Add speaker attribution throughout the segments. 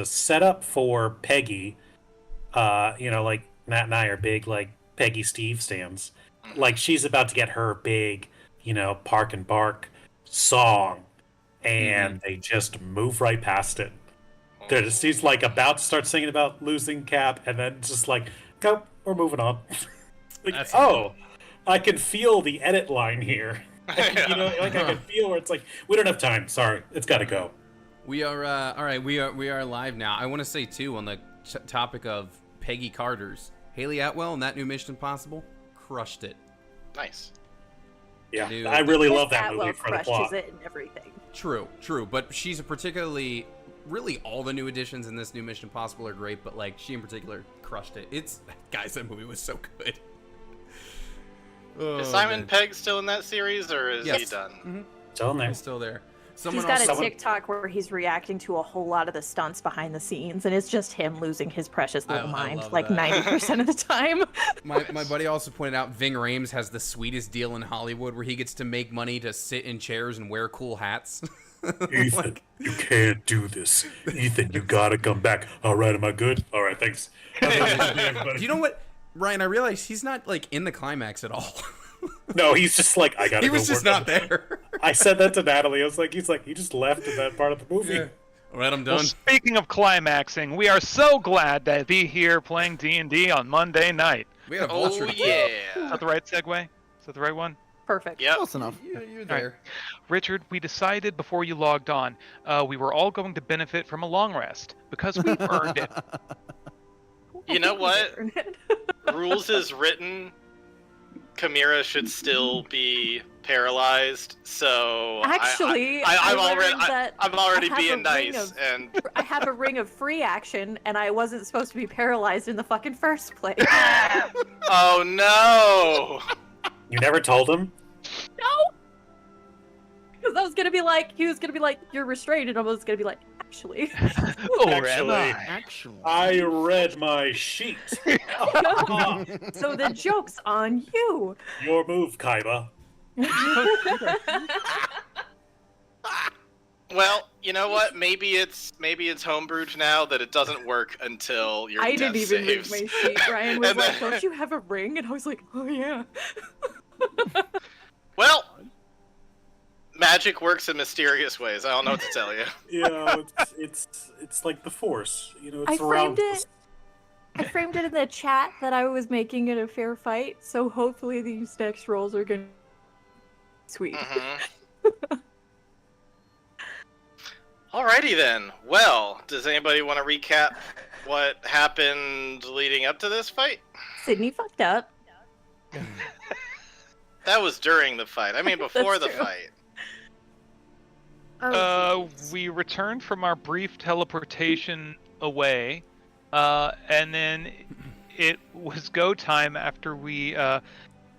Speaker 1: the setup for Peggy, like Matt and I are big like Peggy Steve stands. Like she's about to get her big, Park and Bark song, and they just move right past it. She's like about to start singing about losing Cap, and then just like, go, we're moving on. Like, oh, I can feel the edit line here. I can feel where it's like, we don't have time. Sorry, it's got to go.
Speaker 2: We are all right. We are live now. I want to say too, on the topic of Peggy Carter's, Haley Atwell in that new Mission Impossible crushed it.
Speaker 3: Nice.
Speaker 1: Yeah, I really love that
Speaker 4: Atwell
Speaker 1: movie for the plot.
Speaker 4: crushes it and everything.
Speaker 2: True, but she's a particularly, really all the new additions in this new Mission Impossible are great, but like she in particular crushed it. Guys, that movie was so good.
Speaker 3: Is Simon Pegg still in that series, or is he done?
Speaker 2: Mm-hmm.
Speaker 1: Still in there.
Speaker 2: He's still there.
Speaker 4: He's got a TikTok where he's reacting to a whole lot of the stunts behind the scenes, and it's just him losing his precious little mind, like 90% of the time.
Speaker 2: My buddy also pointed out Ving Rhames has the sweetest deal in Hollywood where he gets to make money to sit in chairs and wear cool hats.
Speaker 1: Ethan, you can't do this. Ethan, you gotta come back. All right, am I good? All right, thanks.
Speaker 2: Do you know what, Ryan? I realized he's not like in the climax at all.
Speaker 1: No, he's just like, I gotta.
Speaker 2: He was just not there.
Speaker 1: I said that to Natalie. I was like, he just left in that part of the movie.
Speaker 2: Yeah. All right, I'm done.
Speaker 5: Well, speaking of climaxing, we are so glad to be here playing D&D on Monday night.
Speaker 2: We had a vulture.
Speaker 3: Oh yeah.
Speaker 5: Is that the right segue? Is that the right one?
Speaker 4: Perfect.
Speaker 3: Yep.
Speaker 6: Close enough.
Speaker 2: You're there.
Speaker 5: Right. Richard, we decided before you logged on, we were all going to benefit from a long rest because we've earned it.
Speaker 3: You know what? Rules is written. Chimera should still be paralyzed, so
Speaker 4: actually,
Speaker 3: I'm already
Speaker 4: I
Speaker 3: being nice, and
Speaker 4: I have a ring of free action, and I wasn't supposed to be paralyzed in the fucking first place.
Speaker 3: Oh no!
Speaker 1: You never told him?
Speaker 4: No, because he was gonna be like, you're restrained, and I was gonna be like, actually.
Speaker 1: Actually, I read my sheet.
Speaker 4: So the joke's on you.
Speaker 1: Your move, Kaiba.
Speaker 3: Well, you know what? Maybe it's homebrewed now that it doesn't work until your
Speaker 4: I
Speaker 3: death
Speaker 4: didn't even
Speaker 3: saves.
Speaker 4: move my sheet. Ryan was like, don't you have a ring? And I was like, oh yeah.
Speaker 3: Well, magic works in mysterious ways. I don't know what to tell you.
Speaker 1: Yeah, it's like the Force. It's
Speaker 4: I
Speaker 1: around
Speaker 4: framed it. I framed it in the chat that I was making it a fair fight, so hopefully these next rolls are gonna sweet.
Speaker 3: Mm-hmm. Alrighty then. Well, does anybody want to recap what happened leading up to this fight?
Speaker 4: Sydney fucked up.
Speaker 3: That was during the fight. I mean, before the
Speaker 4: true.
Speaker 3: fight.
Speaker 5: We returned from our brief teleportation away, and then it was go time after we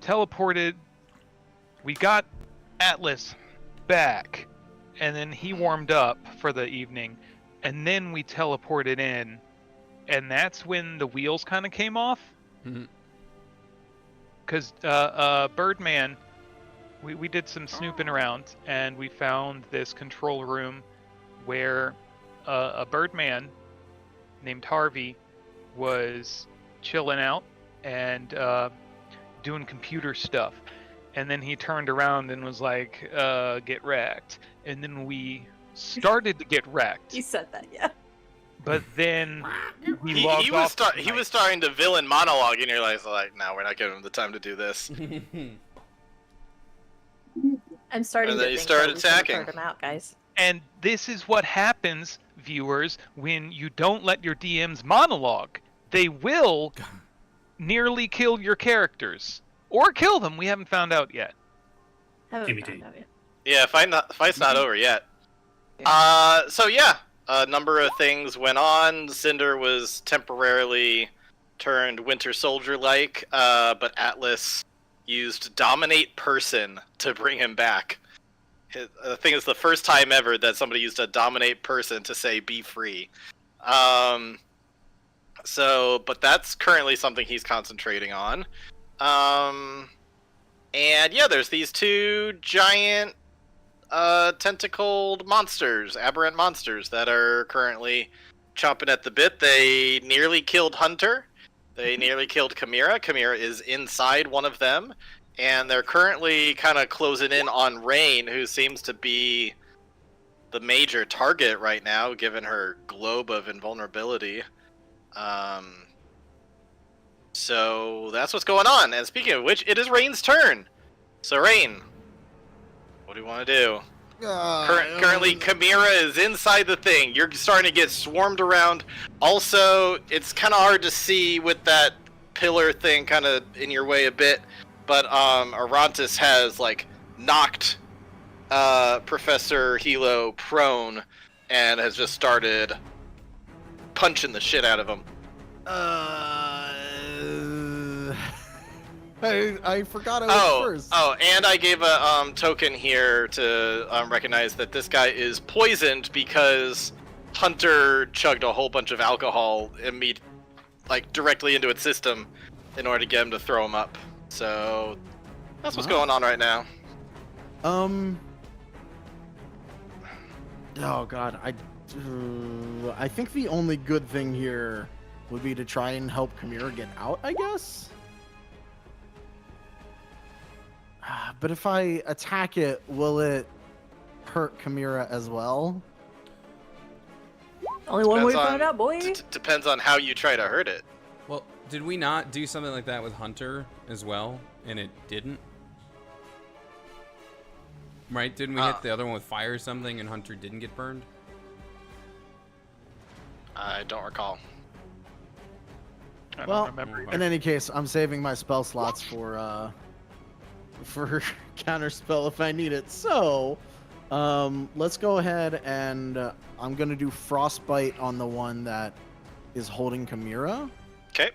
Speaker 5: teleported. We got Atlas back, and then he warmed up for the evening, and then we teleported in, and that's when the wheels kind of came off. Because Birdman, we did some snooping around, and we found this control room where a Birdman named Harvey was chilling out and doing computer stuff. And then he turned around and was like, get wrecked. And then we started to get wrecked.
Speaker 4: You said that, yeah.
Speaker 5: But then
Speaker 3: he was starting to villain monologue, and you're like, no, we're not giving him the time to do this.
Speaker 4: I'm starting
Speaker 3: And
Speaker 4: to
Speaker 3: then he
Speaker 4: think
Speaker 3: started
Speaker 4: that we should have
Speaker 3: attacking.
Speaker 4: heard him out, guys.
Speaker 5: And this is what happens, viewers, when you don't let your DMs monologue. They will nearly kill your characters. Or kill them, we haven't found out yet.
Speaker 1: TBT.
Speaker 3: Yeah, fight's not over yet. So yeah, a number of things went on. Cinder was temporarily turned Winter Soldier-like, but Atlas used Dominate Person to bring him back. I think it's the first time ever that somebody used a Dominate Person to say, be free. But that's currently something he's concentrating on. And yeah, there's these two giant tentacled monsters, aberrant monsters, that are currently chomping at the bit. They nearly killed Hunter. They nearly killed Chimera. Chimera is inside one of them. And they're currently kind of closing in on Rain, who seems to be the major target right now, given her globe of invulnerability. So that's what's going on. And speaking of which, it is Rain's turn. So Rain, what do you want to do? Currently, Chimera is inside the thing. You're starting to get swarmed around. Also, it's kind of hard to see with that pillar thing kind of in your way a bit. But Arantis has like knocked Professor Hilo prone and has just started punching the shit out of him.
Speaker 6: I forgot I was first.
Speaker 3: Oh, and I gave a token here to recognize that this guy is poisoned because Hunter chugged a whole bunch of alcohol directly into its system in order to get him to throw him up. So that's what's going on right now.
Speaker 6: Oh god, I think the only good thing here would be to try and help Chimera get out, I guess. But if I attack it, will it hurt Chimera as well?
Speaker 4: Only one way to find out, boy.
Speaker 3: Depends on how you try to hurt it.
Speaker 2: Well, did we not do something like that with Hunter as well, and it didn't? Right? Didn't we hit the other one with fire or something, and Hunter didn't get burned?
Speaker 3: I don't recall.
Speaker 5: I don't
Speaker 6: Well,
Speaker 5: remember either.
Speaker 6: in any case, I'm saving my spell slots for counterspell if I need it. So, let's go ahead and I'm gonna do Frostbite on the one that is holding Chimera.
Speaker 3: Okay.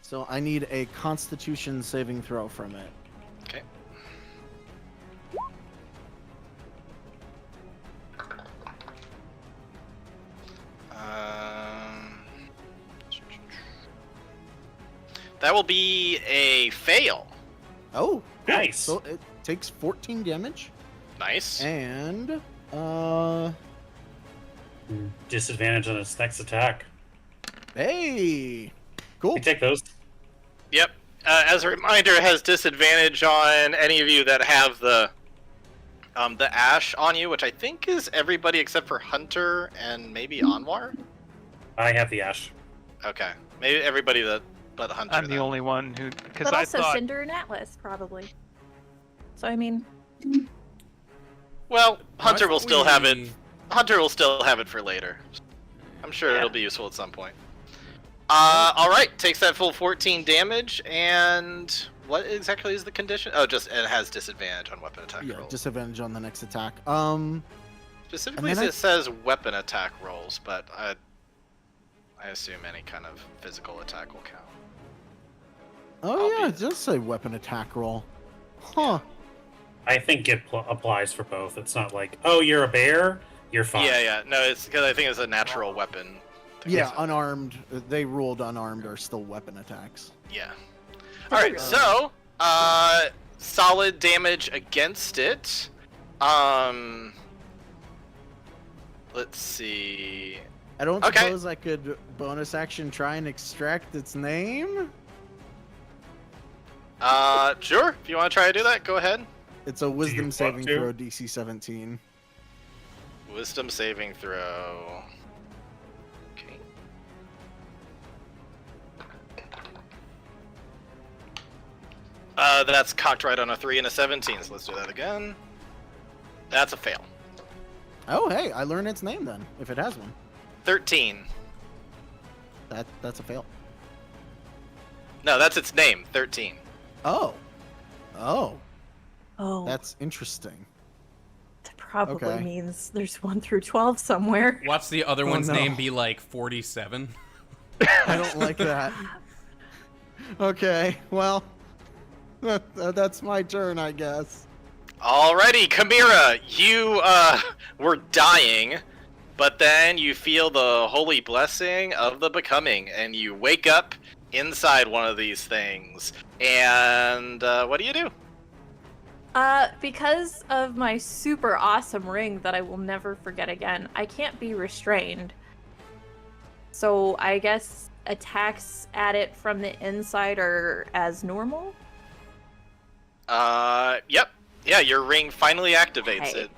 Speaker 6: So I need a Constitution saving throw from it.
Speaker 3: Okay. That will be a fail.
Speaker 6: Oh, cool.
Speaker 1: Nice.
Speaker 6: So it takes 14 damage.
Speaker 3: Nice.
Speaker 6: And
Speaker 1: Disadvantage on its next attack.
Speaker 6: hey, cool.
Speaker 1: You take those.
Speaker 3: Yep. As a reminder, it has disadvantage on any of you that have the ash on you, which I think is everybody except for Hunter and maybe Anwar.
Speaker 1: I have the ash.
Speaker 3: Okay, maybe everybody but Hunter.
Speaker 5: I'm the
Speaker 3: then.
Speaker 5: only one who, because
Speaker 4: But
Speaker 5: I
Speaker 4: also
Speaker 5: thought
Speaker 4: Cinder and Atlas, probably. So, I mean...
Speaker 3: Well,
Speaker 2: I
Speaker 3: Hunter will
Speaker 2: thought
Speaker 3: still have it.
Speaker 2: we-
Speaker 3: Hunter will still have it for later. I'm sure it'll be useful at some point. All right, takes that full 14 damage, and what exactly is the condition? Oh, just it has disadvantage on weapon attack
Speaker 6: Yeah,
Speaker 3: rolls.
Speaker 6: disadvantage on the next attack.
Speaker 3: Specifically,
Speaker 6: and then
Speaker 3: it says weapon attack rolls, but I assume any kind of physical attack will count.
Speaker 6: Oh yeah,
Speaker 3: I'll
Speaker 6: it does say weapon attack roll. Huh.
Speaker 1: I think it applies for both. It's not like, oh, you're a bear, you're fine.
Speaker 3: Yeah. No, it's because I think it's a natural weapon.
Speaker 6: Yeah, unarmed. They ruled unarmed are still weapon attacks.
Speaker 3: Yeah. All right, so solid damage against it. Let's see.
Speaker 6: I don't
Speaker 3: Okay.
Speaker 6: suppose I could bonus action try and extract its name?
Speaker 3: Sure. If you want to try to do that, go ahead.
Speaker 6: It's a wisdom
Speaker 1: want
Speaker 6: saving
Speaker 1: to?
Speaker 6: throw DC 17.
Speaker 3: Wisdom saving throw. Okay. That's cocked right on a 3 and a 17, so let's do that again. That's a fail.
Speaker 6: Oh hey, I learned its name then, if it has one.
Speaker 3: 13.
Speaker 6: That's a fail.
Speaker 3: No, that's its name. 13.
Speaker 6: Oh. Oh.
Speaker 4: Oh,
Speaker 6: That's interesting.
Speaker 4: that probably
Speaker 6: okay.
Speaker 4: means there's 1 through 12 somewhere.
Speaker 2: Watch the other
Speaker 6: Oh,
Speaker 2: one's
Speaker 6: no.
Speaker 2: name be like 47.
Speaker 6: I don't like that. Okay, well, that's my turn, I guess.
Speaker 3: Alrighty, Chimera, you were dying, but then you feel the holy blessing of the becoming, and you wake up inside one of these things. And what do you do?
Speaker 4: Because of my super awesome ring that I will never forget again, I can't be restrained. So I guess attacks at it from the inside are as normal?
Speaker 3: Yep. Yeah, your ring finally activates
Speaker 4: Okay.
Speaker 3: it.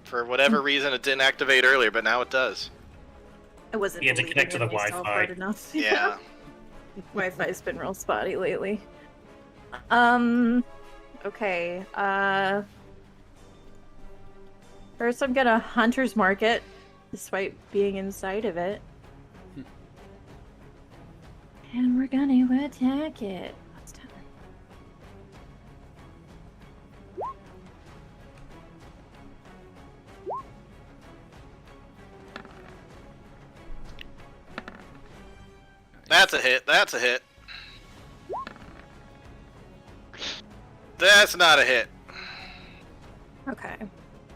Speaker 3: For whatever reason, it didn't activate earlier, but now it does.
Speaker 4: I wasn't
Speaker 1: You had to
Speaker 4: believing
Speaker 1: connect to
Speaker 4: in
Speaker 1: the
Speaker 4: myself
Speaker 1: Wi-Fi.
Speaker 4: hard enough.
Speaker 3: Yeah.
Speaker 4: Wi-Fi's been real spotty lately. Okay, first I'm gonna Hunter's Market, despite being inside of it. And we're gonna attack it. What's done?
Speaker 3: That's a hit. That's a hit. That's not a hit.
Speaker 4: Okay.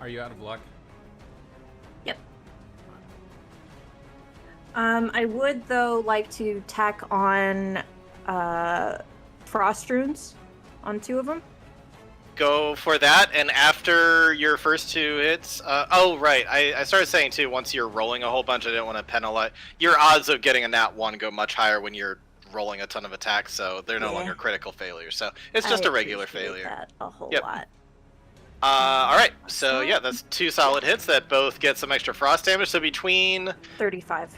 Speaker 2: Are you out of luck?
Speaker 4: Yep. I would though like to tack on frost runes on 2 of them.
Speaker 3: Go for that, and after your first 2 hits, oh right, I started saying too, once you're rolling a whole bunch, I didn't want to penalize. Your odds of getting a nat 1 go much higher when you're rolling a ton of attacks, so they're no
Speaker 4: Yeah.
Speaker 3: longer critical failures. So it's just a regular
Speaker 4: appreciate
Speaker 3: failure.
Speaker 4: that a whole
Speaker 3: Yep.
Speaker 4: lot.
Speaker 3: Alright, so yeah, that's 2 solid hits that both get some extra frost damage. So between
Speaker 4: 35.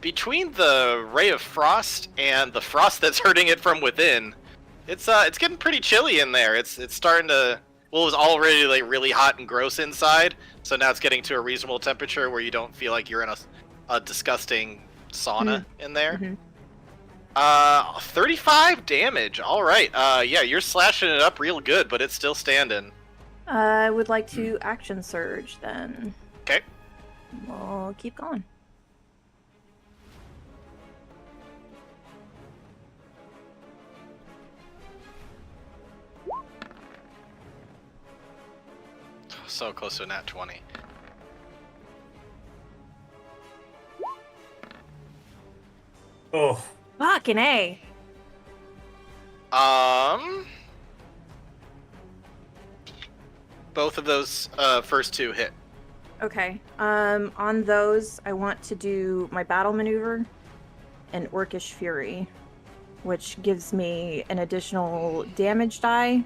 Speaker 3: the ray of frost and the frost that's hurting it from within, it's getting pretty chilly in there. It's starting to, well, it was already like really hot and gross inside, so now it's getting to a reasonable temperature where you don't feel like you're in a disgusting sauna in there.
Speaker 4: Mhm.
Speaker 3: 35 damage. All right. Yeah, you're slashing it up real good, but it's still standing.
Speaker 4: I would like to action surge then.
Speaker 3: Okay.
Speaker 4: We'll keep going.
Speaker 3: So close to a nat 20.
Speaker 1: Oh,
Speaker 4: Fucking A.
Speaker 3: Both of those first 2 hit.
Speaker 4: Okay. On those, I want to do my battle maneuver and Orcish Fury, which gives me an additional damage die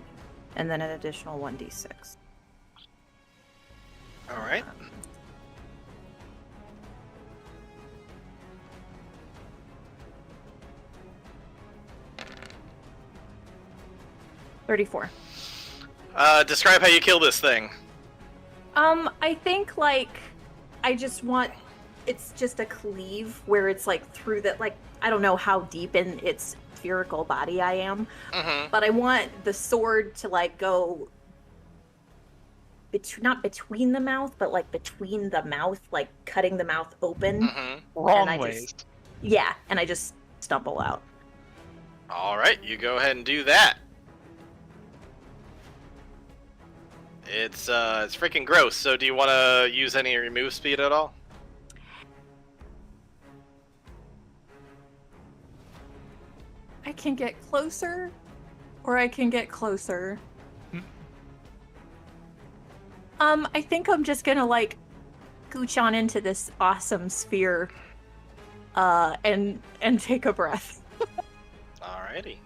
Speaker 4: and then an additional 1d6.
Speaker 3: All right.
Speaker 4: $34.
Speaker 3: Describe how you kill this thing.
Speaker 4: I think like I just want it's just a cleave where it's like through that, like I don't know how deep in its spherical body I am, but I want the sword to like go not between the mouth, but like between the mouth, like cutting the mouth open.
Speaker 5: Wrong
Speaker 4: I
Speaker 5: ways.
Speaker 4: Yeah, and I just stumble out.
Speaker 3: All right, you go ahead and do that. It's freaking gross. So do you want to use any of your move speed at all?
Speaker 4: I can get closer, or I can get closer. I think I'm just gonna like gooch on into this awesome sphere, and take a breath.
Speaker 3: Alrighty.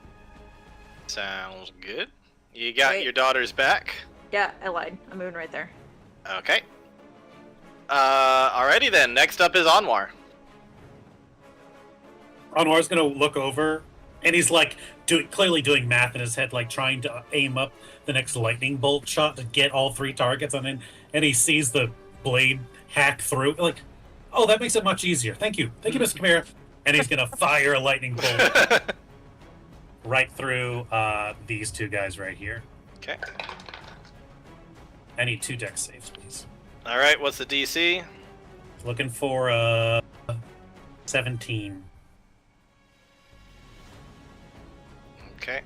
Speaker 3: Sounds good. You got
Speaker 4: Wait.
Speaker 3: your daughter's back.
Speaker 4: Yeah, I lied. I'm moving right there.
Speaker 3: Okay. Alrighty then. Next up is Anwar.
Speaker 1: Anwar's gonna look over, and he's like clearly doing math in his head, like trying to aim up the next lightning bolt shot to get all 3 targets, and he sees the blade hack through. Like, oh, that makes it much easier. Thank you, Mr. Kamara. And he's gonna fire a lightning bolt right through these 2 guys right here.
Speaker 3: Okay.
Speaker 1: I need 2 dex saves, please.
Speaker 3: All right. What's the DC?
Speaker 1: Looking for 17.
Speaker 3: Okay.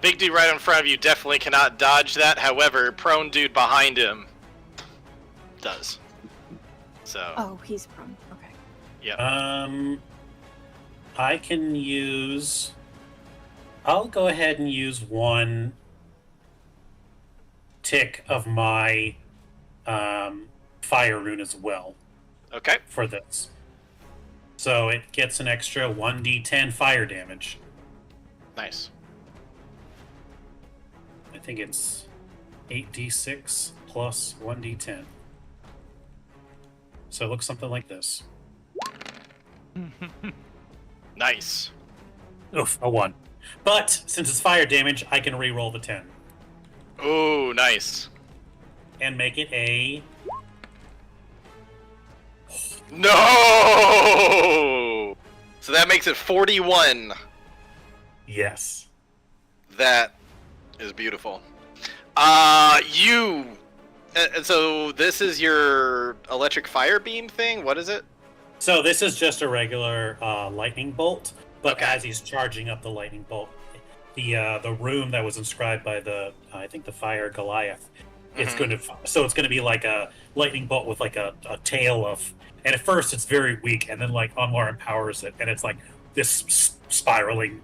Speaker 3: Big dude right in front of you definitely cannot dodge that. However, prone dude behind him does. So.
Speaker 4: Oh, he's prone. Okay.
Speaker 3: Yeah.
Speaker 1: I can use. I'll go ahead and use one tick of my fire rune as well
Speaker 3: Okay.
Speaker 1: for this. So it gets an extra 1d10 fire damage.
Speaker 3: Nice.
Speaker 1: I think it's 8d6 plus 1d10. So it looks something like this.
Speaker 3: Nice.
Speaker 1: Oof, a 1. But since it's fire damage, I can re-roll the 10
Speaker 3: Ooh, nice.
Speaker 1: and make it a...
Speaker 3: No! So that makes it 41.
Speaker 1: Yes.
Speaker 3: That is beautiful. So this is your electric fire beam thing? What is it?
Speaker 1: So this is just a regular lightning bolt, but
Speaker 3: Okay.
Speaker 1: as he's charging up the lightning bolt, the room that was inscribed by the I think the fire Goliath, it's going to be like a lightning bolt with like a tail of, and at first it's very weak, and then like Anwar empowers it, and it's like this spiraling,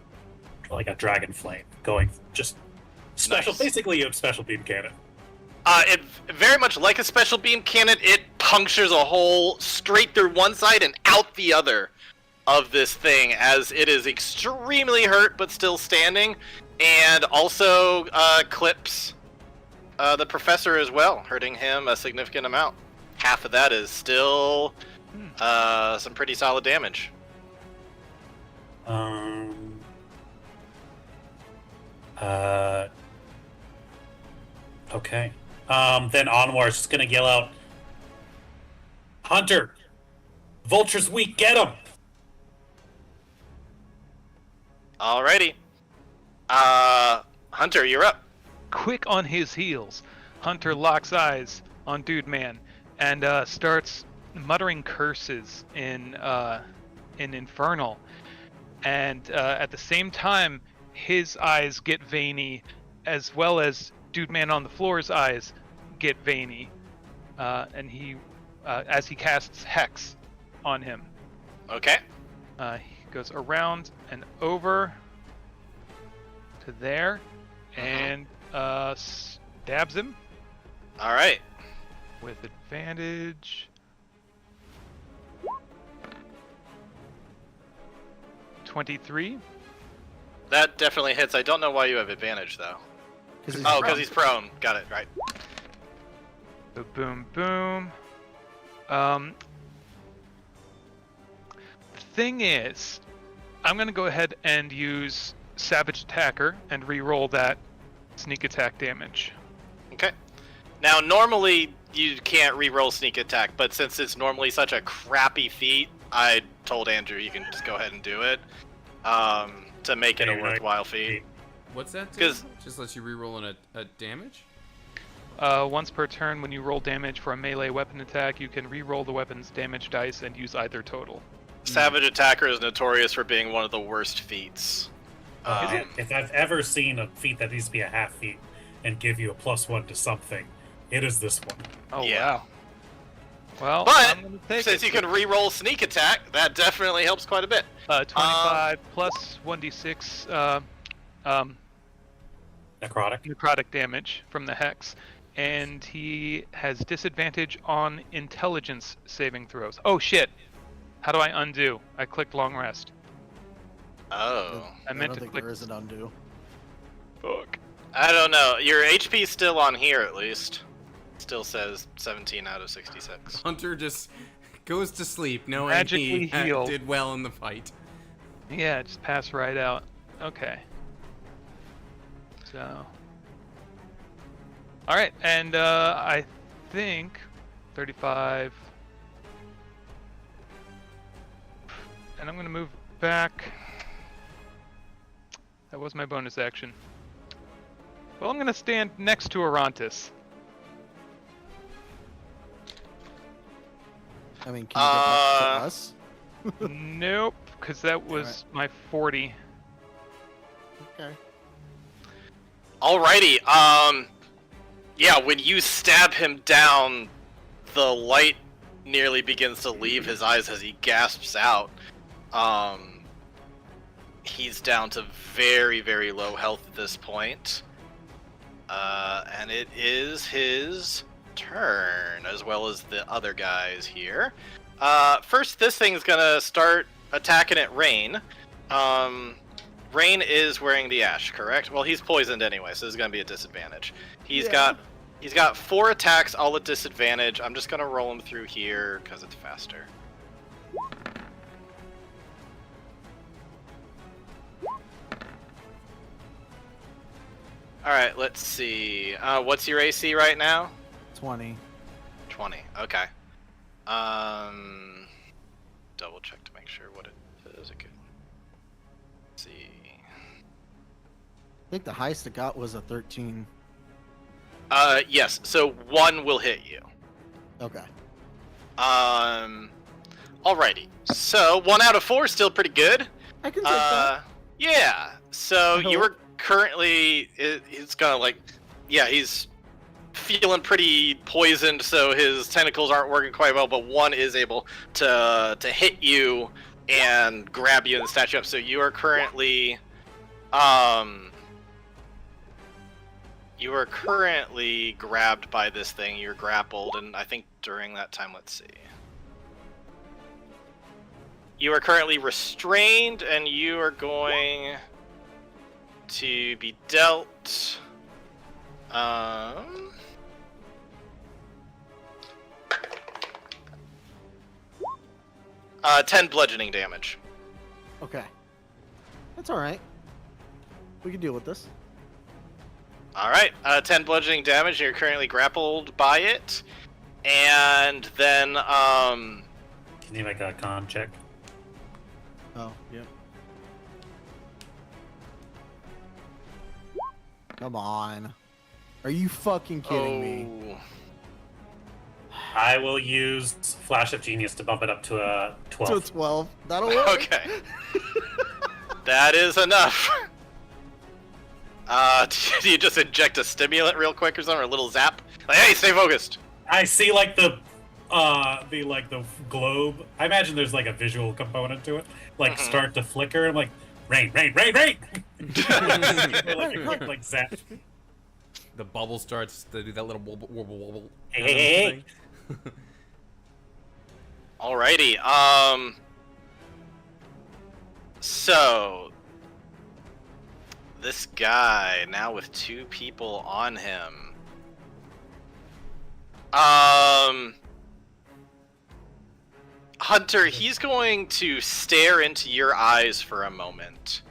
Speaker 1: like a dragon flame going just special.
Speaker 3: Nice.
Speaker 1: Basically, a special beam cannon.
Speaker 3: It very much like a special beam cannon. It punctures a hole straight through one side and out the other of this thing, as it is extremely hurt but still standing, and also clips the professor as well, hurting him a significant amount. Half of that is still some pretty solid damage.
Speaker 1: Okay. Then Anwar's just gonna yell out, "Hunter! Vulture's weak, get him!"
Speaker 3: Alrighty. Hunter, you're up.
Speaker 5: Quick on his heels, Hunter locks eyes on Dude Man and starts muttering curses in Infernal. And at the same time, his eyes get veiny, as well as Dude Man on the floor's eyes get veiny. And he, as he casts Hex on him.
Speaker 3: Okay.
Speaker 5: He goes around and over to there and stabs him
Speaker 3: Alright.
Speaker 5: with advantage. 23.
Speaker 3: That definitely hits. I don't know why you have advantage, though.
Speaker 6: Because
Speaker 3: Oh, because he's prone. Got it, right.
Speaker 5: So boom, boom. The thing is, I'm gonna go ahead and use Savage Attacker and re-roll that sneak attack damage.
Speaker 3: Okay. Now, normally you can't re-roll sneak attack, but since it's normally such a crappy feat, I told Andrew you can just go ahead and do it to make it a
Speaker 1: You're right.
Speaker 3: worthwhile feat.
Speaker 2: What's that do?
Speaker 3: 'Cause-
Speaker 2: Just lets you re-roll a damage?
Speaker 5: Once per turn, when you roll damage for a melee weapon attack, you can re-roll the weapon's damage dice and use either total.
Speaker 3: Savage Attacker is notorious for being one of the worst feats.
Speaker 1: If I've ever seen a feat that needs to be a half feat and give you a +1 to something, it is this one.
Speaker 5: Oh
Speaker 3: Yeah.
Speaker 5: wow. Well,
Speaker 3: But
Speaker 5: I'm gonna take
Speaker 3: since
Speaker 5: it.
Speaker 3: you can re-roll sneak attack, that definitely helps quite a bit.
Speaker 5: 25 plus 1d6
Speaker 1: Necrotic.
Speaker 5: necrotic damage from the hex, and he has disadvantage on intelligence saving throws. Oh shit! How do I undo? I clicked long rest.
Speaker 3: Oh.
Speaker 5: I meant
Speaker 6: don't
Speaker 5: to
Speaker 6: think
Speaker 5: click.
Speaker 6: there is an undo.
Speaker 5: Fuck.
Speaker 3: I don't know. Your HP's still on here, at least. Still says 17 out of 66.
Speaker 2: Hunter just goes to sleep knowing
Speaker 5: Magically
Speaker 2: he
Speaker 5: healed.
Speaker 2: did well in the fight.
Speaker 5: Yeah, just pass right out. Okay. So. All right, and I think 35. And I'm gonna move back. That was my bonus action. Well, I'm gonna stand next to Arantis.
Speaker 6: I mean, can you get back to
Speaker 3: Uh,
Speaker 6: us?
Speaker 5: Nope, because that was my 40.
Speaker 6: Okay.
Speaker 3: Alrighty. Yeah, when you stab him down, the light nearly begins to leave his eyes as he gasps out. He's down to very, very low health at this point. And it is his turn, as well as the other guys here. First, this thing's gonna start attacking at Rain. Rain is wearing the ash, correct? Well, he's poisoned anyway, so this is gonna be a disadvantage. He's got 4 attacks, all at disadvantage. I'm just gonna roll him through here because it's faster. All right, let's see. What's your AC right now?
Speaker 6: 20.
Speaker 3: 20. Okay. Double check to make sure what it is. Okay. Let's see.
Speaker 6: I think the highest it got was a 13.
Speaker 3: Yes. So 1 will hit you.
Speaker 6: Okay.
Speaker 3: Alrighty. So 1 out of 4 is still pretty good.
Speaker 6: I can take that.
Speaker 3: Yeah. So you were currently. It's gonna like. Yeah, he's feeling pretty poisoned, so his tentacles aren't working quite well. But 1 is able to hit you and grab you and snatch you up. So you are currently. You are currently grabbed by this thing. You're grappled, and I think during that time, let's see. You are currently restrained, and you are going to be dealt 10 bludgeoning damage.
Speaker 6: Okay. That's alright. We can deal with this.
Speaker 3: Alright, 10 bludgeoning damage. You're currently grappled by it. And then,
Speaker 1: Can you make a con check?
Speaker 6: Oh, yep. Come on. Are you fucking kidding me?
Speaker 1: I will use Flash of Genius to bump it up to a 12.
Speaker 6: To 12. That'll work.
Speaker 3: Okay. That is enough. Do you just inject a stimulant real quick or something, or a little zap? Like, hey, stay focused.
Speaker 1: I see like the globe. I imagine there's like a visual component to it, like start to flicker. I'm like, rain, rain, rain, rain. like zap.
Speaker 2: The bubble starts to do that little wobble, wobble, wobble.
Speaker 1: Hey.
Speaker 3: Alrighty. So this guy now with 2 people on him. Hunter, he's going to stare into your eyes for a moment.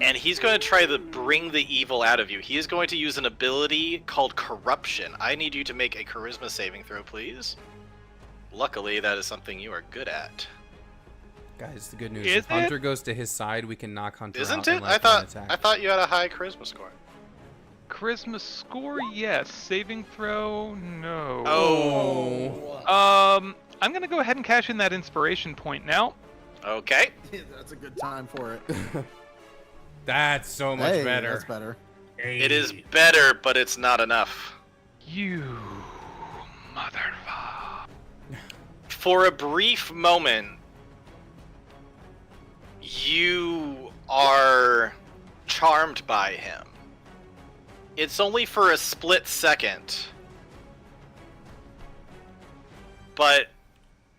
Speaker 3: And he's going to try to bring the evil out of you. He is going to use an ability called Corruption. I need you to make a charisma saving throw, please. Luckily, that is something you are good at.
Speaker 2: Guys, the good news.
Speaker 5: Is
Speaker 2: If Hunter goes to his side, we can knock Hunter out.
Speaker 3: Isn't it?
Speaker 2: and
Speaker 3: I
Speaker 2: let him
Speaker 3: thought
Speaker 2: attack.
Speaker 3: you had a high charisma score.
Speaker 5: Charisma score, yes. Saving throw, no.
Speaker 3: Oh.
Speaker 5: I'm gonna go ahead and cash in that inspiration point now.
Speaker 3: Okay.
Speaker 6: That's a good time for it.
Speaker 2: That's so much
Speaker 6: Hey,
Speaker 2: better.
Speaker 6: That's better.
Speaker 3: It is better, but it's not enough.
Speaker 5: You motherfucker.
Speaker 3: For a brief moment, you are charmed by him. It's only for a split second, but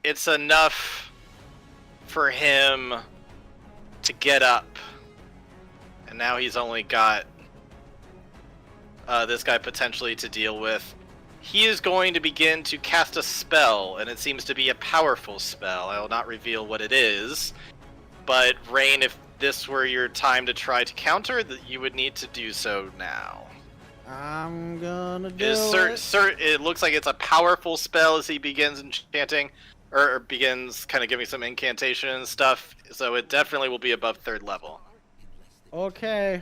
Speaker 3: it's enough for him to get up. And now he's only got this guy potentially to deal with. He is going to begin to cast a spell, and it seems to be a powerful spell. I will not reveal what it is, but Rain, if this were your time to try to counter, that you would need to do so now.
Speaker 6: I'm gonna do
Speaker 3: It looks like it's a powerful spell as he begins enchanting, or begins kind of giving some incantation and stuff, so it definitely will be above 3rd level.
Speaker 6: Okay,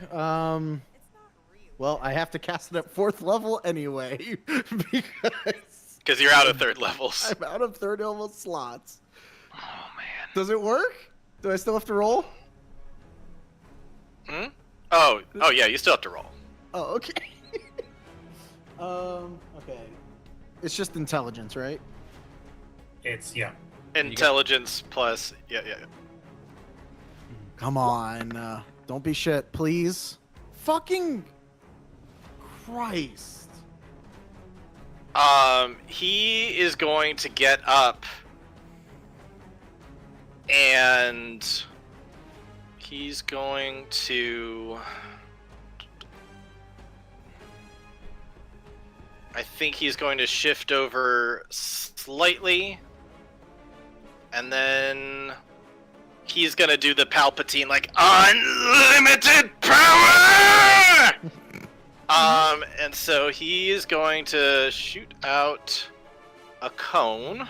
Speaker 6: well, I have to cast it at 4th level anyway,
Speaker 3: Because you're out of 3rd levels.
Speaker 6: I'm out of 3rd level slots.
Speaker 5: Oh man.
Speaker 6: Does it work? Do I still have to roll?
Speaker 3: Oh yeah, you still have to roll.
Speaker 6: Oh, okay. Okay. It's just intelligence, right?
Speaker 1: It's yeah.
Speaker 3: Intelligence plus, yeah.
Speaker 6: Come on, don't be shit, please. Fucking Christ.
Speaker 3: He is going to get up and he's going to... I think he's going to shift over slightly, and then he's going to do the Palpatine, like, unlimited power! And so he is going to shoot out a cone.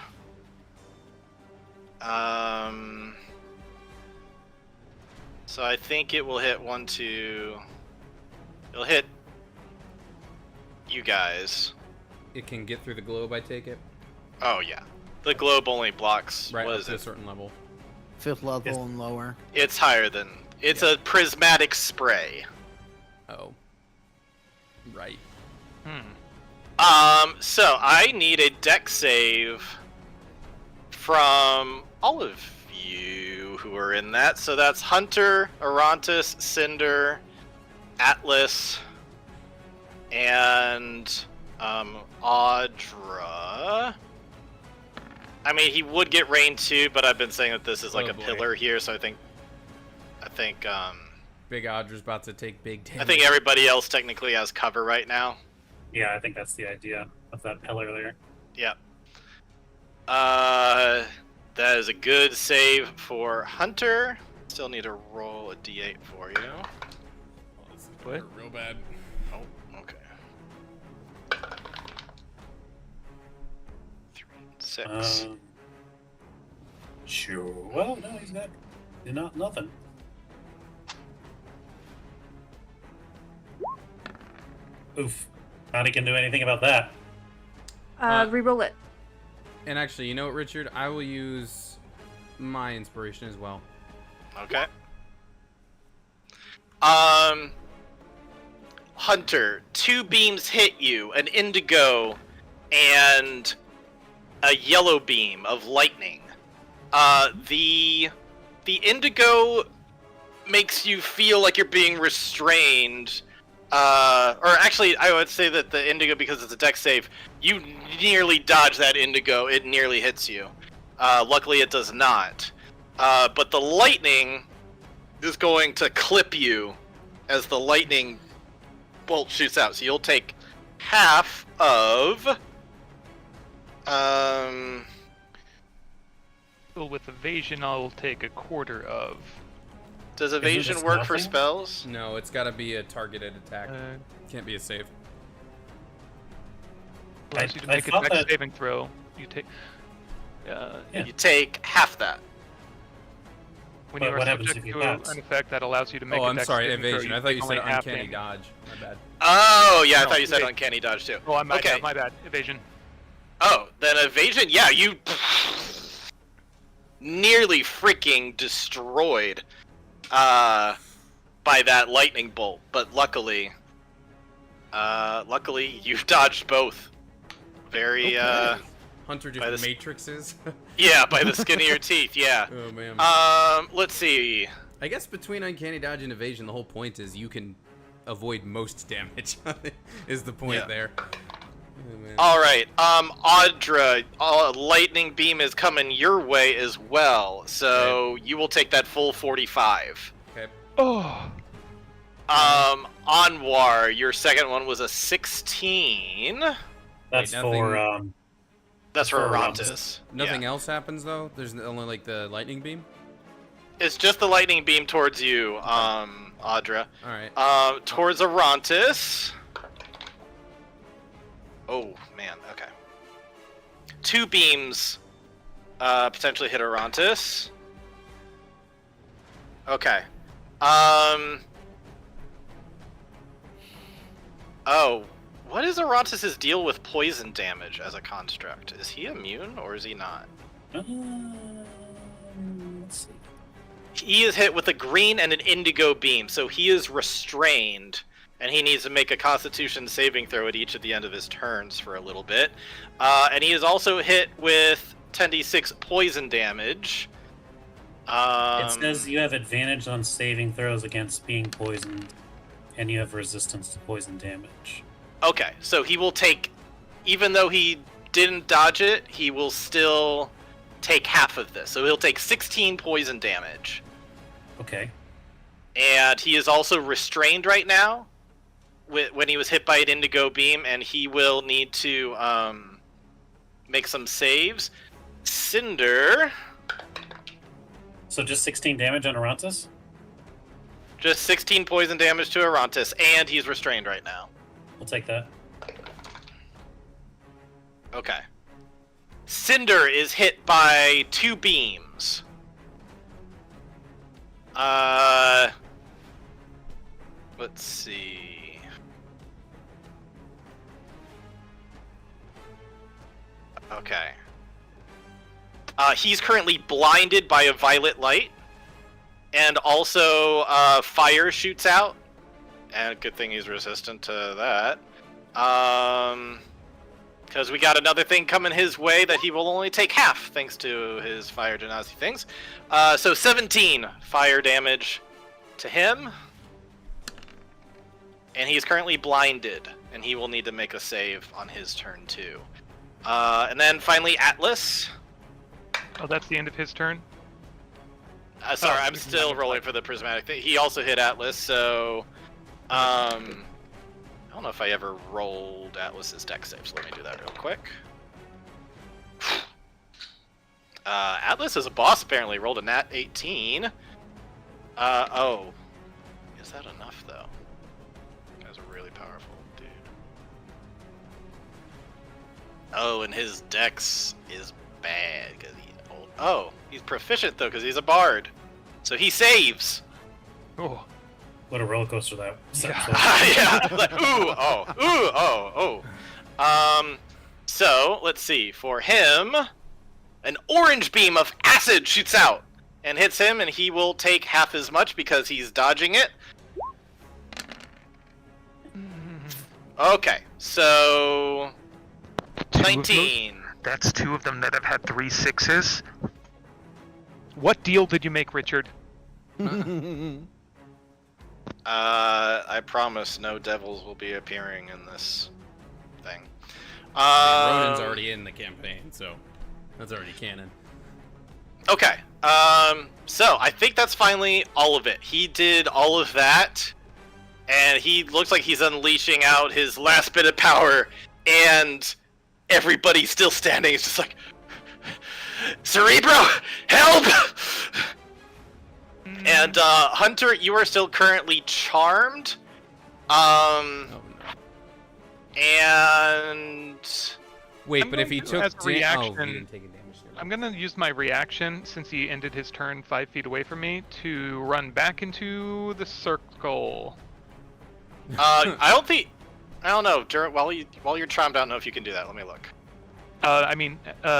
Speaker 3: So I think it will hit 1, 2... It'll hit you guys.
Speaker 2: It can get through the globe, I take it?
Speaker 3: Oh, yeah. The globe only blocks,
Speaker 2: Right,
Speaker 3: what
Speaker 2: up
Speaker 3: is
Speaker 2: to a
Speaker 3: it?
Speaker 2: certain level.
Speaker 6: 5th level and lower.
Speaker 3: It's higher than... It's a prismatic spray.
Speaker 2: Oh. Right.
Speaker 3: So I need a deck save from all of you who are in that. So that's Hunter, Arantis, Cinder, Atlas, and Audra. I mean, he would get rain too, but I've been saying that this is like
Speaker 2: Oh,
Speaker 3: a
Speaker 2: boy.
Speaker 3: pillar here, so I think
Speaker 2: Big Audra's about to take big damage.
Speaker 3: I think everybody else technically has cover right now.
Speaker 1: Yeah, I think that's the idea of that pillar there.
Speaker 3: Yep. That is a good save for Hunter. Still need to roll a d8 for you.
Speaker 2: Oh, this is
Speaker 5: What?
Speaker 2: real bad.
Speaker 3: Oh, okay. 3, 6.
Speaker 1: Sure. Well, no, he's got nothing. Oof. Not he can do anything about that.
Speaker 4: Reroll it.
Speaker 2: And actually, you know what, Richard? I will use my inspiration as well.
Speaker 3: Okay. Hunter, 2 beams hit you, an indigo and a yellow beam of lightning. The indigo makes you feel like you're being restrained. Or actually, I would say that the indigo, because it's a dex save, you nearly dodge that indigo. It nearly hits you. Luckily, it does not. But the lightning is going to clip you as the lightning bolt shoots out. So you'll take half of...
Speaker 5: So with evasion, I'll take a quarter of.
Speaker 3: Does evasion
Speaker 1: this
Speaker 3: work for
Speaker 1: nothing?
Speaker 3: spells?
Speaker 2: No, it's got to be a targeted attack. Can't be a save.
Speaker 5: Allows you to
Speaker 1: I
Speaker 5: make a
Speaker 1: thought
Speaker 5: dex
Speaker 1: that-
Speaker 5: saving throw. You take.
Speaker 1: Yeah.
Speaker 3: You take half that.
Speaker 5: When
Speaker 1: But
Speaker 5: you are
Speaker 1: what happens
Speaker 5: subject
Speaker 1: if
Speaker 5: to
Speaker 1: you pass?
Speaker 5: an effect that allows you to make
Speaker 2: Oh,
Speaker 5: a
Speaker 2: I'm
Speaker 5: dex
Speaker 2: sorry,
Speaker 5: saving throw,
Speaker 2: evasion. I thought you
Speaker 5: take
Speaker 2: said
Speaker 5: only half
Speaker 2: uncanny
Speaker 5: damage.
Speaker 2: dodge. My bad.
Speaker 3: Oh, yeah, I
Speaker 5: No,
Speaker 3: thought you said
Speaker 5: wait.
Speaker 3: uncanny dodge too.
Speaker 5: Oh, my
Speaker 3: Okay.
Speaker 5: bad. My bad. Evasion.
Speaker 3: Oh, then evasion, yeah, you nearly freaking destroyed by that lightning bolt, but luckily you dodged both. Very
Speaker 2: Hunter
Speaker 3: by
Speaker 2: just
Speaker 3: the-
Speaker 2: matrixes.
Speaker 3: yeah, by the skin of your teeth, yeah.
Speaker 2: Oh man.
Speaker 3: Let's see.
Speaker 2: I guess between uncanny dodge and evasion, the whole point is you can avoid most damage. Is the point
Speaker 3: Yeah.
Speaker 2: there? Oh, man.
Speaker 3: All right, Audra, lightning beam is coming your way as well, so you will take that full 45.
Speaker 2: Okay.
Speaker 5: Oh.
Speaker 3: Anwar, your second one was a 16.
Speaker 1: That's
Speaker 2: Wait,
Speaker 1: for
Speaker 3: That's for
Speaker 1: For
Speaker 3: Arantis.
Speaker 2: Nothing
Speaker 3: Yeah.
Speaker 2: else happens though. There's only like the lightning beam.
Speaker 3: It's just the lightning beam towards you, Audra.
Speaker 2: All right.
Speaker 3: Towards Arantis. Oh man, okay. 2 beams potentially hit Arantis. Okay. Oh, what is Arantis' deal with poison damage as a construct? Is he immune or is he not?
Speaker 1: let's see.
Speaker 3: He is hit with a green and an indigo beam, so he is restrained, and he needs to make a Constitution saving throw at each of the end of his turns for a little bit. And he is also hit with 10d6 poison damage.
Speaker 1: It says you have advantage on saving throws against being poisoned, and you have resistance to poison damage.
Speaker 3: Okay, so he will take, even though he didn't dodge it, he will still take half of this. So he'll take 16 poison damage.
Speaker 1: Okay.
Speaker 3: And he is also restrained right now when he was hit by an indigo beam, and he will need to make some saves. Cinder.
Speaker 1: So just 16 damage on Arantes?
Speaker 3: Just 16 poison damage to Arantes, and he's restrained right now.
Speaker 1: We'll take that.
Speaker 3: Okay. Cinder is hit by 2 beams. Let's see. Okay. He's currently blinded by a violet light, and also fire shoots out. And good thing he's resistant to that. Because we got another thing coming his way that he will only take half, thanks to his fire genasi things. So 17 fire damage to him. And he's currently blinded, and he will need to make a save on his turn too. And then finally Atlas.
Speaker 5: Oh, that's the end of his turn?
Speaker 3: Sorry,
Speaker 5: Oh,
Speaker 3: I'm still rolling for the prismatic thing. He also hit Atlas, so... I don't know if I ever rolled Atlas's dex save, so let me do that real quick. Atlas is a boss, apparently. Rolled a nat 18. Oh. Is that enough, though? That was a really powerful dude. Oh, and his dex is bad, because he's proficient, though, because he's a bard. So he saves!
Speaker 5: Oh.
Speaker 1: What a roller coaster that was.
Speaker 3: Yeah, like, so, let's see. For him, an orange beam of acid shoots out and hits him, and he will take half as much because he's dodging it. Okay, so... 19.
Speaker 7: That's 2 of them that have had 3 6s.
Speaker 5: What deal did you make, Richard?
Speaker 3: I promise no devils will be appearing in this thing.
Speaker 2: Ronan's already in the campaign, so that's already canon.
Speaker 3: Okay. So I think that's finally all of it. He did all of that, and he looks like he's unleashing out his last bit of power, and everybody's still standing. It's just like, Cerebro, help! And Hunter, you are still currently charmed.
Speaker 2: Oh, no.
Speaker 3: And
Speaker 2: Wait,
Speaker 5: I'm
Speaker 2: but if he
Speaker 5: going to,
Speaker 2: took
Speaker 5: as a reaction,
Speaker 2: he didn't take a damage.
Speaker 5: I'm gonna use my reaction, since he ended his turn 5 feet away from me, to run back into the circle.
Speaker 3: I don't know. While you're charmed, I don't know if you can do that. Let me look.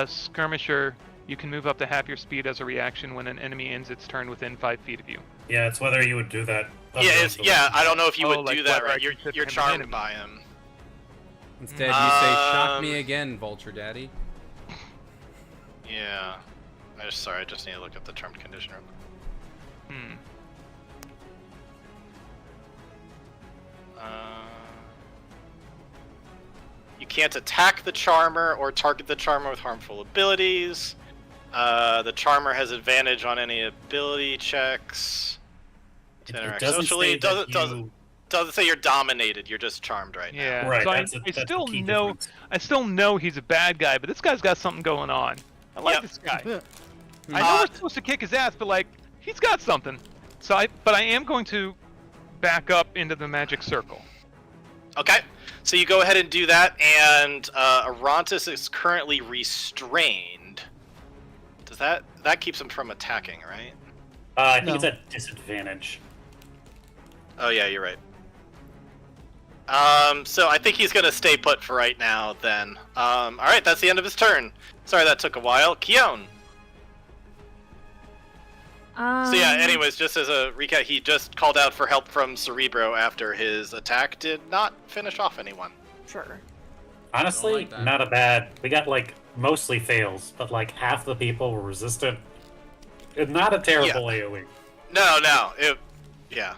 Speaker 5: Skirmisher, you can move up to half your speed as a reaction when an enemy ends its turn within 5 feet of you.
Speaker 1: Yeah, it's whether you would do that.
Speaker 3: Yeah, I don't know if you would
Speaker 5: like
Speaker 3: do that,
Speaker 5: whether I
Speaker 3: right? You're
Speaker 5: consider him an
Speaker 3: charmed
Speaker 5: enemy.
Speaker 3: by him.
Speaker 2: Instead, you say, "Shock me again, Vulture Daddy."
Speaker 3: Yeah. I just need to look up the charmed condition real quick. You can't attack the Charmer or target the Charmer with harmful abilities. The Charmer has advantage on any ability checks. To interact socially. It doesn't say you're dominated. You're just charmed right now.
Speaker 5: Yeah,
Speaker 1: Right,
Speaker 5: so
Speaker 1: that's the key difference.
Speaker 5: I still know he's a bad guy, but this guy's got something going on. I like
Speaker 3: Yep.
Speaker 5: this guy. I know we're supposed to kick his ass, but like, he's got something. But I am going to back up into the magic circle.
Speaker 3: Okay, so you go ahead and do that, and Arantes is currently restrained. Does that keeps him from attacking, right?
Speaker 1: I think
Speaker 6: No.
Speaker 1: it's at disadvantage.
Speaker 3: Oh yeah, you're right. So I think he's gonna stay put for right now. Then, all right, that's the end of his turn. Sorry that took a while. Keon. So yeah, anyways, just as a recap, he just called out for help from Cerebro after his attack did not finish off anyone.
Speaker 4: Sure.
Speaker 1: Honestly,
Speaker 2: like that.
Speaker 1: not a bad. We got like mostly fails, but like half the people were resistant. It's not a terrible AoE.
Speaker 3: No, yeah.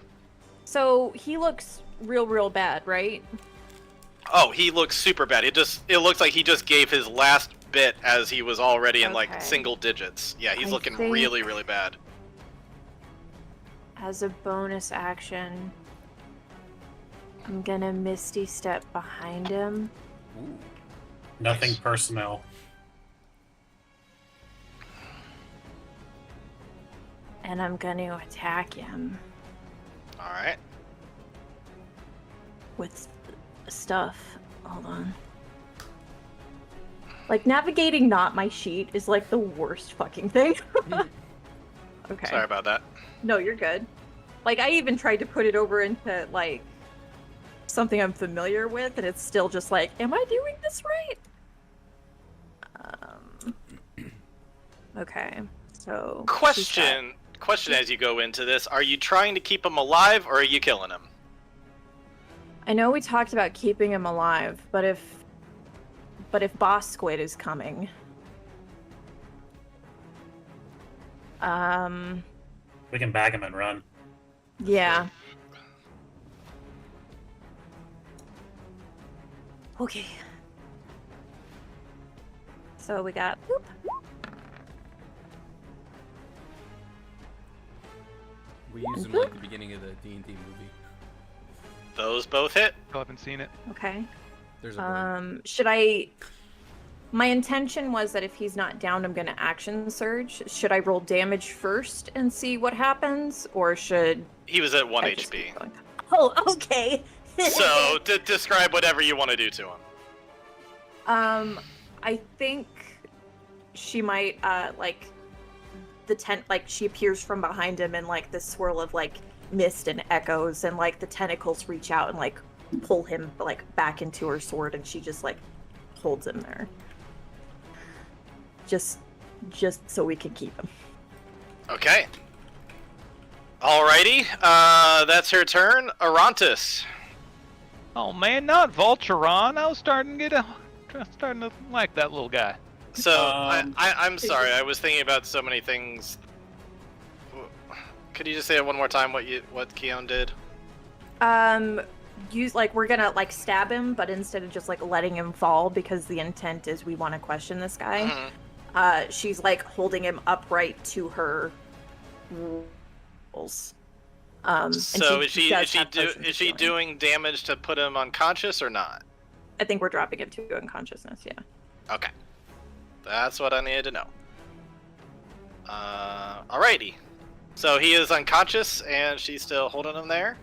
Speaker 4: So he looks real bad, right?
Speaker 3: Oh, he looks super bad. It looks like he just gave his last bit as he was already in like
Speaker 4: Okay.
Speaker 3: single digits. Yeah, he's
Speaker 4: I
Speaker 3: looking
Speaker 4: think-
Speaker 3: really, really bad.
Speaker 4: As a bonus action, I'm gonna Misty Step behind him.
Speaker 2: Ooh.
Speaker 1: Nothing personnel.
Speaker 4: And I'm gonna attack him
Speaker 3: All right.
Speaker 4: with stuff. Hold on. Like, navigating not my sheet is like the worst fucking thing. Okay.
Speaker 3: Sorry about that.
Speaker 4: No, you're good. Like, I even tried to put it over into, like, something I'm familiar with, and it's still just like, am I doing this right? Okay, so...
Speaker 3: Question as you go into this: are you trying to keep him alive, or are you killing him?
Speaker 4: I know we talked about keeping him alive, but if Boss Squid is coming...
Speaker 1: We can bag him and run.
Speaker 4: Yeah. Okay. So we got... Whoop.
Speaker 2: We use them like the beginning of the D&D movie.
Speaker 3: Those both hit.
Speaker 5: Still haven't seen it.
Speaker 4: Okay.
Speaker 2: There's a bird.
Speaker 4: Should I... My intention was that if he's not down, I'm going to action surge. Should I roll damage first and see what happens? Or should...
Speaker 3: He was at 1
Speaker 4: I just
Speaker 3: HP.
Speaker 4: keep going? Oh, okay.
Speaker 3: So, describe whatever you want to do to him.
Speaker 4: I think she might, like, the tent, like, she appears from behind him and, like, this swirl of, like, mist and echoes, and, like, the tentacles reach out and, like, pull him, like, back into her sword, and she just, like, holds him there. Just so we can keep him.
Speaker 3: Okay. Alrighty. That's her turn. Arantis.
Speaker 5: Oh man, not Voltron. I was starting to like that little guy.
Speaker 3: So
Speaker 1: Um,
Speaker 3: I'm sorry. I was thinking about so many things. Could you just say it one more time? What Keon did?
Speaker 4: Use, like, we're gonna, like, stab him, but instead of just, like, letting him fall, because the intent is we want to question this guy,
Speaker 3: Mhm.
Speaker 4: she's, like, holding him upright to her rules.
Speaker 3: So is she
Speaker 4: does have potions of healing.
Speaker 3: doing damage to put him unconscious or not?
Speaker 4: I think we're dropping him to unconsciousness, yeah.
Speaker 3: Okay. That's what I needed to know. Alrighty. So he is unconscious, and she's still holding him there.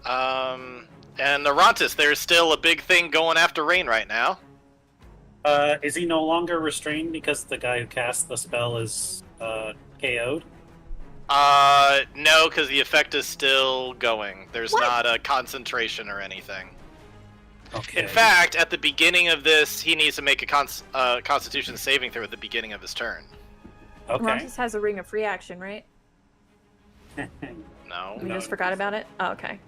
Speaker 3: And Arantis, there's still a big thing going after Rain right now.
Speaker 1: Is he no longer restrained because the guy who cast the spell is KO'd?
Speaker 3: No, because the effect is still going. There's
Speaker 4: What?
Speaker 3: not a concentration or anything.
Speaker 1: Okay.
Speaker 3: In fact, at the beginning of this, he needs to make a Constitution saving throw at the beginning of his turn.
Speaker 1: Okay.
Speaker 4: Rontis has a ring of free action, right?
Speaker 3: No.
Speaker 4: We
Speaker 1: No.
Speaker 4: just forgot about it? Oh, okay.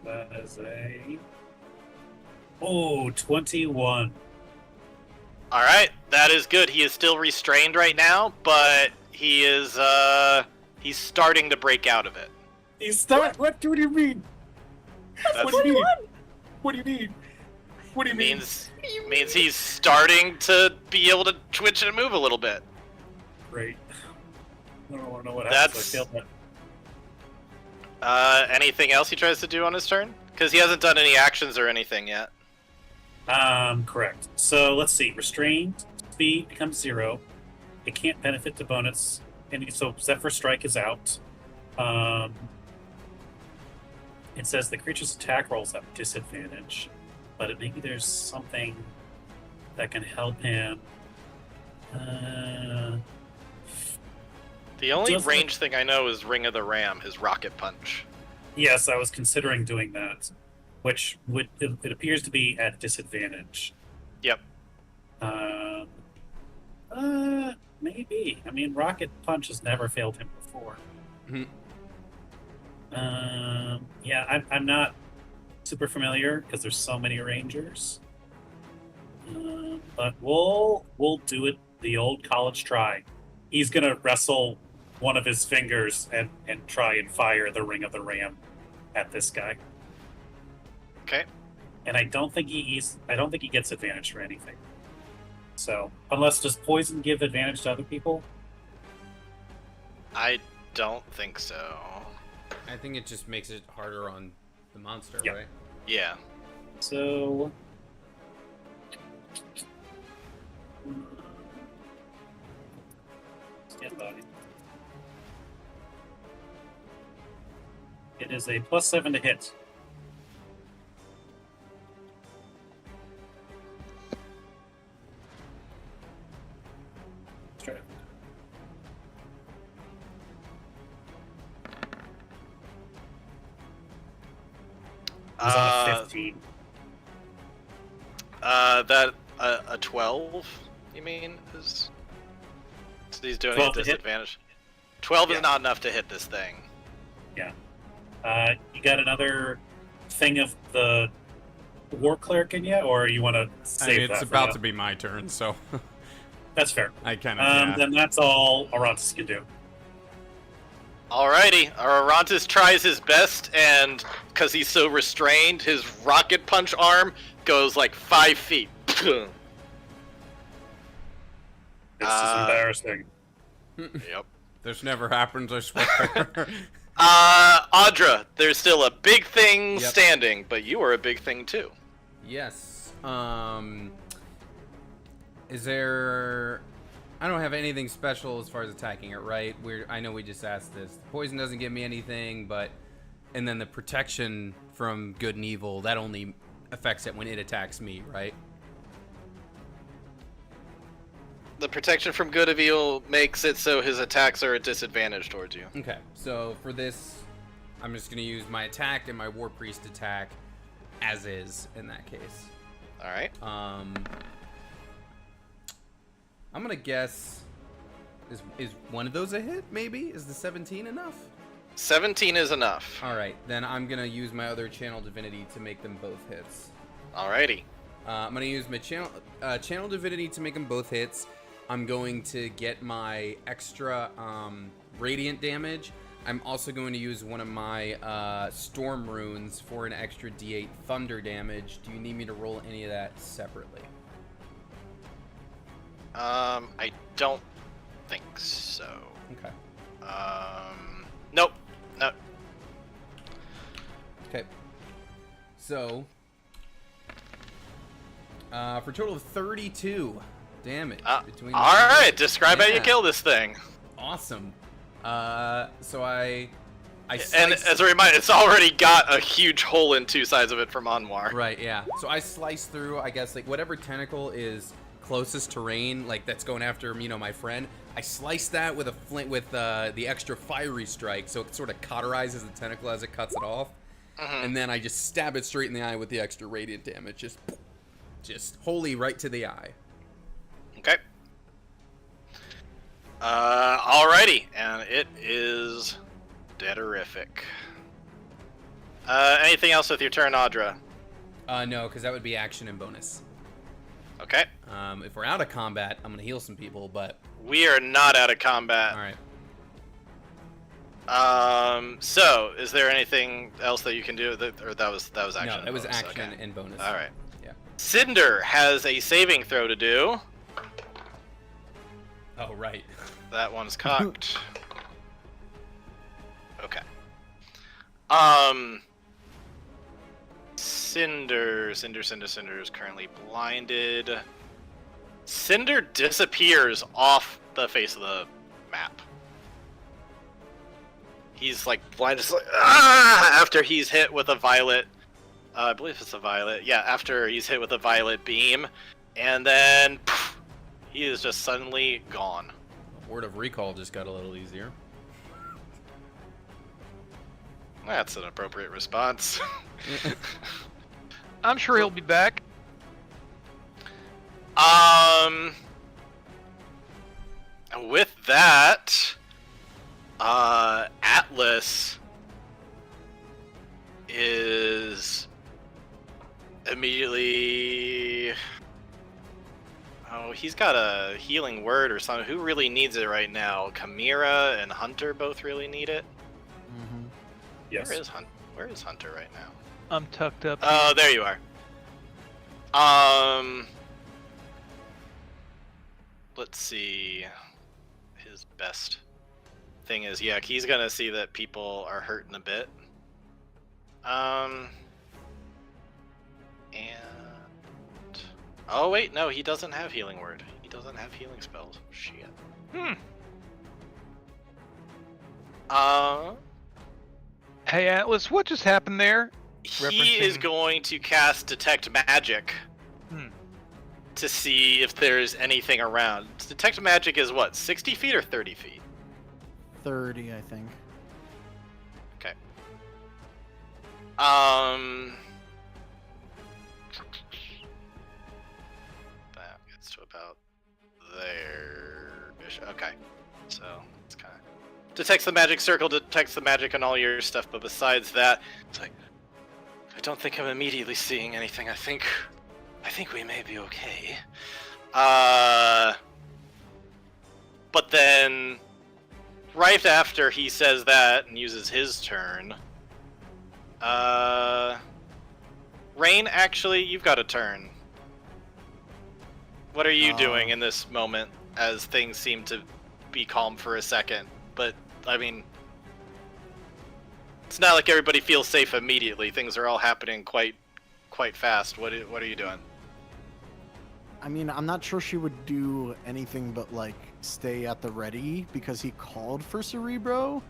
Speaker 1: That is a... Oh, 21.
Speaker 3: All right, that is good. He is still restrained right now, but he is he's starting to break out of it.
Speaker 1: He's not... What do you mean?
Speaker 3: That's
Speaker 1: What do you mean? What do you mean? What do you mean?
Speaker 3: means he's starting to be able to twitch and move a little bit.
Speaker 1: Great. I don't want to know what
Speaker 3: That's-
Speaker 1: happens. I feel that.
Speaker 3: Anything else he tries to do on his turn? Because he hasn't done any actions or anything yet.
Speaker 1: Correct. So let's see. Restrained speed becomes 0. It can't benefit the bonus, and so Zephyr Strike is out. It says the creature's attack rolls have disadvantage, but maybe there's something that can help him.
Speaker 3: The only
Speaker 1: Doesn't-
Speaker 3: range thing I know is Ring of the Ram, his rocket punch.
Speaker 1: Yes, I was considering doing that, which would it appears to be at disadvantage.
Speaker 3: Yep.
Speaker 1: Maybe. I mean, Rocket Punch has never failed him before.
Speaker 2: Mhm.
Speaker 1: Yeah, I'm not super familiar because there's so many Rangers. But we'll do it the old college try. He's gonna wrestle one of his fingers and try and fire the Ring of the Ram at this guy.
Speaker 3: Okay.
Speaker 1: And I don't think he gets advantage for anything. So, unless does poison give advantage to other people?
Speaker 3: I don't think so.
Speaker 2: I think it just makes it harder on the monster,
Speaker 1: Yep.
Speaker 2: right?
Speaker 3: Yeah.
Speaker 1: So, stand by. It is a +7 to hit. Let's try it. It's on a 15.
Speaker 3: That a 12. You mean is? So he's doing it
Speaker 1: 12
Speaker 3: at
Speaker 1: to hit?
Speaker 3: disadvantage. 12
Speaker 1: Yeah.
Speaker 3: is not enough to hit this thing.
Speaker 1: Yeah. You got another thing of the war cleric in you, or you want to
Speaker 2: I
Speaker 1: save
Speaker 2: mean,
Speaker 1: that?
Speaker 2: it's
Speaker 1: for
Speaker 2: about
Speaker 1: now?
Speaker 2: to be my turn, so
Speaker 1: That's fair.
Speaker 2: I kind of. Yeah.
Speaker 1: Then that's all Arantis can do.
Speaker 3: Alrighty, Arantis tries his best, and because he's so restrained, his rocket punch arm goes like 5 feet.
Speaker 1: It's just embarrassing.
Speaker 3: Yep.
Speaker 2: This never happens, I swear.
Speaker 3: Audra, there's still a big thing
Speaker 2: Yep.
Speaker 3: standing, but you are a big thing too.
Speaker 2: Yes. Is there? I don't have anything special as far as attacking it, right? I know we just asked this. The poison doesn't give me anything, but and then the protection from good and evil that only affects it when it attacks me, right?
Speaker 3: The protection from good of evil makes it so his attacks are a disadvantage towards you.
Speaker 2: Okay. So for this, I'm just gonna use my attack and my War Priest attack as is in that case.
Speaker 3: Alright.
Speaker 2: I'm gonna guess is one of those a hit? Maybe is the 17 enough?
Speaker 3: 17 is enough.
Speaker 2: All right, then I'm gonna use my other channel divinity to make them both hits.
Speaker 3: Alrighty.
Speaker 2: I'm gonna use my channel divinity to make them both hits. I'm going to get my extra radiant damage. I'm also going to use one of my storm runes for an extra D8 thunder damage. Do you need me to roll any of that separately?
Speaker 3: I don't think so.
Speaker 2: Okay.
Speaker 3: Nope. No.
Speaker 2: Okay. So, for a total of 32 damage between.
Speaker 3: All right. Describe how you
Speaker 2: Yeah.
Speaker 3: kill this thing.
Speaker 2: Awesome. So I
Speaker 3: And
Speaker 2: slice...
Speaker 3: as a reminder, it's already got a huge hole in two sides of it from Anwar.
Speaker 2: Right, yeah. So I slice through, I guess, like whatever tentacle is closest to Rain, like that's going after, my friend. I slice that with a flint with the extra fiery strike, so it sort of cauterizes the tentacle as it cuts it off. And then I just stab it straight in the eye with the extra radiant damage, just wholly right to the eye.
Speaker 3: Okay. Alrighty, and it is deaderific. Anything else with your turn, Audra?
Speaker 2: No, because that would be action and bonus.
Speaker 3: Okay.
Speaker 2: If we're out of combat, I'm gonna heal some people, but
Speaker 3: We are not out of combat.
Speaker 2: all right.
Speaker 3: So is there anything else that you can do? Or that was action.
Speaker 2: No,
Speaker 3: and
Speaker 2: it was
Speaker 3: bonus,
Speaker 2: action
Speaker 3: okay.
Speaker 2: and bonus.
Speaker 3: All right.
Speaker 2: Yeah.
Speaker 3: Cinder has a saving throw to do.
Speaker 2: Oh right.
Speaker 3: That one's cocked. Okay. Cinder is currently blinded. Cinder disappears off the face of the map. He's like blind, just like after he's hit with a violet. I believe it's a violet. Yeah, after he's hit with a violet beam, and then poof, he is just suddenly gone.
Speaker 2: Word of recall just got a little easier.
Speaker 3: That's an appropriate response.
Speaker 5: I'm sure he'll be back.
Speaker 3: With that, Atlas is immediately. Oh, he's got a healing word or something. Who really needs it right now? Chimera and Hunter both really need it.
Speaker 1: Yes.
Speaker 3: Where is Hunter? Where is Hunter right now?
Speaker 5: I'm tucked up.
Speaker 3: Oh, there you are. Let's see. His best thing is, yeah, he's gonna see that people are hurting a bit. And oh wait, no, he doesn't have healing word. He doesn't have healing spells. Shit.
Speaker 5: Hey Atlas, what just happened there?
Speaker 3: He is going to cast Detect Magic to see if there's anything around. Detect Magic is what, 60 feet or 30 feet?
Speaker 6: 30, I think.
Speaker 3: Okay. That gets to about there-ish. Okay. So, it's kind of... Detects the magic circle, detects the magic on all your stuff, but besides that, it's like... I don't think I'm immediately seeing anything. I think we may be okay. But then, right after he says that and uses his turn, Rain, actually, you've got a turn. What are you doing in this moment as things seem to be calm for a second? But, I mean, it's not like everybody feels safe immediately. Things are all happening quite fast. What are you doing?
Speaker 6: I mean, I'm not sure she would do anything but, like, stay at the ready because he called for Cerebro.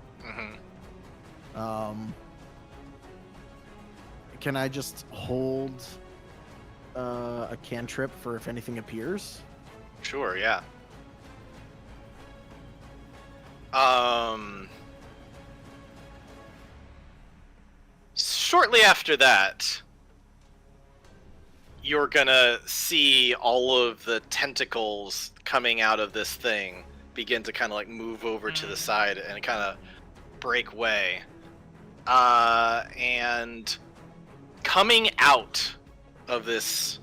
Speaker 6: Can I just hold a cantrip for if anything appears?
Speaker 3: Sure, yeah. Shortly after that, you're gonna see all of the tentacles coming out of this thing begin to kind of like move over to the side and kind of break way. And coming out of this,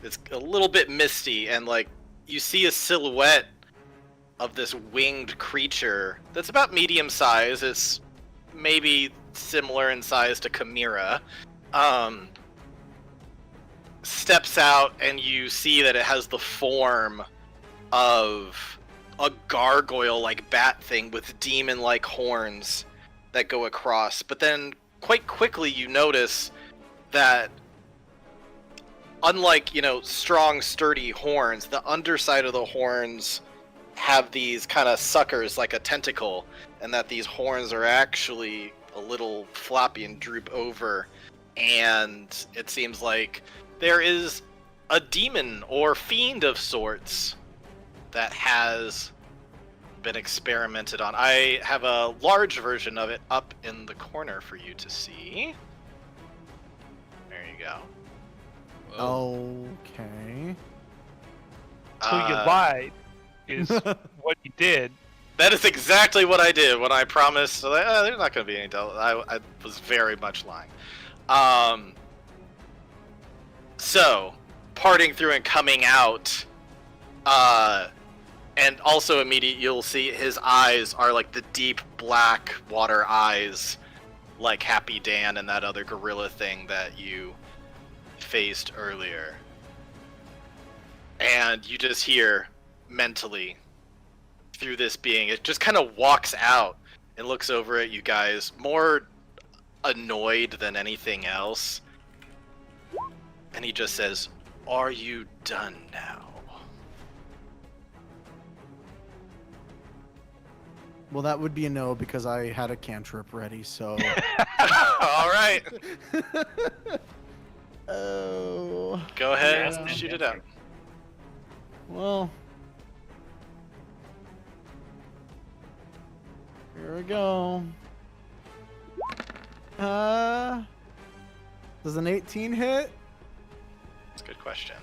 Speaker 3: it's a little bit misty, and like you see a silhouette of this winged creature that's about medium size. It's maybe similar in size to Chimera. Steps out, and you see that it has the form of a gargoyle-like bat thing with demon-like horns that go across. But then, quite quickly, you notice that, unlike, strong, sturdy horns, the underside of the horns have these kind of suckers like a tentacle, and that these horns are actually a little floppy and droop over, and it seems like there is a demon or fiend of sorts that has been experimented on. I have a large version of it up in the corner for you to see. There you go.
Speaker 6: Okay.
Speaker 5: So you lied, is what you did.
Speaker 3: That is exactly what I did when I promised. There's not going to be any doubt. I was very much lying. So, parting through and coming out, and also immediately you'll see his eyes are like the deep black water eyes, like Happy Dan and that other gorilla thing that you faced earlier. And you just hear mentally through this being, it just kind of walks out and looks over at you guys, more annoyed than anything else. And he just says, "Are you done now?"
Speaker 6: Well, that would be a no because I had a cantrip ready, so...
Speaker 3: All right.
Speaker 6: Oh...
Speaker 3: Go ahead and shoot it out.
Speaker 6: Well... Here we go. Does an 18 hit?
Speaker 3: That's a good question.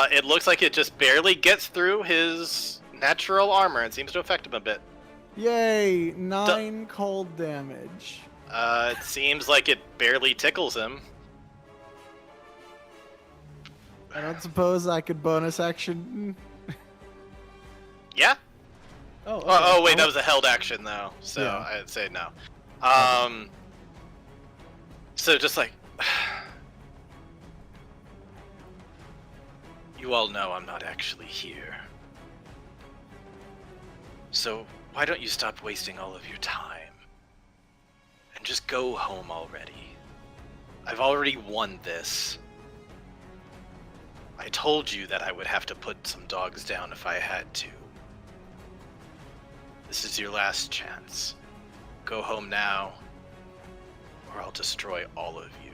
Speaker 3: It looks like it just barely gets through his natural armor. It seems to affect him a bit.
Speaker 6: Yay! 9 cold damage.
Speaker 3: It seems like it barely tickles him.
Speaker 6: I don't suppose I could bonus action.
Speaker 3: Yeah.
Speaker 6: Oh, okay.
Speaker 3: Oh, wait, that was a held action though, so
Speaker 6: Yeah.
Speaker 3: I'd say no. So just like, you all know I'm not actually here. So why don't you stop wasting all of your time and just go home already? I've already won this. I told you that I would have to put some dogs down if I had to. This is your last chance. Go home now, or I'll destroy all of you.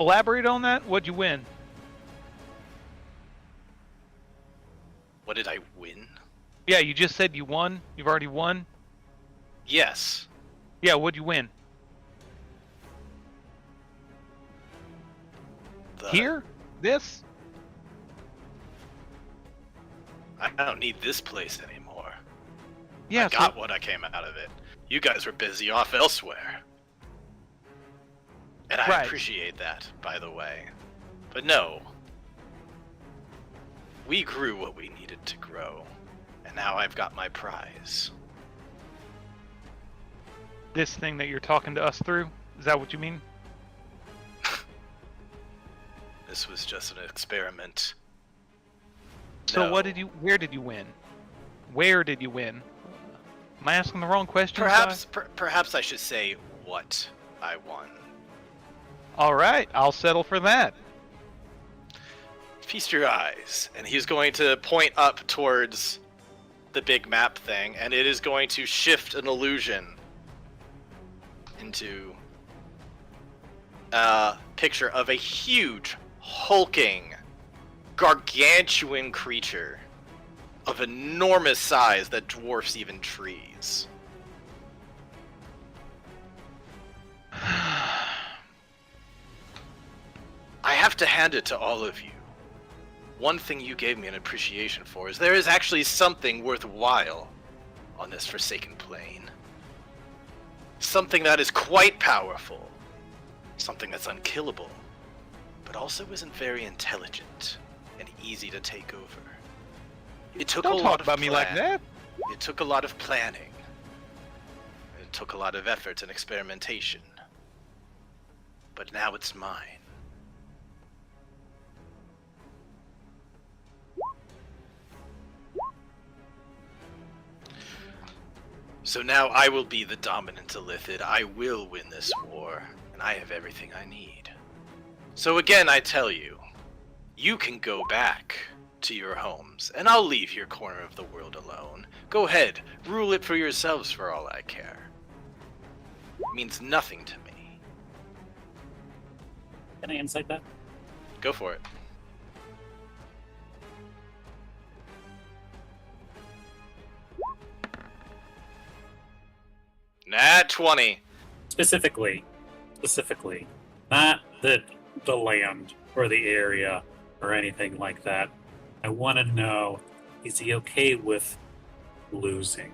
Speaker 5: Elaborate on that. What'd you win?
Speaker 3: What did I win?
Speaker 5: Yeah, you just said you won. You've already won.
Speaker 3: Yes.
Speaker 5: Yeah, what'd you win? Here? This?
Speaker 3: I don't need this place anymore.
Speaker 5: Yeah.
Speaker 3: I got what I came out of it. You guys were busy off elsewhere. And I
Speaker 5: Right.
Speaker 3: appreciate that, by the way. But no. We grew what we needed to grow. And now I've got my prize.
Speaker 5: This thing that you're talking to us through? Is that what you mean?
Speaker 3: This was just an experiment.
Speaker 5: So
Speaker 3: No.
Speaker 5: what did you? Where did you win? Where did you win? Am I asking the wrong question?
Speaker 3: Perhaps I should say what I won.
Speaker 5: All right, I'll settle for that.
Speaker 3: Feast your eyes, and he's going to point up towards the big map thing, and it is going to shift an illusion into a picture of a huge, hulking, gargantuan creature of enormous size that dwarfs even trees. I have to hand it to all of you. One thing you gave me an appreciation for is there is actually something worthwhile on this Forsaken Plane. Something that is quite powerful. Something that's unkillable, but also isn't very intelligent and easy to take over. It took
Speaker 5: Don't
Speaker 3: a
Speaker 5: talk
Speaker 3: lot of
Speaker 5: about me like that.
Speaker 3: It took a lot of planning. It took a lot of effort and experimentation. But now it's mine. So now I will be the dominant Illithid. I will win this war, and I have everything I need. So again, I tell you, you can go back to your homes, and I'll leave your corner of the world alone. Go ahead, rule it for yourselves for all I care. It means nothing to me.
Speaker 1: Can I insight that?
Speaker 3: Go for it. Nat 20.
Speaker 1: Specifically, not the land or the area or anything like that. I want to know, is he okay with losing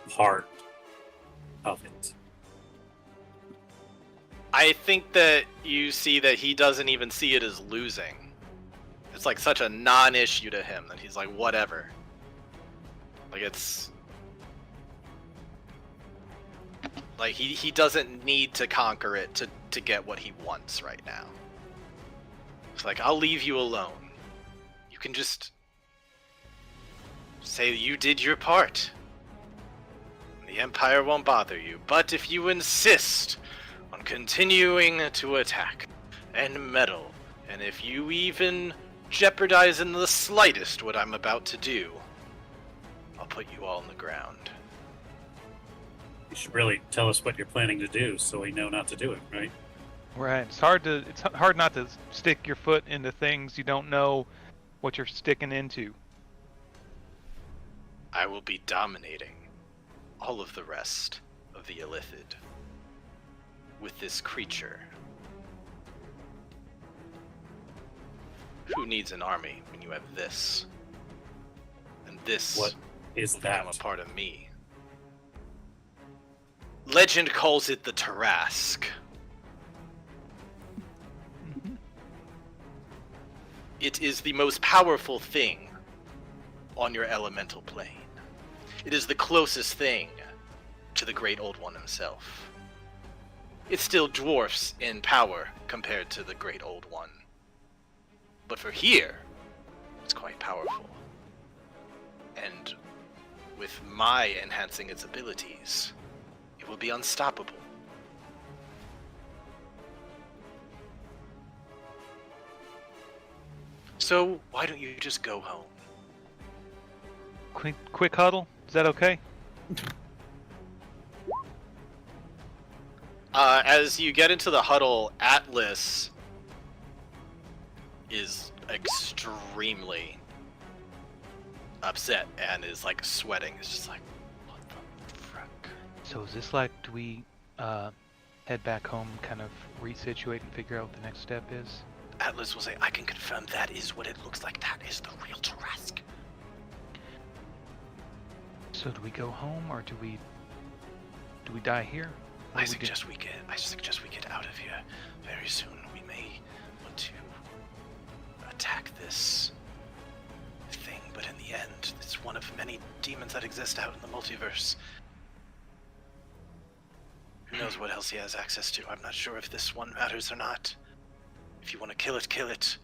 Speaker 1: part of it?
Speaker 3: I think that you see that he doesn't even see it as losing. It's like such a non-issue to him that he's like, whatever. Like it's... Like he doesn't need to conquer it to get what he wants right now. It's like, I'll leave you alone. You can just say you did your part. The Empire won't bother you, but if you insist on continuing to attack and meddle, and if you even jeopardize in the slightest what I'm about to do, I'll put you all on the ground.
Speaker 1: You should really tell us what you're planning to do so we know not to do it, right?
Speaker 5: Right. It's hard not to stick your foot into things you don't know what you're sticking into.
Speaker 3: I will be dominating all of the rest of the Illithid with this creature. Who needs an army when you have this? And this
Speaker 1: What is
Speaker 3: will become
Speaker 1: that?
Speaker 3: a part of me. Legend calls it the Tarask. It is the most powerful thing on your elemental plane. It is the closest thing to the Great Old One himself. It still dwarfs in power compared to the Great Old One. But for here, it's quite powerful. And with my enhancing its abilities, it will be unstoppable. So, why don't you just go home?
Speaker 5: Quick huddle. Is that okay?
Speaker 3: As you get into the huddle, Atlas is extremely upset and is like sweating. It's just like, what the frick?
Speaker 5: So is this like, do we head back home, kind of resituate and figure out what the next step is?
Speaker 3: Atlas will say, I can confirm that is what it looks like. That is the real Tarask.
Speaker 5: So do we go home or do we die here?
Speaker 3: I suggest we get out of here very soon. We may want to attack this thing, but in the end, it's one of many demons that exist out in the multiverse. Who knows what else he has access to? I'm not sure if this one matters or not. If you want to kill it, kill it.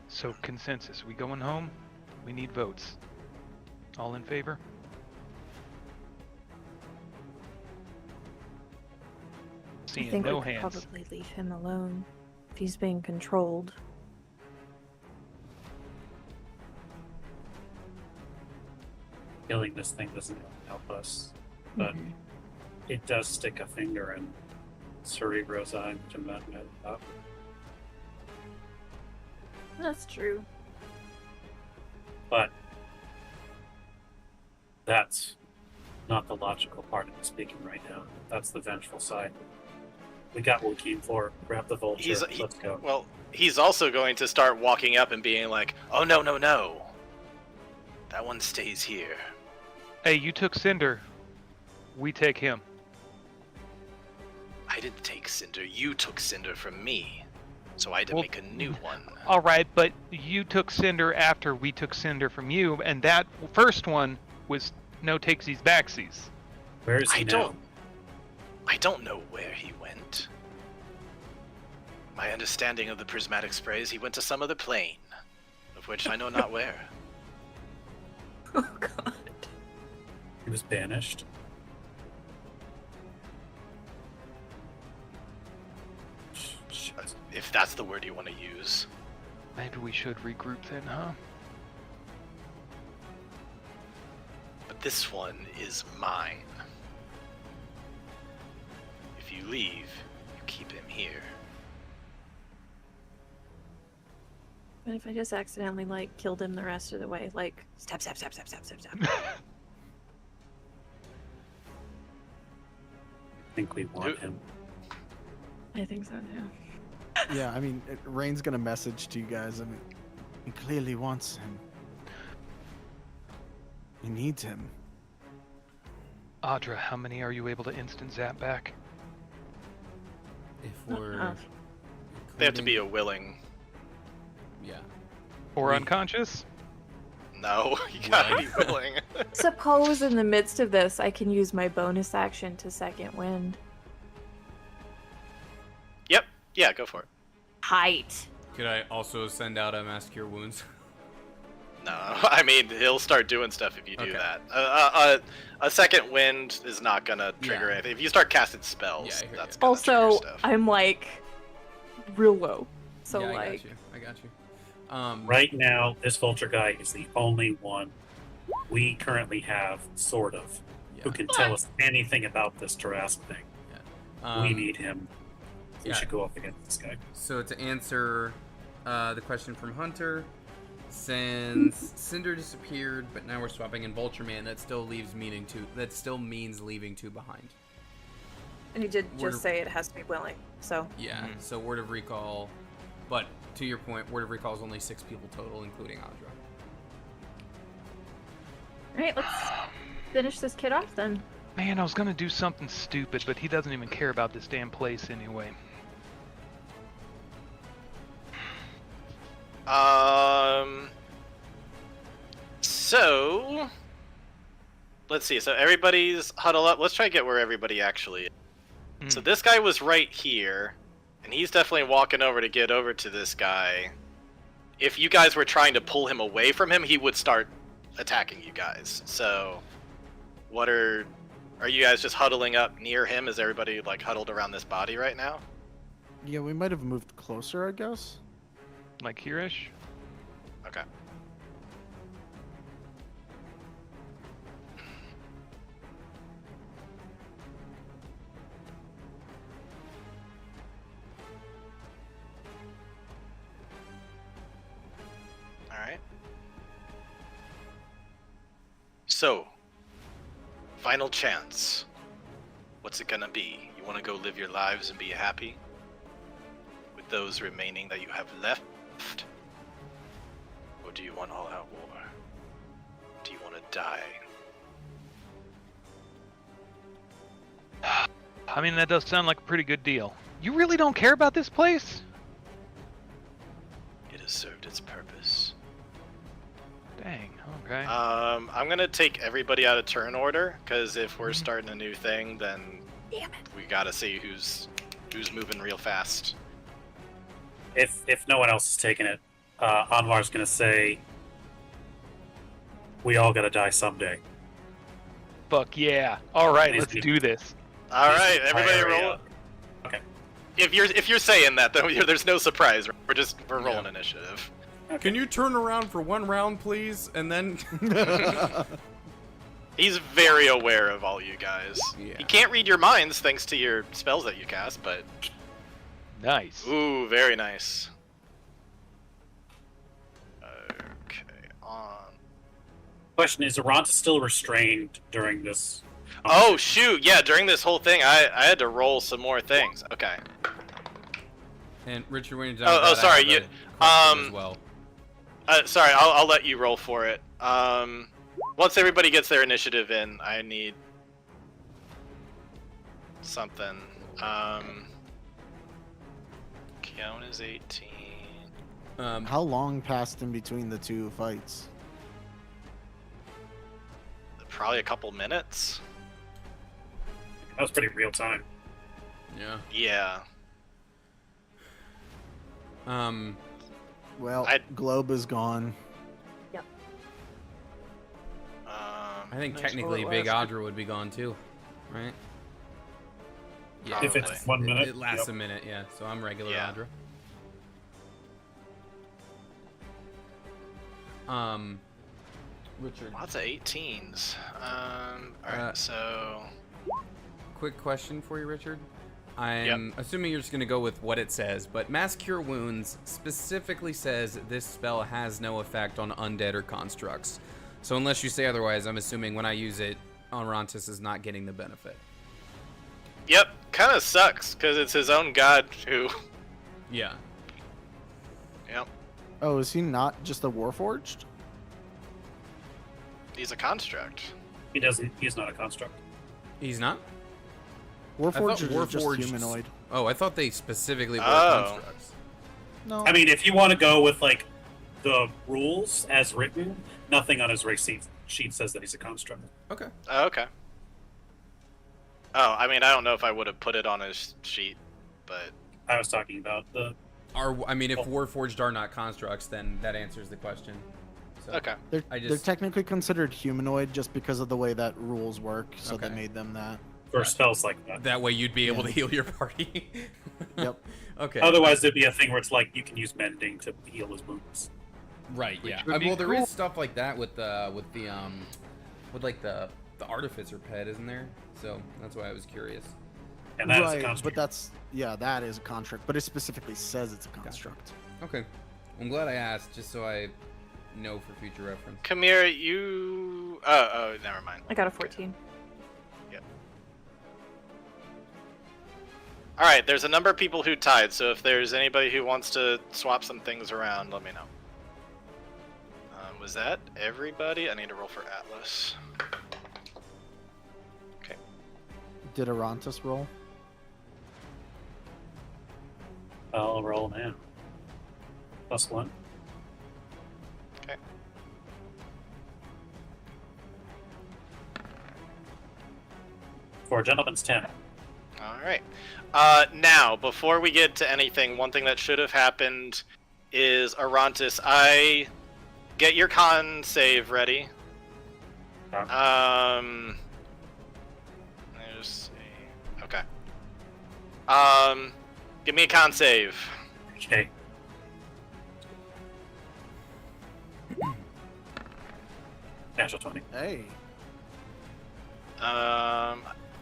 Speaker 5: So consensus, we going home? We need votes. All in favor?
Speaker 4: I
Speaker 5: Seeing
Speaker 4: think
Speaker 5: no
Speaker 4: we could
Speaker 5: hands.
Speaker 4: probably leave him alone if he's being controlled.
Speaker 1: Killing this thing doesn't help us, but it does stick a finger in Cerebro's eye to mess it up.
Speaker 4: That's true.
Speaker 1: But that's not the logical part of speaking right now. That's the vengeful side. We got what we came for. Grab the vulture. Let's go.
Speaker 3: Well, he's also going to start walking up and being like, oh, no, no, no. That one stays here.
Speaker 5: Hey, you took Cinder. We take him.
Speaker 3: I didn't take Cinder. You took Cinder from me. So I had to make a new one.
Speaker 5: All right, but you took Cinder after we took Cinder from you, and that first one was no takesies backsies.
Speaker 1: Where is he now?
Speaker 3: I don't know where he went. My understanding of the prismatic spray is he went to some other plane, of which I know not where.
Speaker 4: Oh god.
Speaker 1: He was banished.
Speaker 3: If that's the word you want to use.
Speaker 5: Maybe we should regroup then, huh?
Speaker 3: But this one is mine. If you leave, you keep him here.
Speaker 4: But if I just accidentally, like, killed him the rest of the way, like, stab, stab, stab, stab, stab, stab, stab.
Speaker 1: I think we want him.
Speaker 4: I think so, too.
Speaker 6: Yeah, I mean, Rain's gonna message to you guys. I mean, he clearly wants him. He needs him.
Speaker 5: Audra, how many are you able to instant zap back?
Speaker 2: If
Speaker 4: Not
Speaker 2: we're
Speaker 4: enough.
Speaker 3: They have to be a willing.
Speaker 2: Yeah.
Speaker 5: Or unconscious?
Speaker 3: No, you gotta be willing.
Speaker 4: Suppose in the midst of this, I can use my bonus action to second wind.
Speaker 3: Yep. Yeah, go for it.
Speaker 4: Height.
Speaker 2: Could I also send out a mass cure wounds?
Speaker 3: No, I mean he'll start doing stuff if you do
Speaker 2: Okay.
Speaker 3: that. A second wind is not gonna trigger
Speaker 2: Yeah.
Speaker 3: anything. If you start casting spells,
Speaker 2: Yeah, I hear
Speaker 3: that's
Speaker 2: you.
Speaker 3: gonna trigger
Speaker 4: Also,
Speaker 3: stuff.
Speaker 4: I'm like real low. So
Speaker 2: yeah,
Speaker 4: like
Speaker 2: I got you.
Speaker 1: Right now, this vulture guy is the only one we currently have, sort of,
Speaker 2: Yeah.
Speaker 1: who can tell us anything about this Tarask thing. We need him. We
Speaker 2: yeah.
Speaker 1: should go up against this guy.
Speaker 2: So to answer the question from Hunter, since Cinder disappeared, but now we're swapping in Vulture Man, that still means leaving two behind.
Speaker 4: and he did
Speaker 2: Word
Speaker 4: just
Speaker 2: of-
Speaker 4: say it has to be willing. So
Speaker 2: Yeah. So Word of Recall, but to your point, Word of Recall is only 6 people total, including Audra.
Speaker 4: alright, let's finish this kid off then.
Speaker 5: Man, I was gonna do something stupid, but he doesn't even care about this damn place anyway.
Speaker 3: So let's see. So everybody's huddle up. Let's try to get where everybody actually is. So this guy was right here, and he's definitely walking over to get over to this guy. If you guys were trying to pull him away from him, he would start attacking you guys. So are you guys just huddling up near him? Is everybody like huddled around this body right now?
Speaker 6: Yeah, we might have moved closer, I guess.
Speaker 5: Like here-ish?
Speaker 3: Okay. Alright. So, final chance. What's it gonna be? You wanna go live your lives and be happy? With those remaining that you have left? Or do you want all-out war? Do you want to die?
Speaker 5: I mean, that does sound like a pretty good deal. You really don't care about this place?
Speaker 3: It has served its purpose.
Speaker 5: Dang, okay.
Speaker 3: I'm gonna take everybody out of turn order, because if we're starting a new thing, then
Speaker 4: Damn it.
Speaker 3: we gotta see who's moving real fast.
Speaker 1: If no one else is taking it, Anwar's gonna say, "We all gotta die someday."
Speaker 5: Fuck yeah. Alright,
Speaker 1: Please
Speaker 5: let's
Speaker 1: do.
Speaker 5: do this.
Speaker 3: All
Speaker 1: This
Speaker 3: right,
Speaker 1: entire
Speaker 3: everybody roll.
Speaker 1: area. Okay.
Speaker 3: If you're saying that, though, there's no surprise. We're rolling initiative.
Speaker 2: Can you turn around for one round, please, and then?
Speaker 3: He's very aware of all you guys.
Speaker 2: Yeah.
Speaker 3: He can't read your minds thanks to your spells that you cast, but
Speaker 5: Nice.
Speaker 3: ooh, very nice. Okay, on.
Speaker 1: Question: Is Aberrant still restrained during this?
Speaker 3: Oh shoot! Yeah, during this whole thing, I had to roll some more things. Okay.
Speaker 2: And Richard, when you're done,
Speaker 3: Oh,
Speaker 2: with that, I
Speaker 3: sorry,
Speaker 2: have
Speaker 3: you-
Speaker 2: a question as well.
Speaker 3: Sorry, I'll let you roll for it. Once everybody gets their initiative in, I need something. Count is 18.
Speaker 6: How long passed in between the two fights?
Speaker 3: Probably a couple minutes.
Speaker 1: That was pretty real time.
Speaker 2: Yeah.
Speaker 3: Yeah.
Speaker 6: Well,
Speaker 3: I-
Speaker 6: Globe is gone.
Speaker 2: I think
Speaker 3: Nice
Speaker 2: technically
Speaker 3: roll,
Speaker 2: Big
Speaker 3: last-
Speaker 2: Audra would be gone too, right?
Speaker 3: If it's
Speaker 2: probably.
Speaker 1: 1 minute,
Speaker 2: It lasts
Speaker 1: yep.
Speaker 2: a minute, yeah. So I'm regular
Speaker 3: Yeah.
Speaker 2: Audra. Richard,
Speaker 3: Lots of 18s. Alright, so.
Speaker 2: quick question for you, Richard. I'm assuming you're just gonna go with what it says, but Mass Cure Wounds specifically says this spell has no effect on undead or constructs. So unless you say otherwise, I'm assuming when I use it, Aberrantus is not getting the benefit.
Speaker 3: Yep, kind of sucks, because it's his own god who.
Speaker 2: Yeah.
Speaker 3: Yep,
Speaker 6: Oh, is he not just a Warforged?
Speaker 3: he's a construct.
Speaker 1: He doesn't. He's not a construct.
Speaker 2: He's not?
Speaker 6: Warforged is just
Speaker 2: Warforged-
Speaker 6: humanoid.
Speaker 2: Oh, I thought they specifically were
Speaker 3: Oh.
Speaker 2: constructs.
Speaker 6: No.
Speaker 1: I mean, if you want to go with like the rules as written, nothing on his race sheet says that he's a construct.
Speaker 2: Okay.
Speaker 3: Oh, okay. Oh, I mean, I don't know if I would have put it on his sheet, but.
Speaker 1: I was talking about the.
Speaker 2: If Warforged are not constructs, then that answers the question. So,
Speaker 3: Okay.
Speaker 6: They're,
Speaker 2: I
Speaker 6: they're
Speaker 2: just-
Speaker 6: technically considered humanoid just because of the way that rules work, so
Speaker 2: Okay.
Speaker 6: they made them that.
Speaker 1: For spells like that.
Speaker 2: That way you'd be able to heal your party.
Speaker 6: Yep.
Speaker 2: Okay.
Speaker 1: Otherwise, there'd be a thing where it's like you can use mending to heal his wounds.
Speaker 2: Right. Yeah.
Speaker 5: would be
Speaker 2: Well, there
Speaker 5: cool.
Speaker 2: is stuff like that with the artificer pet, isn't there? So that's why I was curious.
Speaker 1: And that is a
Speaker 6: Right,
Speaker 1: construct.
Speaker 6: but that is a construct, but it specifically says it's a construct.
Speaker 2: Okay. I'm glad I asked, just so I know for future reference.
Speaker 3: Kamir, you. Oh, never mind.
Speaker 4: I got a 14.
Speaker 3: Alright, there's a number of people who tied, so if there's anybody who wants to swap some things around, let me know. Was that everybody? I need to roll for Atlas. Okay.
Speaker 6: Did Arantus roll?
Speaker 1: I'll roll now. +1. for a gentleman's 10.
Speaker 3: All right. Now, before we get to anything, one thing that should have happened is Arantis. I get your con save ready. Let's see. Okay. Give me a con save.
Speaker 1: Okay. Natural 20.
Speaker 6: Hey.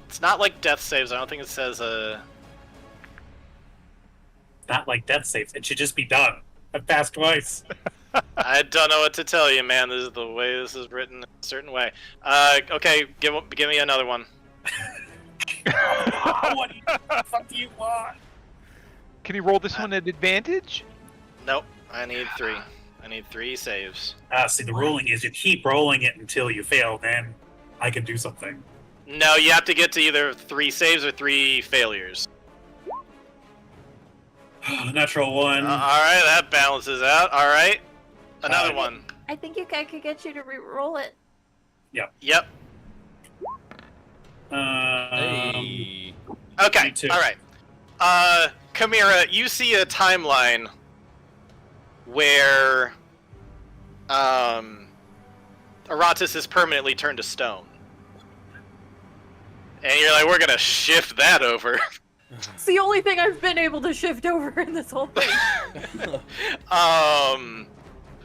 Speaker 3: It's not like death saves. I don't think it says
Speaker 1: Not like death saves. It should just be done. I've passed twice.
Speaker 3: I don't know what to tell you, man. This is the way this is written in a certain way. Okay, give me another one.
Speaker 1: What the fuck do you want?
Speaker 5: Can you roll this one at advantage?
Speaker 3: Nope. I need 3. I need 3 saves.
Speaker 1: See, the ruling is you keep rolling it until you fail, then I can do something.
Speaker 3: No, you have to get to either 3 saves or 3 failures.
Speaker 1: Natural 1.
Speaker 3: All right, that balances out. All right, another one.
Speaker 4: I think I could get you to re-roll it.
Speaker 3: Yep.
Speaker 2: Hey.
Speaker 3: Okay.
Speaker 1: Me too.
Speaker 3: All right. Chimera, you see a timeline where Arantis is permanently turned to stone. And you're like, we're gonna shift that over.
Speaker 4: It's the only thing I've been able to shift over in this whole thing.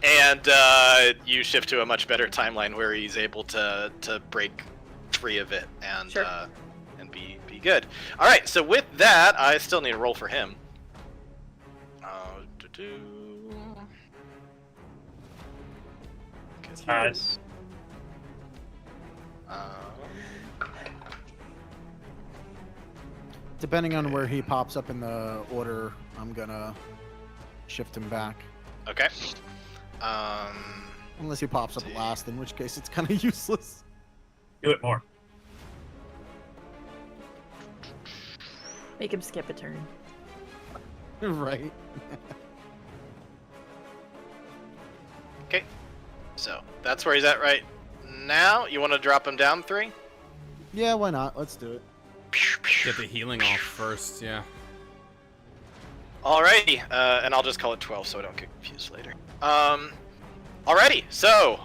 Speaker 3: And you shift to a much better timeline where he's able to break free of it and
Speaker 4: Sure.
Speaker 3: And be good. All right, so with that, I still need a roll for him. Because he is.
Speaker 6: Depending on where he pops up in the order, I'm gonna shift him back.
Speaker 3: Okay.
Speaker 6: Unless he pops up last, in which case it's kind of useless.
Speaker 1: Do it more.
Speaker 4: Make him skip a turn.
Speaker 6: Right.
Speaker 3: Okay. So that's where he's at right now. You want to drop him down 3?
Speaker 6: Yeah, why not? Let's do it.
Speaker 2: Get the healing off first, yeah.
Speaker 3: Alrighty, and I'll just call it 12 so I don't get confused later. Alrighty, so,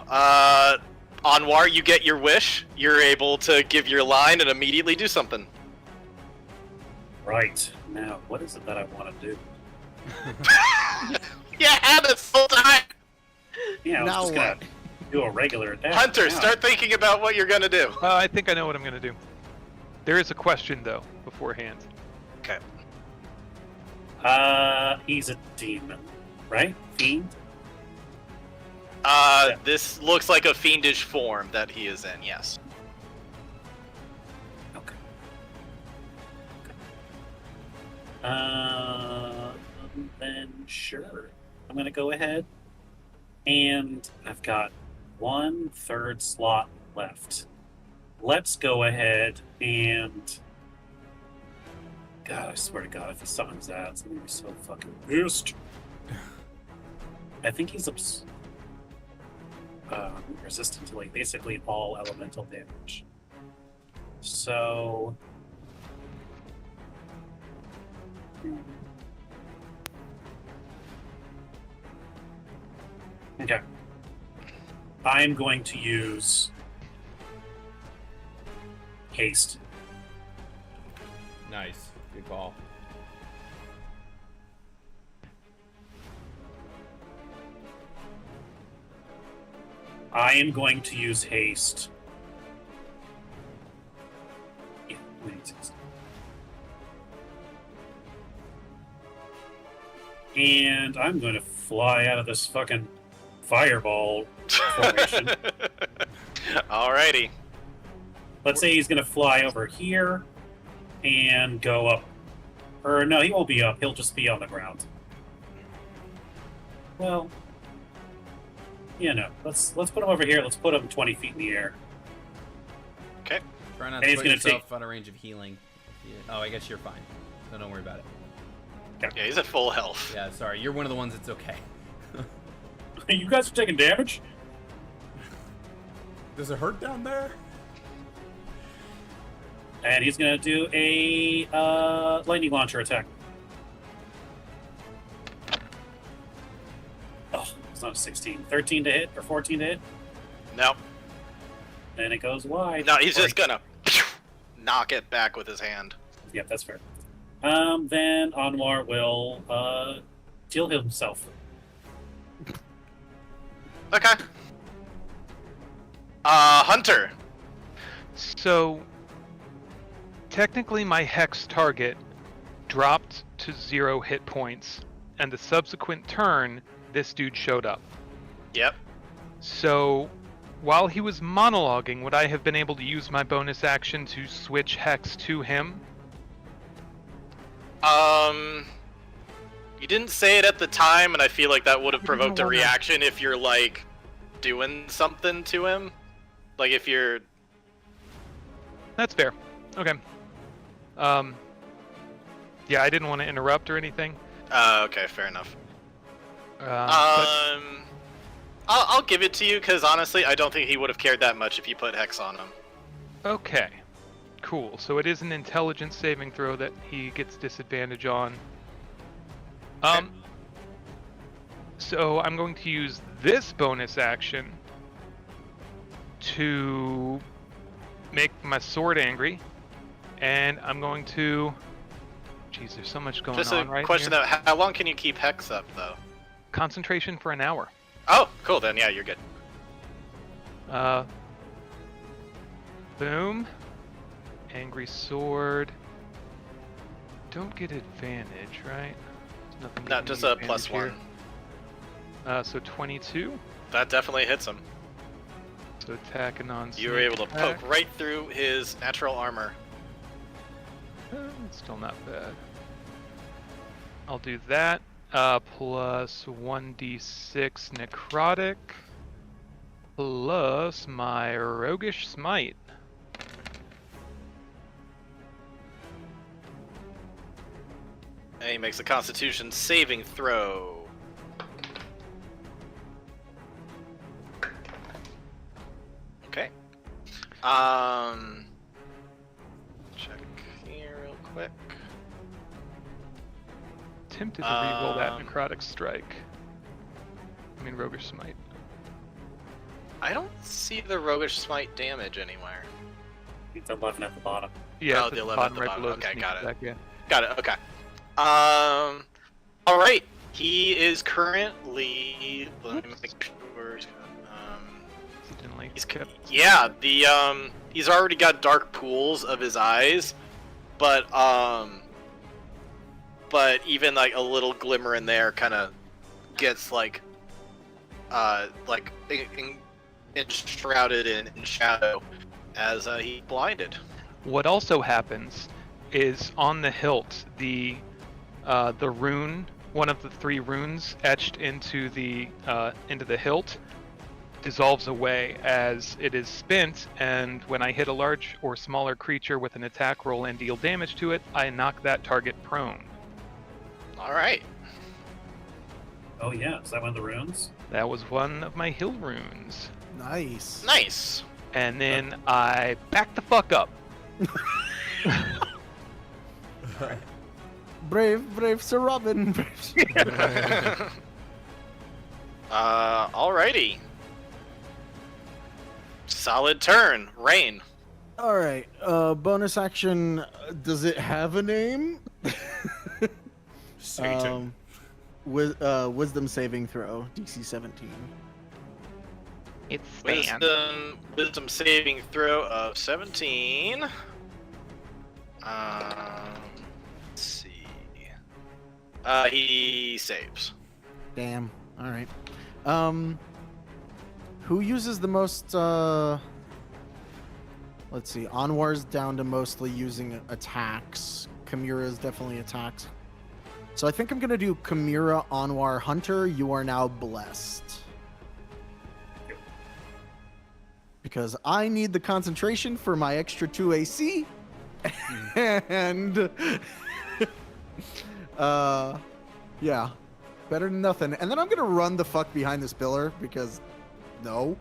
Speaker 3: Anwar, you get your wish. You're able to give your line and immediately do something.
Speaker 1: Right. Now, what is it that I want to do?
Speaker 3: Yeah, this whole time!
Speaker 1: Yeah, I was
Speaker 6: Now
Speaker 1: just gonna
Speaker 6: what?
Speaker 1: do a regular attack.
Speaker 3: Hunter,
Speaker 1: Now.
Speaker 3: start thinking about what you're gonna do.
Speaker 5: I think I know what I'm gonna do. There is a question though beforehand.
Speaker 3: Okay.
Speaker 1: He's a demon, right? Fiend?
Speaker 3: This looks like a fiendish form that he is in, yes.
Speaker 1: Okay. Then sure. I'm gonna go ahead. And I've got 1/3 slot left. Let's go ahead and... God, I swear to God, if he summons that, it's gonna be so fucking pissed. I think he's resistant to like basically all elemental damage. So... Okay. I'm going to use haste.
Speaker 2: Nice. Good call.
Speaker 1: I am going to use haste. Yeah, I'm gonna use haste. And I'm going to fly out of this fucking fireball formation.
Speaker 3: Alrighty.
Speaker 1: Let's say he's going to fly over here and go up. Or no, he won't be up. He'll just be on the ground. Well, yeah, no. Let's put him over here. Let's put him 20 feet in the air.
Speaker 3: Okay.
Speaker 2: Try not
Speaker 1: And
Speaker 2: to
Speaker 1: he's
Speaker 2: put
Speaker 1: gonna
Speaker 2: yourself out of range of healing. Oh, I guess you're fine. So don't worry about it.
Speaker 3: Yeah, he's at full health.
Speaker 2: Yeah, sorry. You're one of the ones that's okay.
Speaker 1: You guys are taking damage?
Speaker 2: Does it hurt down there?
Speaker 1: And he's going to do a lightning launcher attack. Oh, it's not a 16. 13 to hit or 14 to hit.
Speaker 3: No.
Speaker 1: And it goes wide.
Speaker 3: No, he's just
Speaker 1: Or-
Speaker 3: gonna knock it back with his hand.
Speaker 1: Yep, that's fair. Then Anwar will heal himself.
Speaker 3: Okay. Hunter.
Speaker 5: So, technically, my hex target dropped to 0 hit points, and the subsequent turn, this dude showed up.
Speaker 3: Yep.
Speaker 5: So, while he was monologuing, would I have been able to use my bonus action to switch hex to him?
Speaker 3: You didn't say it at the time, and I feel like that would have provoked a
Speaker 6: wanna-
Speaker 3: reaction if you're like doing something to him. Like if you're.
Speaker 5: That's fair. Okay. Yeah, I didn't want to interrupt or anything.
Speaker 3: Okay, fair enough.
Speaker 5: But
Speaker 3: I'll give it to you because honestly, I don't think he would have cared that much if you put hex on him.
Speaker 5: okay. Cool. So it is an intelligence saving throw that he gets disadvantage on. So I'm going to use this bonus action to make my sword angry, and I'm going to. Jeez, there's so much going
Speaker 3: Just a
Speaker 5: on right
Speaker 3: question
Speaker 5: here.
Speaker 3: though: how long can you keep hex up though?
Speaker 5: Concentration for an hour.
Speaker 3: Oh, cool. Then yeah, you're good.
Speaker 5: Boom. Angry sword. Don't get advantage, right? There's nothing
Speaker 3: Not
Speaker 5: giving
Speaker 3: just
Speaker 5: me
Speaker 3: a
Speaker 5: advantage
Speaker 3: +1.
Speaker 5: here. So 22.
Speaker 3: That definitely hits him.
Speaker 5: So attack a non.
Speaker 3: You were able to poke right through his natural armor.
Speaker 5: It's still not bad. I'll do that. Plus 1d6 necrotic. Plus my roguish smite.
Speaker 3: And he makes a Constitution saving throw. Okay. Check here real quick.
Speaker 5: Tempted to reroll that
Speaker 3: Um,
Speaker 5: necrotic strike. I mean roguish smite.
Speaker 3: I don't see the Roguish Smite damage anywhere.
Speaker 1: It's 11 at the bottom.
Speaker 5: Yeah,
Speaker 3: Oh,
Speaker 5: it's
Speaker 3: the
Speaker 5: at
Speaker 3: 11 at the
Speaker 5: right
Speaker 3: bottom.
Speaker 5: below the
Speaker 3: Okay,
Speaker 5: sneak
Speaker 3: got it.
Speaker 5: attack, yeah.
Speaker 3: Got it, okay. Alright. He is currently... Let me make sure...
Speaker 5: Accidentally
Speaker 3: He's
Speaker 5: kept.
Speaker 3: yeah, he's already got dark pools of his eyes, but even like a little glimmer in there kind of gets enshrouded in shadow as he's blinded.
Speaker 5: What also happens is on the hilt, the rune, one of the 3 runes etched into the hilt, dissolves away as it is spent, and when I hit a large or smaller creature with an attack roll and deal damage to it, I knock that target prone.
Speaker 3: All right.
Speaker 1: Oh yeah, is that one of the runes?
Speaker 5: That was one of my hill runes.
Speaker 6: Nice.
Speaker 3: Nice.
Speaker 5: And then I back the fuck up.
Speaker 6: Brave Sir Robin.
Speaker 3: Alrighty. Solid turn. Rain.
Speaker 6: All right. Bonus action. Does it have a name?
Speaker 8: Satan.
Speaker 6: Wisdom saving throw. DC 17.
Speaker 5: It's
Speaker 3: Wisdom saving throw of 17. Let's see. He saves.
Speaker 6: Damn. All right. Who uses the most? Let's see. Anwar's down to mostly using attacks. Kamira's definitely attacks. So I think I'm gonna do Kamira, Anwar, Hunter. You are now blessed. Because I need the concentration for my extra 2 AC. And yeah. Better than nothing. And then I'm gonna run the fuck behind this pillar because no.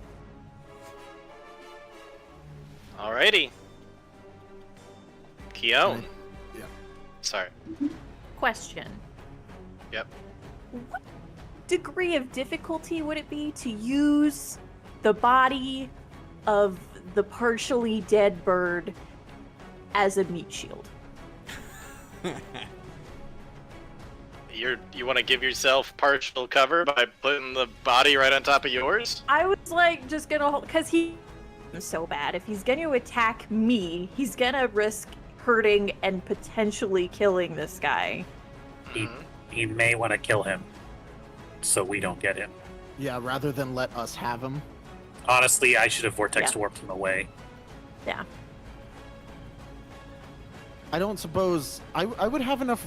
Speaker 3: Alrighty. Keone.
Speaker 6: Yeah.
Speaker 3: Sorry.
Speaker 4: Question.
Speaker 3: Yep.
Speaker 4: What degree of difficulty would it be to use the body of the partially dead bird as a meat shield?
Speaker 3: You want to give yourself partial cover by putting the body right on top of yours?
Speaker 4: I was like just gonna hold, because he's so bad. If he's gonna attack me, he's gonna risk hurting and potentially killing this guy.
Speaker 1: He may want to kill him, so we don't get him.
Speaker 6: Yeah, rather than let us have him.
Speaker 1: Honestly, I should have vortex
Speaker 4: Yeah.
Speaker 1: warped him away.
Speaker 4: Yeah.
Speaker 6: I don't suppose I would have enough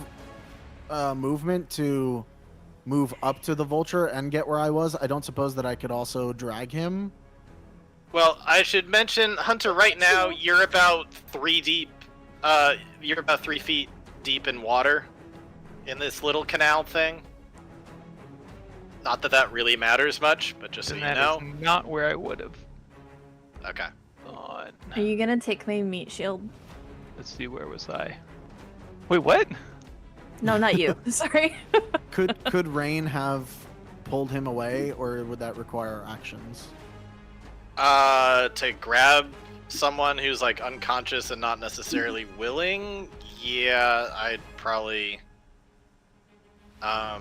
Speaker 6: movement to move up to the vulture and get where I was. I don't suppose that I could also drag him.
Speaker 3: Well, I should mention, Hunter, right now, you're about 3 deep. You're about 3 feet deep in water in this little canal thing. Not that that really matters much, but just so
Speaker 5: And
Speaker 3: you
Speaker 5: that
Speaker 3: know.
Speaker 5: is not where I would have
Speaker 3: Okay.
Speaker 5: gone.
Speaker 4: Are you gonna take my meat shield?
Speaker 5: Let's see, where was I? Wait, what?
Speaker 4: No, not you. Sorry.
Speaker 6: Could Rain have pulled him away, or would that require actions?
Speaker 3: To grab someone who's like unconscious and not necessarily willing, yeah, I'd probably. I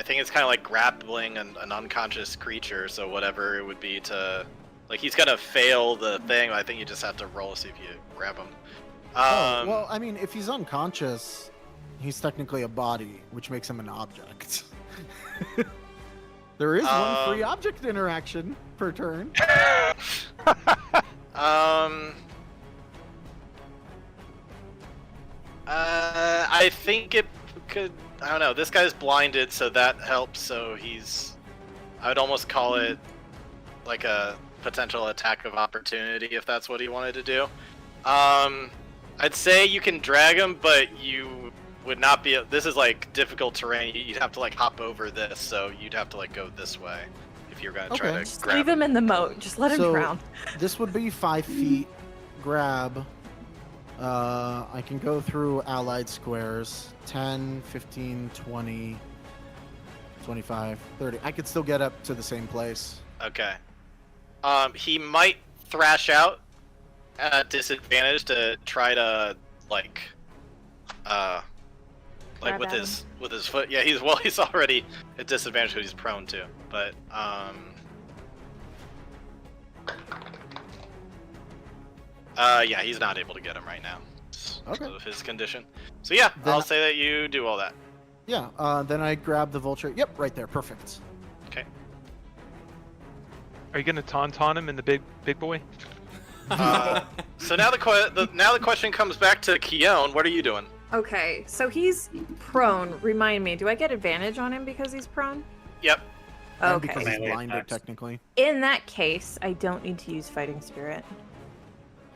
Speaker 3: think it's kind of like grappling an unconscious creature, so whatever it would be to, like, he's gonna fail the thing. I think you just have to roll to see if you grab him.
Speaker 6: Well, I mean, if he's unconscious, he's technically a body, which makes him an object. There is one free object interaction per turn.
Speaker 3: I think it could. I don't know. This guy's blinded, so that helps. So he's. I would almost call it like a potential attack of opportunity if that's what he wanted to do. I'd say you can drag him, but you would not be. This is like difficult terrain. You'd have to like hop over this, so you'd have to like go this way if you're gonna try
Speaker 6: Okay.
Speaker 3: to
Speaker 4: Just
Speaker 3: grab
Speaker 4: leave him in the moat. Just let him
Speaker 6: So-
Speaker 4: drown.
Speaker 6: This would be 5 feet grab. I can go through allied squares. 10, 15, 20, 25, 30. I could still get up to the same place.
Speaker 3: Okay. He might thrash out at disadvantage to try to like
Speaker 4: Grab
Speaker 3: with
Speaker 4: at
Speaker 3: his foot. Yeah, he's already at disadvantage because he's prone to. But yeah, he's not able to get him right now.
Speaker 6: Okay.
Speaker 3: Of his condition. So yeah,
Speaker 6: Then-
Speaker 3: I'll say that you do all that.
Speaker 6: Yeah, then I grab the vulture. Yep, right there. Perfect.
Speaker 3: Okay.
Speaker 5: Are you gonna tauntaun him in the big boy?
Speaker 3: So now the question comes back to Keone. What are you doing?
Speaker 4: Okay, so he's prone. Remind me, do I get advantage on him because he's prone?
Speaker 3: Yep.
Speaker 6: And because
Speaker 4: Okay.
Speaker 6: he's
Speaker 1: Melee
Speaker 6: blinded,
Speaker 1: attacks.
Speaker 6: technically.
Speaker 4: In that case, I don't need to use Fighting Spirit.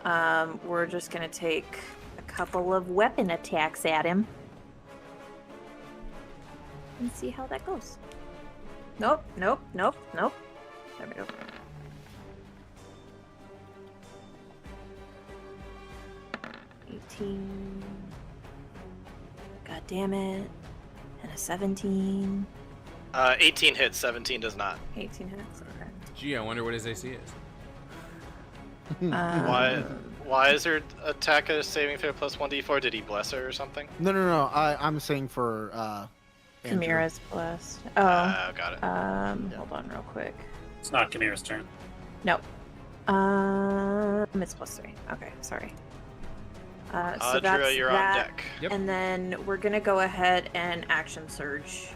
Speaker 4: We're just gonna take a couple of weapon attacks at him. And see how that goes. Nope, nope, nope, nope. There we go. God damn it. And a 17.
Speaker 3: 18 hits, 17 does not.
Speaker 4: 18 hits. Okay.
Speaker 2: Gee, I wonder what his AC is.
Speaker 3: Why is her attack a saving throw plus 1d4? Did he bless her or something?
Speaker 6: No. I'm saying for Andrew.
Speaker 4: Chimera's blessed. Oh.
Speaker 3: Got it.
Speaker 4: Hold on real quick.
Speaker 1: It's not Chimera's turn.
Speaker 4: No. It's plus 3. Okay, sorry. So
Speaker 3: Audra,
Speaker 4: that's
Speaker 3: you're
Speaker 4: that.
Speaker 3: on deck.
Speaker 2: Yep.
Speaker 4: And then we're gonna go ahead and action surge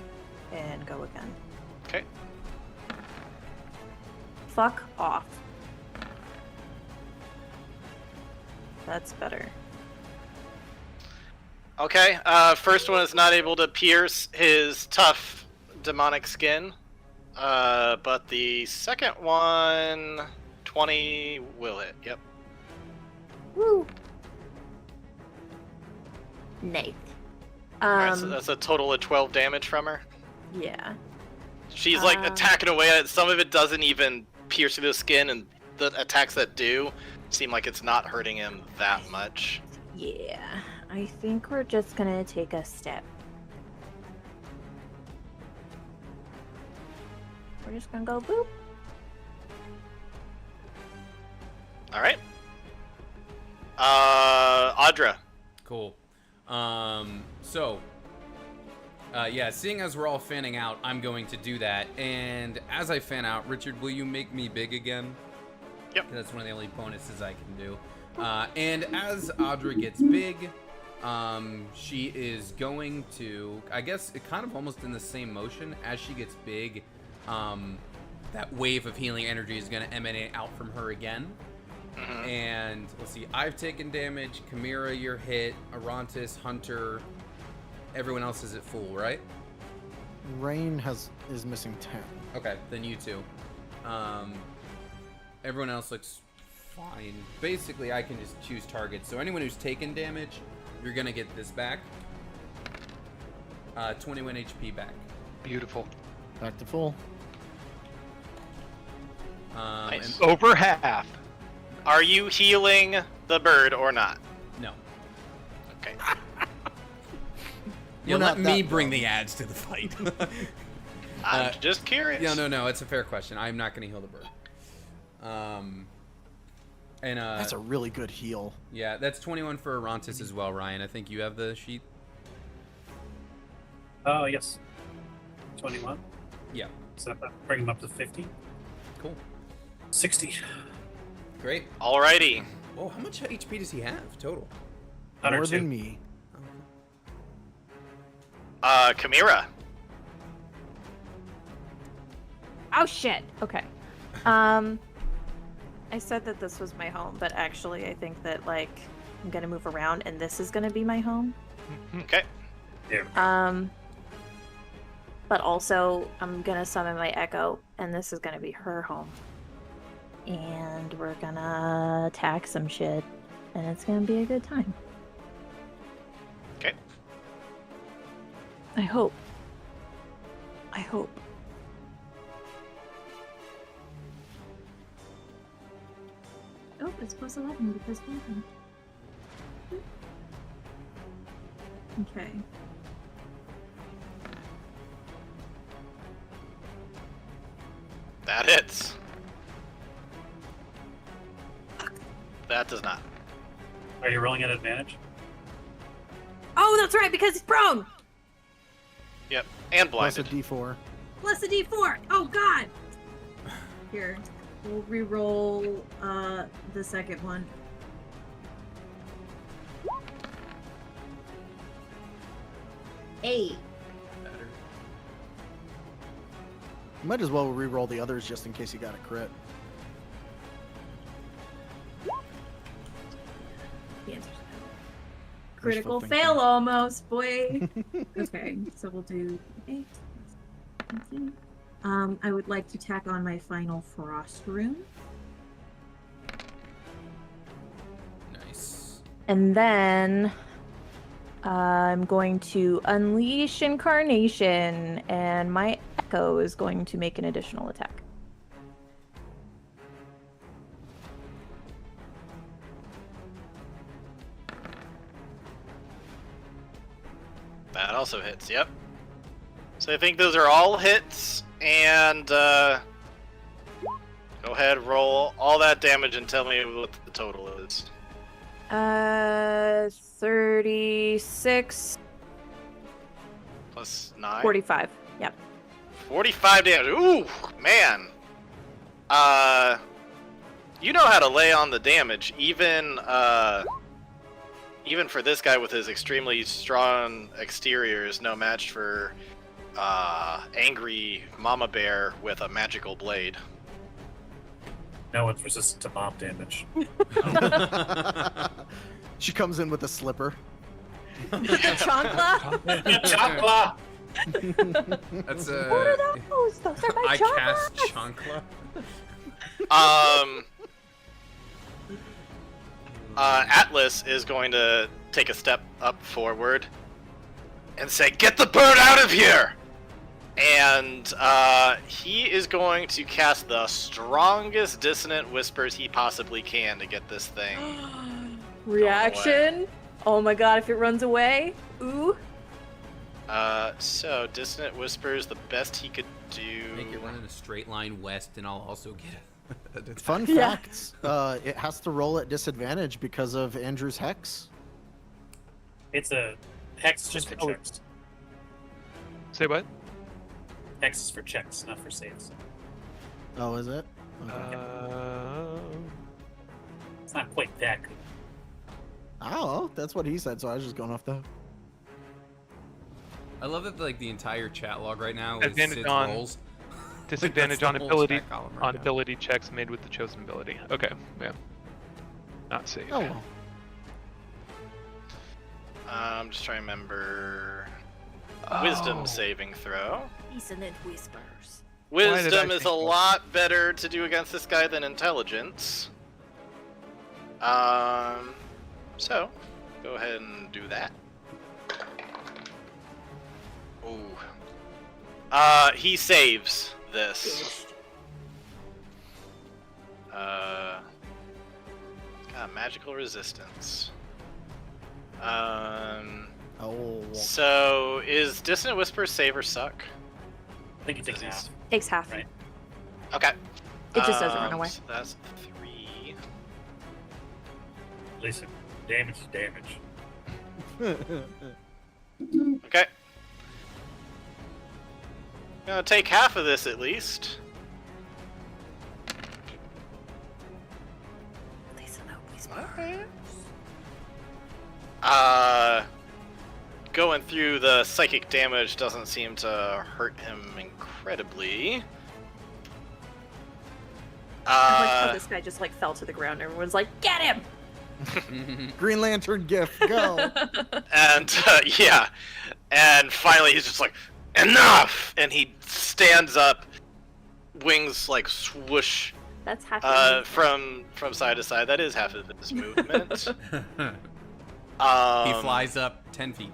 Speaker 4: and go again.
Speaker 3: Okay.
Speaker 4: Fuck off. That's better.
Speaker 3: Okay, first one is not able to pierce his tough demonic skin. But the second one, 20 will hit. Yep.
Speaker 4: Woo. Nay.
Speaker 3: Alright, so that's a total of 12 damage from her.
Speaker 4: Yeah.
Speaker 3: She's like attacking away at it. Some of it doesn't even pierce through the skin, and the attacks that do seem like it's not hurting him that much.
Speaker 4: Yeah, I think we're just gonna take a step. We're just gonna go boop.
Speaker 3: All right. Audra.
Speaker 2: Cool. Yeah, seeing as we're all fanning out, I'm going to do that. And as I fan out, Richard, will you make me big again?
Speaker 3: Yep.
Speaker 2: That's one of the only bonuses I can do. And as Audra gets big, she is going to, I guess, it kind of almost in the same motion. As she gets big, that wave of healing energy is going to emanate out from her again.
Speaker 3: Mm-hmm.
Speaker 2: And let's see, I've taken damage. Chimera, you're hit. Arantis, Hunter, everyone else is at full, right?
Speaker 6: Rain is missing 10.
Speaker 2: Okay, then you two. Everyone else looks fine. Basically, I can just choose targets. So anyone who's taken damage, you're gonna get this back. 21 HP back.
Speaker 5: Beautiful.
Speaker 6: Back to full.
Speaker 3: Nice.
Speaker 5: Over half.
Speaker 3: Are you healing the bird or not?
Speaker 2: No.
Speaker 3: Okay.
Speaker 2: Yeah,
Speaker 6: We're
Speaker 2: let
Speaker 6: not
Speaker 2: me
Speaker 6: that
Speaker 2: bring
Speaker 6: dumb.
Speaker 2: the ads to the fight.
Speaker 3: I'm just curious.
Speaker 2: Yeah, no, it's a fair question. I'm not gonna heal the bird.
Speaker 6: That's a really good heal.
Speaker 2: Yeah, that's 21 for Arantis as well, Ryan. I think you have the sheet.
Speaker 1: Oh, yes. 21.
Speaker 2: Yeah,
Speaker 1: So that bring him up to 50.
Speaker 2: cool.
Speaker 1: 60.
Speaker 2: Great.
Speaker 3: Alrighty.
Speaker 2: Oh, how much HP does he have total?
Speaker 6: More
Speaker 1: 102.
Speaker 6: than me.
Speaker 3: Chimera.
Speaker 4: Oh shit. Okay. I said that this was my home, but actually I think that like I'm gonna move around and this is gonna be my home.
Speaker 3: Okay.
Speaker 4: But also I'm gonna summon my Echo and this is gonna be her home. And we're gonna attack some shit and it's gonna be a good time.
Speaker 3: Okay.
Speaker 4: I hope. Oh, it's plus 11 because welcome. Okay.
Speaker 3: That hits. That does not.
Speaker 1: Are you rolling at advantage?
Speaker 4: Oh, that's right, because it's prone!
Speaker 3: Yep. And
Speaker 6: Plus a
Speaker 3: blinded.
Speaker 6: D4.
Speaker 4: Plus a d4! Oh, God! Here, we'll re-roll the second one. Eight.
Speaker 2: Better.
Speaker 6: You might as well re-roll the others just in case you got a crit.
Speaker 4: The answer's no.
Speaker 6: Wishful
Speaker 4: Critical
Speaker 6: thinking.
Speaker 4: fail almost, boy. Okay, so we'll do 8. 17. I would like to tack on my final frost rune.
Speaker 2: Nice.
Speaker 4: And then I'm going to unleash incarnation, and my echo is going to make an additional attack.
Speaker 3: That also hits, yep. So I think those are all hits, and go ahead, roll all that damage and tell me what the total is.
Speaker 4: 36,
Speaker 3: Plus 9.
Speaker 4: 45. Yep.
Speaker 3: 45 damage. Ooh, man. You know how to lay on the damage, even for this guy with his extremely strong exterior is no match for angry mama bear with a magical blade.
Speaker 1: No one's resistant to mob damage.
Speaker 6: She comes in with a slipper.
Speaker 4: The chancla?
Speaker 1: Chopla!
Speaker 2: That's
Speaker 4: What are those? Those are my
Speaker 2: I cast
Speaker 4: chanclas.
Speaker 2: Chancla.
Speaker 3: Atlas is going to take a step up forward and say, "Get the bird out of here!" And he is going to cast the strongest dissonant whispers he possibly can to get this thing.
Speaker 4: Reaction. Oh my god, if it runs away. Ooh.
Speaker 3: So dissonant whispers, the best he could do.
Speaker 2: Make it run in a straight line west, and I'll also get it.
Speaker 6: Fun fact, it has to roll at disadvantage because of Andrew's hex.
Speaker 1: It's a hex just for
Speaker 6: Oh.
Speaker 1: checks.
Speaker 5: Say what?
Speaker 1: Hex is for checks, not for saves.
Speaker 6: Oh, is it? Okay.
Speaker 1: It's not quite that good.
Speaker 6: Oh, that's what he said, so I was just going off that.
Speaker 2: I love that like the entire chat log right now is
Speaker 5: Advantage
Speaker 2: Sid's
Speaker 5: on-
Speaker 2: rolls.
Speaker 5: Disadvantage
Speaker 2: that's
Speaker 5: on
Speaker 2: the whole
Speaker 5: ability
Speaker 2: chat column right
Speaker 5: on
Speaker 2: now.
Speaker 5: ability checks made with the chosen ability. Okay, yeah. Not safe.
Speaker 6: Oh, well.
Speaker 3: I'm just trying to remember.
Speaker 5: Oh.
Speaker 3: Wisdom saving throw.
Speaker 4: Dissonant whispers.
Speaker 5: did I
Speaker 3: Wisdom is a
Speaker 5: think-
Speaker 3: lot better to do against this guy than intelligence. So go ahead and do that. Ooh. He saves this. Got magical resistance.
Speaker 6: Oh.
Speaker 3: So is Dissonant Whisper save or suck?
Speaker 1: I think it takes half.
Speaker 4: Takes half.
Speaker 1: Right.
Speaker 3: Okay.
Speaker 4: It just doesn't run away.
Speaker 3: So that's 3.
Speaker 1: Listen, damage is damage.
Speaker 3: Okay. Gonna take half of this at least.
Speaker 4: Dissonant whispers.
Speaker 3: Going through the psychic damage doesn't seem to hurt him incredibly.
Speaker 4: I like how this guy just like fell to the ground. Everyone's like, "Get him!"
Speaker 6: Green Lantern gift, go.
Speaker 3: And yeah, and finally he's just like, enough! And he stands up, wings like swoosh
Speaker 4: That's half.
Speaker 3: from side to side. That is half of his movement.
Speaker 2: He flies up 10 feet.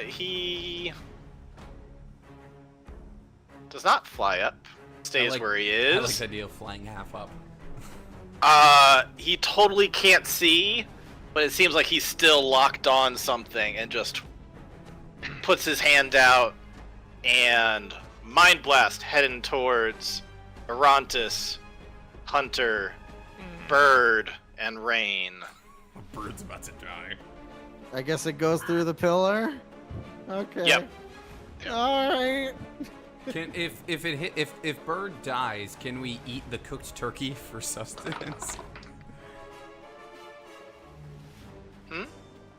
Speaker 3: He does not fly up. Stays where he
Speaker 2: I like
Speaker 3: is.
Speaker 2: the idea of flying half up.
Speaker 3: He totally can't see, but it seems like he's still locked on something and just puts his hand out and Mind Blast heading towards Arantis, Hunter, Bird, and Rain.
Speaker 2: A bird's about to die.
Speaker 6: I guess it goes through the pillar. Okay.
Speaker 3: Yep.
Speaker 6: All right.
Speaker 2: If Bird dies, can we eat the cooked turkey for sustenance?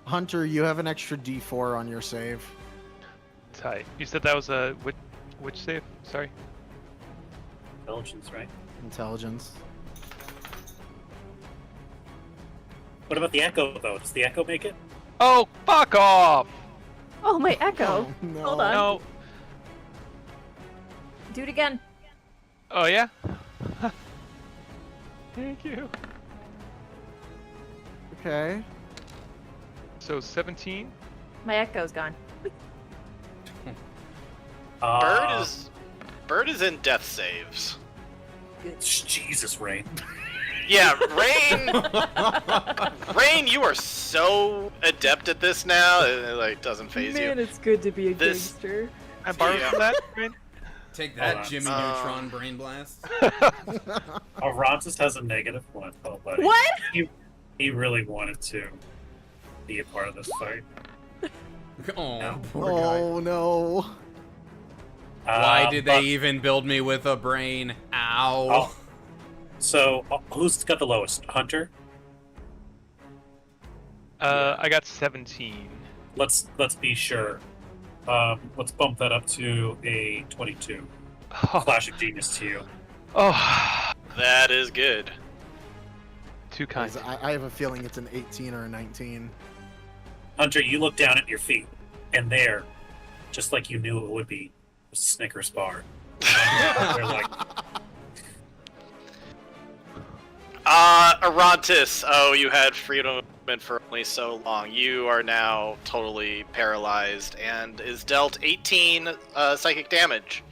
Speaker 6: Hunter, you have an extra D4 on your save.
Speaker 5: Tight. You said that was a which save? Sorry.
Speaker 1: Intelligence, right?
Speaker 6: Intelligence.
Speaker 1: What about the echo, though? Does the echo make it?
Speaker 5: Oh, fuck off!
Speaker 4: Oh, my echo.
Speaker 6: Oh, no.
Speaker 4: Hold on.
Speaker 5: No.
Speaker 4: Do it again.
Speaker 5: Oh yeah. Thank you.
Speaker 6: Okay.
Speaker 5: So 17.
Speaker 4: My echo's gone.
Speaker 3: Bird is in death saves.
Speaker 1: Jesus, Rain.
Speaker 3: Yeah, Rain, you are so adept at this now. It like doesn't phase you.
Speaker 4: it's good to be a
Speaker 3: This-
Speaker 4: gangster.
Speaker 5: I borrowed
Speaker 3: Yeah.
Speaker 5: from that. Right?
Speaker 2: Take
Speaker 1: Hold
Speaker 2: that,
Speaker 1: on.
Speaker 2: Jimmy Neutron Brain Blast.
Speaker 1: Arantis has a -1. Oh, buddy.
Speaker 4: What?
Speaker 1: He really wanted to be a part of this fight.
Speaker 2: Oh,
Speaker 1: No.
Speaker 2: poor guy.
Speaker 6: Oh no.
Speaker 2: Why did they
Speaker 1: but-
Speaker 2: even build me with a brain? Ow.
Speaker 1: Oh. So, who's got the lowest? Hunter?
Speaker 5: I got 17.
Speaker 1: Let's be sure. Let's bump that up to a 22.
Speaker 5: Oh,
Speaker 1: Flash of genius to you.
Speaker 5: oh,
Speaker 3: That is good.
Speaker 5: too kind.
Speaker 6: I have a feeling it's an 18 or a 19.
Speaker 1: Hunter, you look down at your feet, and there, just like you knew it would be, was a Snickers bar. They're like,
Speaker 3: Arantis, oh, you had freedom of movement for only so long. You are now totally paralyzed and is dealt 18 psychic damage.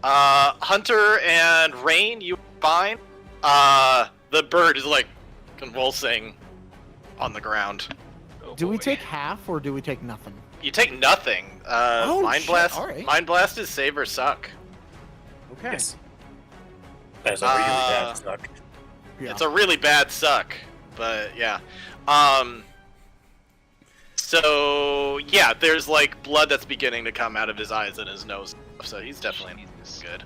Speaker 3: Hunter and Rain, you are fine. The bird is like convulsing on the ground.
Speaker 5: Oh,
Speaker 6: Do we
Speaker 5: boy.
Speaker 6: take half or do we take nothing?
Speaker 3: You take nothing. Mind
Speaker 6: shit,
Speaker 3: Blast.
Speaker 6: alright.
Speaker 3: Mind Blast is save or suck.
Speaker 6: Okay.
Speaker 1: Yes. That's a really bad suck.
Speaker 6: Yeah.
Speaker 3: It's a really bad suck, but yeah. So yeah, there's like blood that's beginning to come out of his eyes and his nose, so he's definitely
Speaker 5: Jesus.
Speaker 3: good.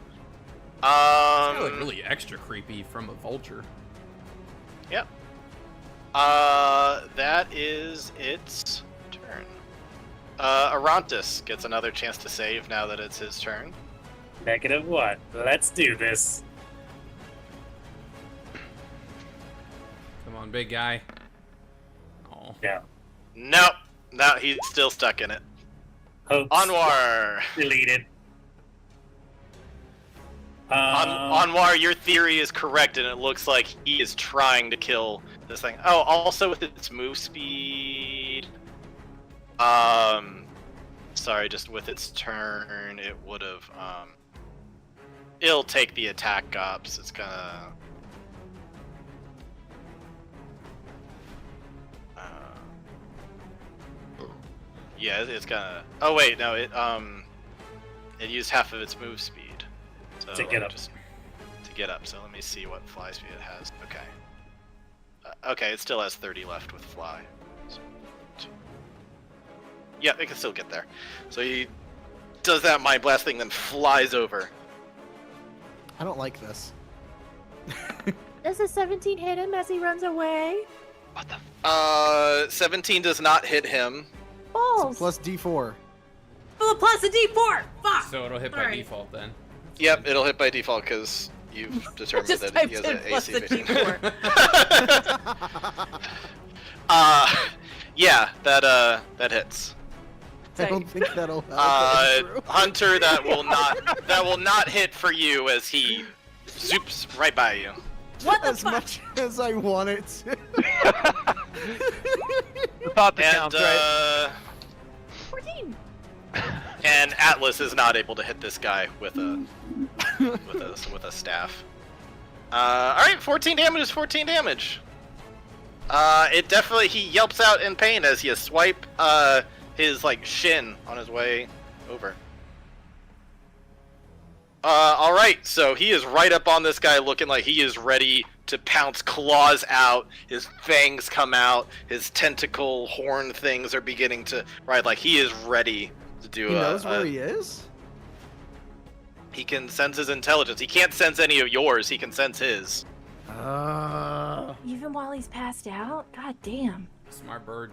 Speaker 2: It's like really extra creepy from a vulture.
Speaker 3: Yep. That is its turn. Arantis gets another chance to save now that it's his turn.
Speaker 1: -1. Let's do this.
Speaker 2: Come on, big guy. Oh.
Speaker 1: Yeah.
Speaker 3: Nope. No, he's still stuck in it.
Speaker 1: Hopes
Speaker 3: Anwar.
Speaker 1: deleted.
Speaker 3: Anwar, your theory is correct, and it looks like he is trying to kill this thing. Oh, also with its move speed. Sorry, just with its turn, it would have. It'll take the attack ops. It's gonna. Yeah, it's gonna. Oh wait, no, it used half of its move speed. So
Speaker 1: To get up.
Speaker 3: To get up. So let me see what fly speed it has. Okay. Okay, it still has 30 left with fly. So, yeah, it can still get there. So he does that mind blast thing, then flies over.
Speaker 6: I don't like this.
Speaker 4: Does a 17 hit him as he runs away?
Speaker 5: What the?
Speaker 3: 17 does not hit him.
Speaker 4: Balls.
Speaker 6: Plus D4.
Speaker 4: Oh, plus a D4. Fuck.
Speaker 2: So it'll hit by
Speaker 4: Alright.
Speaker 2: default then.
Speaker 3: Yep, it'll hit by default because you've determined
Speaker 4: Just
Speaker 3: that he
Speaker 4: typed
Speaker 3: has
Speaker 4: in
Speaker 3: an
Speaker 4: plus
Speaker 3: AC
Speaker 4: a
Speaker 3: 15.
Speaker 4: D4.
Speaker 3: Yeah, that hits.
Speaker 6: I don't think that'll help.
Speaker 3: Hunter, that will not hit for you as he zoops right by you.
Speaker 4: What the
Speaker 6: As
Speaker 4: fuck?
Speaker 6: much as I want it to.
Speaker 5: The thought that
Speaker 3: And
Speaker 5: counts, right?
Speaker 4: 14.
Speaker 3: and Atlas is not able to hit this guy with a with a staff. All right, 14 damage is 14 damage. It definitely, he yelps out in pain as you swipe his like shin on his way over. All right, so he is right up on this guy, looking like he is ready to pounce. Claws out, his fangs come out, his tentacle horn things are beginning to like he is ready to do.
Speaker 6: He knows where he is?
Speaker 3: He can sense his intelligence. He can't sense any of yours. He can sense his.
Speaker 4: Even while he's passed out? God damn.
Speaker 2: Smart bird.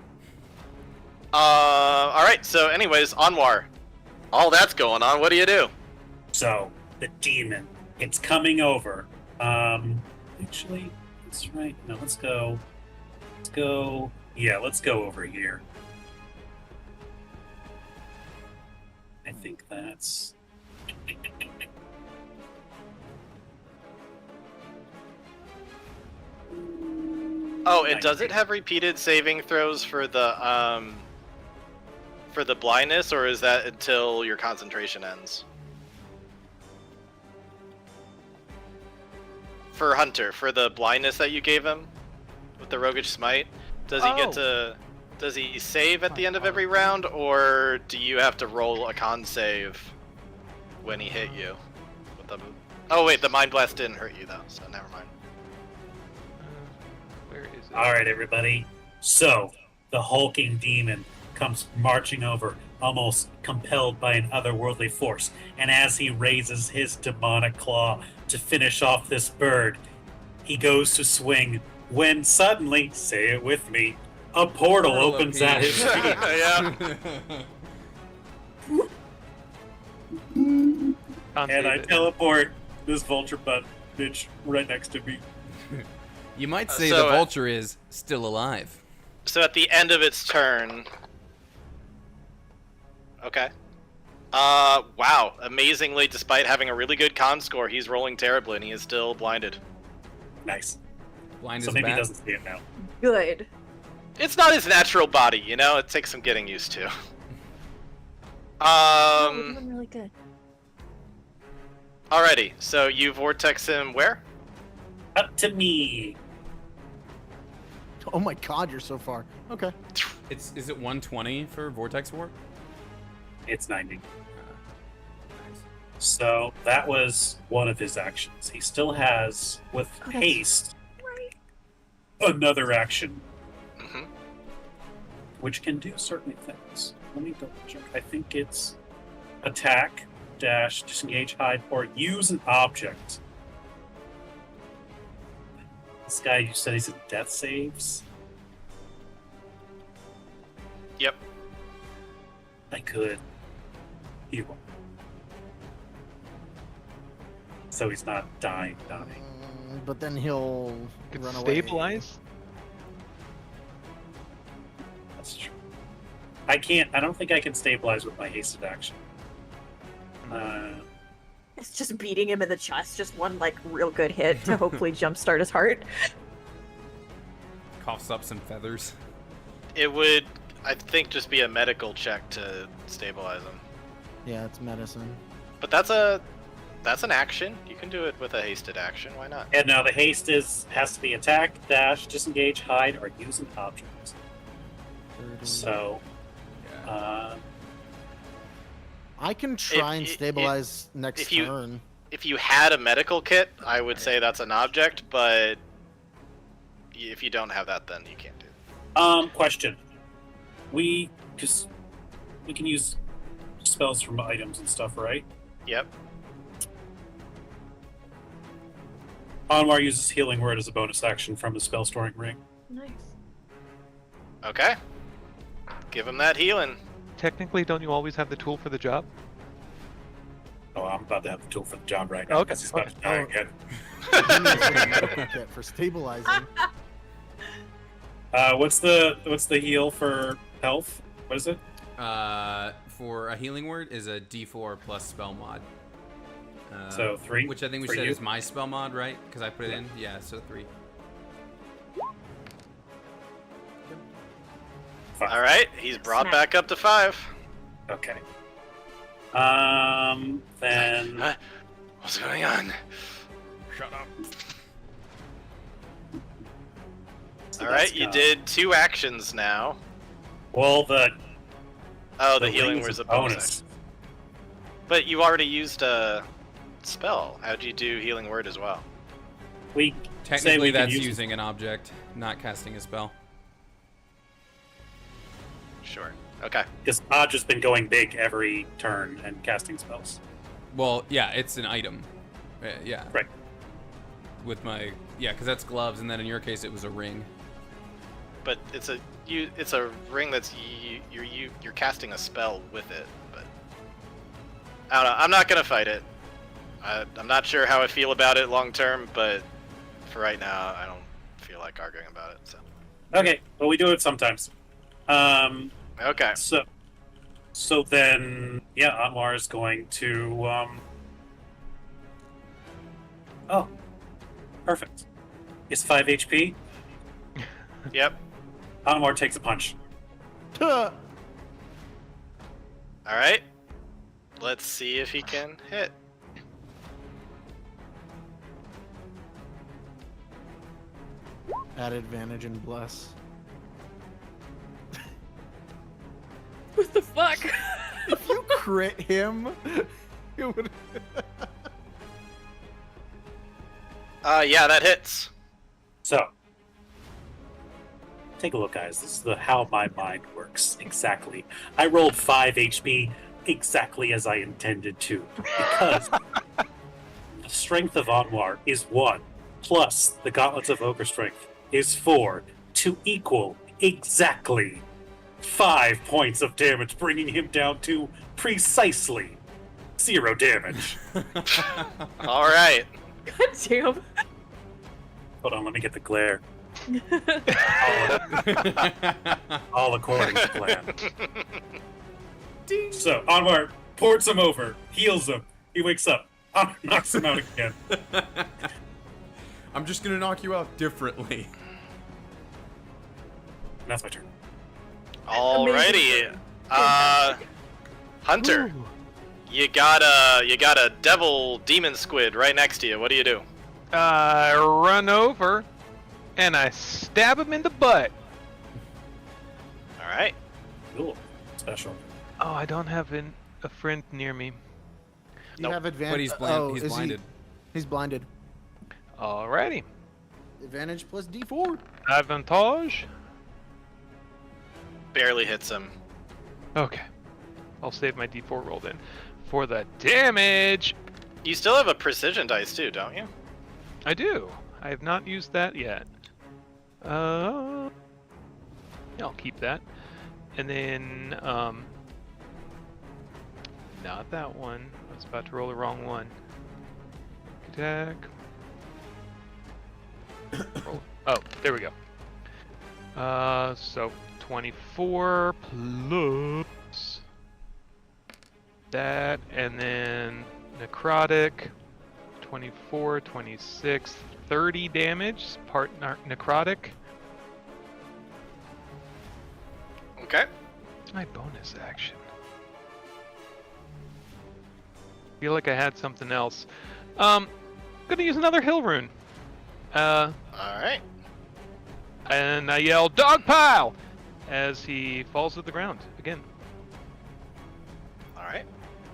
Speaker 3: All right. So, anyways, Anwar, all that's going on. What do you do?
Speaker 1: So, the demon, it's coming over. Actually, that's right. No, let's go. Yeah, let's go over here. I think that's.
Speaker 3: Oh, and does it have repeated saving throws for the blindness, or is that until your concentration ends? For Hunter, for the blindness that you gave him with the roguish smite, does he get to? Does he save at the end of every round, or do you have to roll a con save when he hit you? With the... Oh wait, the mind blast didn't hurt you though, so never mind.
Speaker 5: Where is it?
Speaker 1: All right, everybody. So, the hulking demon comes marching over, almost compelled by an otherworldly force. And as he raises his demonic claw to finish off this bird, he goes to swing when suddenly, say it with me, a portal opens at his feet.
Speaker 3: Yeah.
Speaker 5: Can't
Speaker 1: And
Speaker 5: save
Speaker 1: I
Speaker 5: it.
Speaker 1: teleport this vulture butt bitch right next to me.
Speaker 2: You might say
Speaker 3: so,
Speaker 2: the vulture is still alive.
Speaker 3: So at the end of its turn. Okay. Wow. Amazingly, despite having a really good con score, he's rolling terribly and he is still blinded.
Speaker 1: Nice.
Speaker 2: Blind
Speaker 1: so
Speaker 2: is
Speaker 1: maybe he
Speaker 2: bad.
Speaker 1: doesn't see it now.
Speaker 4: Good.
Speaker 3: It's not his natural body, you know. It takes some getting used to.
Speaker 4: Oh, we're doing really good.
Speaker 3: Alrighty. So you vortex him where?
Speaker 1: Up to me.
Speaker 6: Oh my god, you're so far. Okay.
Speaker 2: Is it 120 for Vortex Warp?
Speaker 1: It's 90.
Speaker 2: Nice.
Speaker 1: So that was one of his actions. He still has, with
Speaker 4: Oh, that's
Speaker 1: haste,
Speaker 4: Right.
Speaker 1: another action,
Speaker 3: Mm-hmm.
Speaker 1: which can do certain things. Let me double check. I think it's attack, dash, disengage, hide, or use an object. This guy, you said he's in death saves?
Speaker 3: Yep.
Speaker 1: I could. He won't. So he's not dying.
Speaker 6: But then he'll
Speaker 5: Could
Speaker 6: run away.
Speaker 5: stabilize.
Speaker 1: That's true. I don't think I can stabilize with my hasted action.
Speaker 4: It's just beating him in the chest, just one like real good hit to hopefully jumpstart his heart.
Speaker 2: Coughs up some feathers.
Speaker 3: It would, I think, just be a medical check to stabilize him.
Speaker 6: Yeah, it's medicine.
Speaker 3: But that's an action. You can do it with a hasted action. Why not?
Speaker 1: And now the haste has to be attack, dash, disengage, hide, or use an object.
Speaker 6: 30.
Speaker 1: So,
Speaker 2: Yeah.
Speaker 6: I can try and
Speaker 3: if-
Speaker 6: stabilize next
Speaker 3: if you-
Speaker 6: turn.
Speaker 3: If you had a medical kit, I would say that's an object. But if you don't have that, then you can't do it.
Speaker 1: question. We can use spells from items and stuff, right?
Speaker 3: Yep.
Speaker 1: Anwar uses healing word as a bonus action from the spell storing ring.
Speaker 4: Nice.
Speaker 3: Okay. Give him that healing.
Speaker 5: Technically, don't you always have the tool for the job?
Speaker 1: Oh, I'm about to have the tool for the job right now.
Speaker 5: Okay,
Speaker 1: because he's about to die
Speaker 6: okay.
Speaker 1: again.
Speaker 6: He needs a medical kit for stabilizing.
Speaker 1: What's the heal for health? What is it?
Speaker 2: For a healing word is a D4 plus spell mod.
Speaker 1: So 3
Speaker 2: Which I think we
Speaker 1: for
Speaker 2: said
Speaker 1: you?
Speaker 2: is my spell mod, right? Because I put it in. Yeah, so 3.
Speaker 1: 5.
Speaker 3: All right. He's brought
Speaker 4: Smack.
Speaker 3: back up to 5.
Speaker 1: Okay. Then
Speaker 3: What's going on?
Speaker 2: Shut up.
Speaker 1: so
Speaker 3: All
Speaker 1: that's
Speaker 3: right. You
Speaker 1: gone.
Speaker 3: did 2 actions now.
Speaker 1: Well, the
Speaker 3: Healing
Speaker 1: ring's
Speaker 3: was
Speaker 1: a
Speaker 3: a bonus.
Speaker 1: bonus.
Speaker 3: action. But you already used a spell. How'd you do healing word as well?
Speaker 1: We say
Speaker 2: Technically,
Speaker 1: we can
Speaker 2: that's
Speaker 1: use
Speaker 2: using an object, not casting a spell.
Speaker 3: Sure. Okay.
Speaker 1: because Podge has been going big every turn and casting spells.
Speaker 2: Well, yeah, it's an item. Yeah.
Speaker 1: Right.
Speaker 2: With my because that's gloves, and then in your case it was a ring.
Speaker 3: But it's a ring that's you're casting a spell with it. But I don't know. I'm not gonna fight it. I'm not sure how I feel about it long term, but for right now, I don't feel like arguing about it. So
Speaker 1: Okay, well we do it sometimes.
Speaker 3: okay.
Speaker 1: So then, yeah, Anwar is going to. Oh, perfect. It's 5 HP.
Speaker 3: Yep.
Speaker 1: Anwar takes a punch.
Speaker 3: All right. Let's see if he can hit.
Speaker 6: Add advantage and bless.
Speaker 4: What the fuck?
Speaker 6: If you crit him, it would.
Speaker 3: Yeah, that hits.
Speaker 1: So, take a look, guys. This is how my mind works exactly. I rolled 5 HP exactly as I intended to because the strength of Anwar is 1, plus the gauntlets of ogre strength is 4, to equal exactly 5 points of damage, bringing him down to precisely 0 damage.
Speaker 3: All right.
Speaker 4: God damn.
Speaker 1: Hold on, let me get the glare. All according to plan. So, Anwar ports him over, heals him, he wakes up. Anwar knocks him out again.
Speaker 2: I'm just gonna knock you out differently.
Speaker 1: And that's my turn.
Speaker 3: Alrighty.
Speaker 4: Amazing.
Speaker 3: Hunter,
Speaker 5: Ooh.
Speaker 3: you got a devil demon squid right next to you. What do you do?
Speaker 5: I run over and I stab him in the butt.
Speaker 3: All right.
Speaker 1: Cool. Special.
Speaker 5: Oh, I don't have a friend near me.
Speaker 6: You
Speaker 3: Nope.
Speaker 6: have advantage.
Speaker 2: But he's blind. He's
Speaker 6: is he-
Speaker 2: blinded.
Speaker 6: He's blinded.
Speaker 5: Alrighty.
Speaker 6: Advantage plus D4.
Speaker 5: Advantage.
Speaker 3: Barely hits him.
Speaker 5: Okay. I'll save my D4 roll then. For the damage!
Speaker 3: You still have a precision dice too, don't you?
Speaker 5: I do. I have not used that yet. Yeah, I'll keep that. And then, not that one. I was about to roll the wrong one. Attack. Roll. Oh, there we go. So 24 plus that, and then necrotic. 24, 26, 30 damage, part necrotic.
Speaker 3: Okay.
Speaker 5: It's my bonus action. Feel like I had something else. Gonna use another hill rune.
Speaker 3: All right.
Speaker 5: And I yell, "Dog pile!" as he falls to the ground again.
Speaker 3: All right.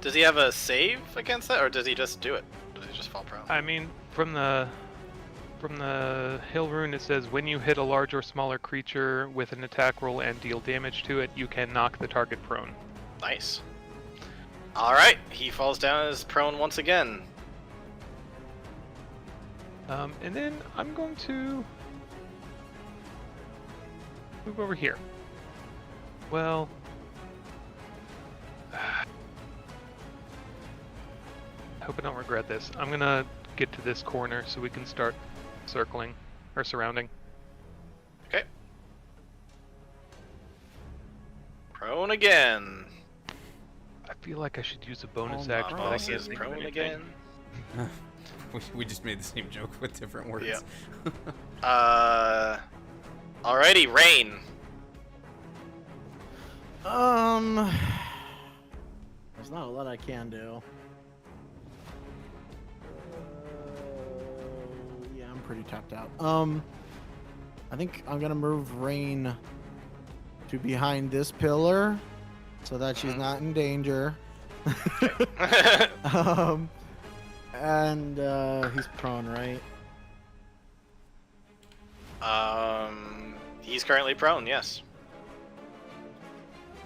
Speaker 3: Does he have a save against that, or does he just do it? Does he just fall prone?
Speaker 5: I mean, from the hill rune, it says when you hit a large or smaller creature with an attack roll and deal damage to it, you can knock the target prone.
Speaker 3: Nice. All right. He falls down as prone once again.
Speaker 5: And then I'm going to move over here. Well, I hope I don't regret this. I'm gonna get to this corner so we can start circling or surrounding.
Speaker 3: Okay. Prone again.
Speaker 5: I feel like I should use a bonus
Speaker 6: Oh,
Speaker 5: action, but I
Speaker 3: Boss
Speaker 5: can't
Speaker 3: is
Speaker 5: think of
Speaker 3: prone
Speaker 5: anything.
Speaker 3: again.
Speaker 2: We just made the same joke with different words.
Speaker 3: Yep. Alrighty, Rain.
Speaker 6: There's not a lot I can do. Yeah, I'm pretty tapped out. I think I'm gonna move Rain to behind this pillar, so that she's not in danger. And he's prone, right?
Speaker 3: He's currently prone, yes.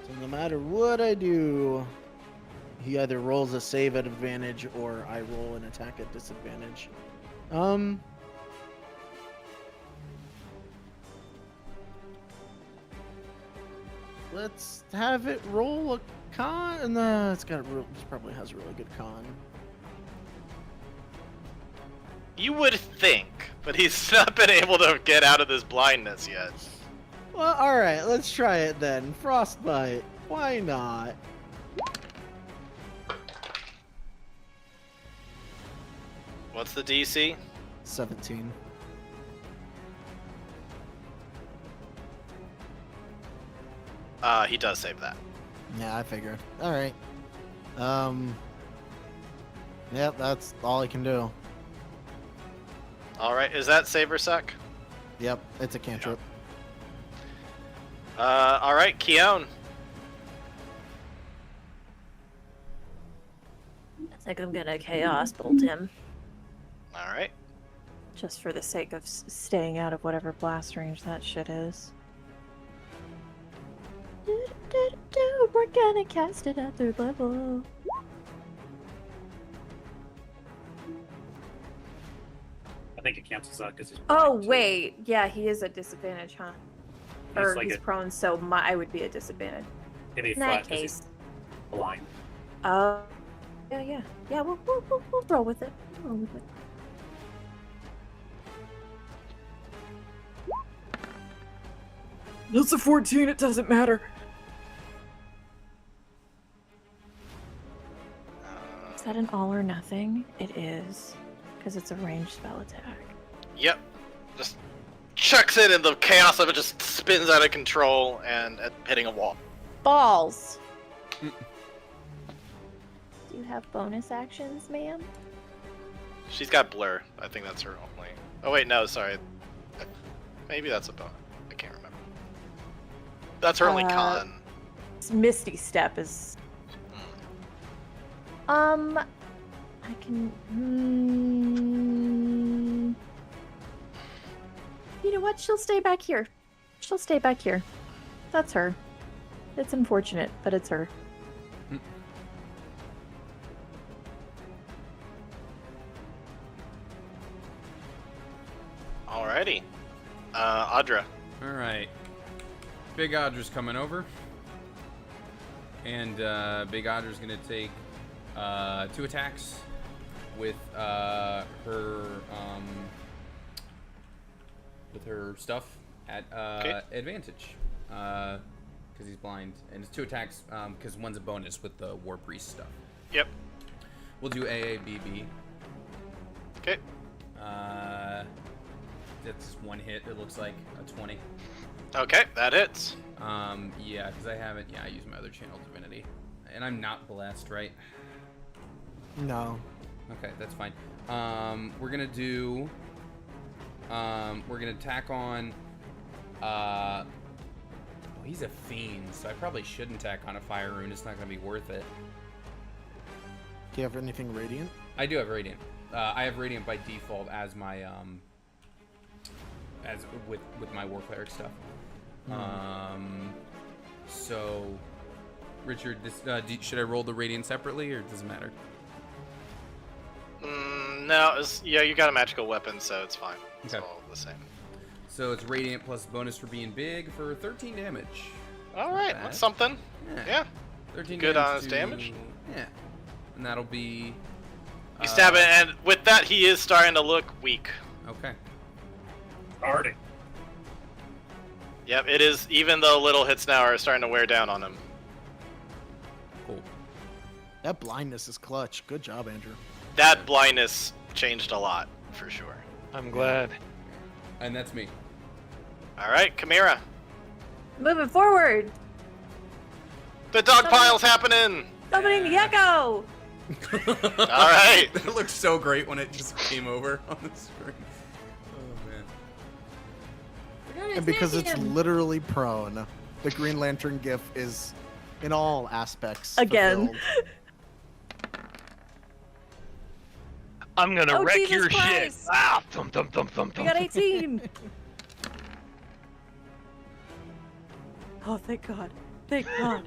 Speaker 6: So no matter what I do, he either rolls a save at advantage or I roll an attack at disadvantage. Let's have it roll a con. No, it probably has a really good con.
Speaker 3: You would think, but he's not been able to get out of this blindness yet.
Speaker 6: Well, all right, let's try it then. Frostbite. Why not?
Speaker 3: What's the DC?
Speaker 6: 17.
Speaker 3: He does save that.
Speaker 6: Yeah, I figured. All right. Yep, that's all I can do.
Speaker 3: All right, is that save or suck?
Speaker 6: Yep, it's a cantrip.
Speaker 3: All right, Keone.
Speaker 4: I think I'm gonna chaos bolt him,
Speaker 3: All right.
Speaker 4: just for the sake of staying out of whatever blast range that shit is. We're gonna cast it at 3rd level.
Speaker 1: I think it cancels out because he's.
Speaker 4: Oh
Speaker 1: blind, too.
Speaker 4: wait, yeah, he is at disadvantage, huh?
Speaker 1: He's
Speaker 4: Or
Speaker 1: like
Speaker 4: he's
Speaker 1: a-
Speaker 4: prone, so I would be at disadvantage.
Speaker 1: It'd be
Speaker 4: In
Speaker 1: flat
Speaker 4: that
Speaker 1: 'cause he's
Speaker 4: case,
Speaker 1: blind.
Speaker 4: yeah, we'll roll with it. We'll roll with it. It's a 14. It doesn't matter. Is that an all or nothing? It is, because it's a ranged spell attack.
Speaker 3: Yep. Just chucks it, and the chaos of it just spins out of control and hitting a wall.
Speaker 4: Balls. Do you have bonus actions, ma'am?
Speaker 3: She's got blur. I think that's her only. Oh wait, no, sorry. Maybe that's a bonus. I can't remember. That's her only con.
Speaker 4: Misty Step is. I can. You know what? She'll stay back here. She'll stay back here. That's her. It's unfortunate, but it's her.
Speaker 3: Alrighty. Audra.
Speaker 2: Alright. Big Audra's coming over. And Big Audra's gonna take 2 attacks with her stuff at advantage. Because he's blind. And it's 2 attacks because one's a bonus with the War Priest stuff.
Speaker 3: Yep.
Speaker 2: We'll do AABB.
Speaker 3: Okay.
Speaker 2: That's 1 hit, it looks like. A 20.
Speaker 3: Okay, that hits.
Speaker 2: Yeah, because I haven't. Yeah, I use my other channel divinity. And I'm not blessed, right?
Speaker 6: No.
Speaker 2: Okay, that's fine. We're gonna do. We're gonna tack on. Oh, he's a fiend, so I probably shouldn't tack on a fire rune. It's not gonna be worth it.
Speaker 6: Do you have anything radiant?
Speaker 2: I do have radiant. I have radiant by default as my as with my war cleric stuff. So, Richard, this should I roll the radiant separately, or does it matter?
Speaker 3: No, yeah, you got a magical weapon, so it's fine. It's
Speaker 2: Okay.
Speaker 3: all the same.
Speaker 2: So it's radiant plus bonus for being big for 13 damage.
Speaker 3: Alright, that's something. Yeah.
Speaker 2: 13
Speaker 3: Good
Speaker 2: damage
Speaker 3: honest
Speaker 2: to-
Speaker 3: damage.
Speaker 2: Yeah. And that'll be...
Speaker 3: You stab it, and with that, he is starting to look weak.
Speaker 2: Okay.
Speaker 1: Starting.
Speaker 3: Yep, it is, even though little hits now are starting to wear down on him.
Speaker 2: Cool.
Speaker 6: That blindness is clutch. Good job, Andrew.
Speaker 3: That blindness changed a lot, for sure.
Speaker 5: I'm glad.
Speaker 2: And that's me.
Speaker 3: Alright, Chimera.
Speaker 4: Moving forward.
Speaker 3: The dog pile's happening!
Speaker 4: Summoning the Echo.
Speaker 3: Alright.
Speaker 2: That looked so great when it just came over on the screen. Oh, man.
Speaker 6: And because it's literally prone, the Green Lantern gif is, in all aspects,
Speaker 4: Again.
Speaker 6: fulfilled.
Speaker 5: I'm gonna
Speaker 4: Oh,
Speaker 5: wreck
Speaker 4: Jesus
Speaker 5: your
Speaker 4: Christ.
Speaker 5: shit. Ah, thump, thump, thump, thump,
Speaker 4: We
Speaker 5: thump.
Speaker 4: got 18. Oh, thank God. Thank God.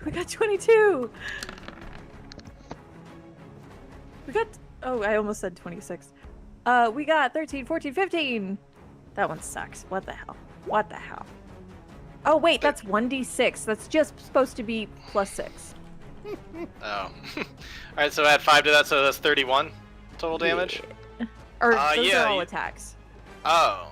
Speaker 4: We got 22. We got... Oh, I almost said 26. We got 13, 14, 15. That one sucks. What the hell? What the hell? Oh, wait, that's 1d6. That's just supposed to be plus 6.
Speaker 3: Oh. Alright, so add 5 to that, so that's 31 total damage?
Speaker 4: Or those
Speaker 3: yeah,
Speaker 4: are all
Speaker 3: you-
Speaker 4: attacks.
Speaker 3: Oh.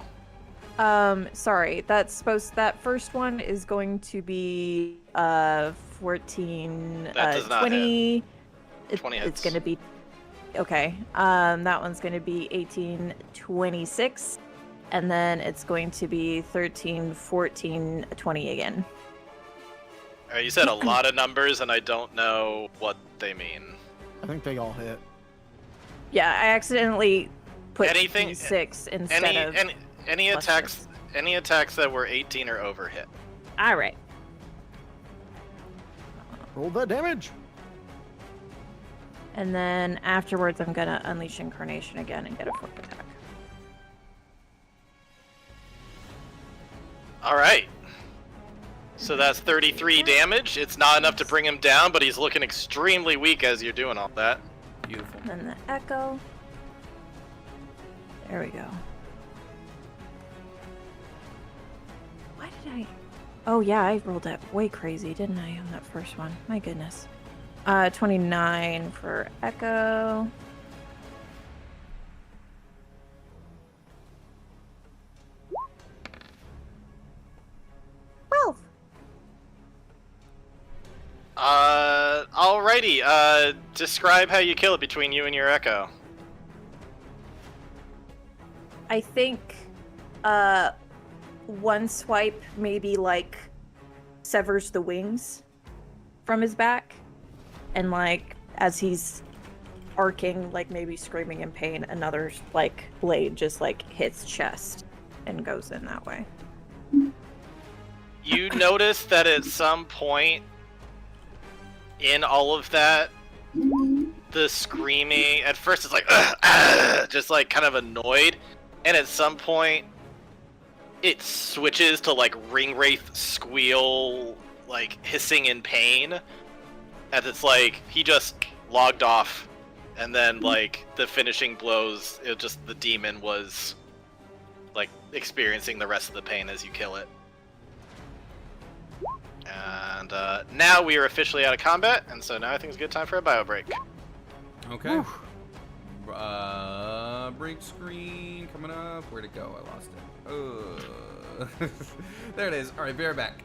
Speaker 4: Sorry, that first one is going to be 14
Speaker 3: That does not
Speaker 4: 20
Speaker 3: 20
Speaker 4: it's
Speaker 3: hits.
Speaker 4: going to be okay. That one's going to be 18 26 and then it's going to be 13 14 20 again.
Speaker 3: Alright, you said a lot of numbers, and I don't know what they mean.
Speaker 6: I think they all hit.
Speaker 4: Yeah, I accidentally put
Speaker 3: Anything-
Speaker 4: D6 instead of
Speaker 3: Any
Speaker 4: plus
Speaker 3: attacks that were 18 or over hit.
Speaker 4: All right.
Speaker 6: Roll that damage.
Speaker 4: And then afterwards I'm going to unleash incarnation again and get a 4th attack.
Speaker 3: Alright. So that's 33 damage. It's not enough to bring him down, but he's looking extremely weak as you're doing all that.
Speaker 2: Beautiful.
Speaker 4: And then the echo. There we go. Why did I? Oh yeah, I rolled that way crazy, didn't I, on that first one? My goodness. 29 for echo.
Speaker 3: Alrighty, describe how you kill it between you and your Echo.
Speaker 4: I think one swipe maybe like severs the wings from his back, and like as he's arcing, like maybe screaming in pain, another like blade just like hits chest and goes in that way.
Speaker 3: You notice that at some point in all of that, the screaming, at first it's like, just like kind of annoyed, and at some point it switches to like ring wraith squeal, like hissing in pain, as it's like he just logged off, and then like the finishing blows, it just, the demon was like experiencing the rest of the pain as you kill it. And now we are officially out of combat, and so now I think it's a good time for a bio break.
Speaker 2: Okay. Break screen coming up. Where'd it go? I lost it. There it is. All right, be right back.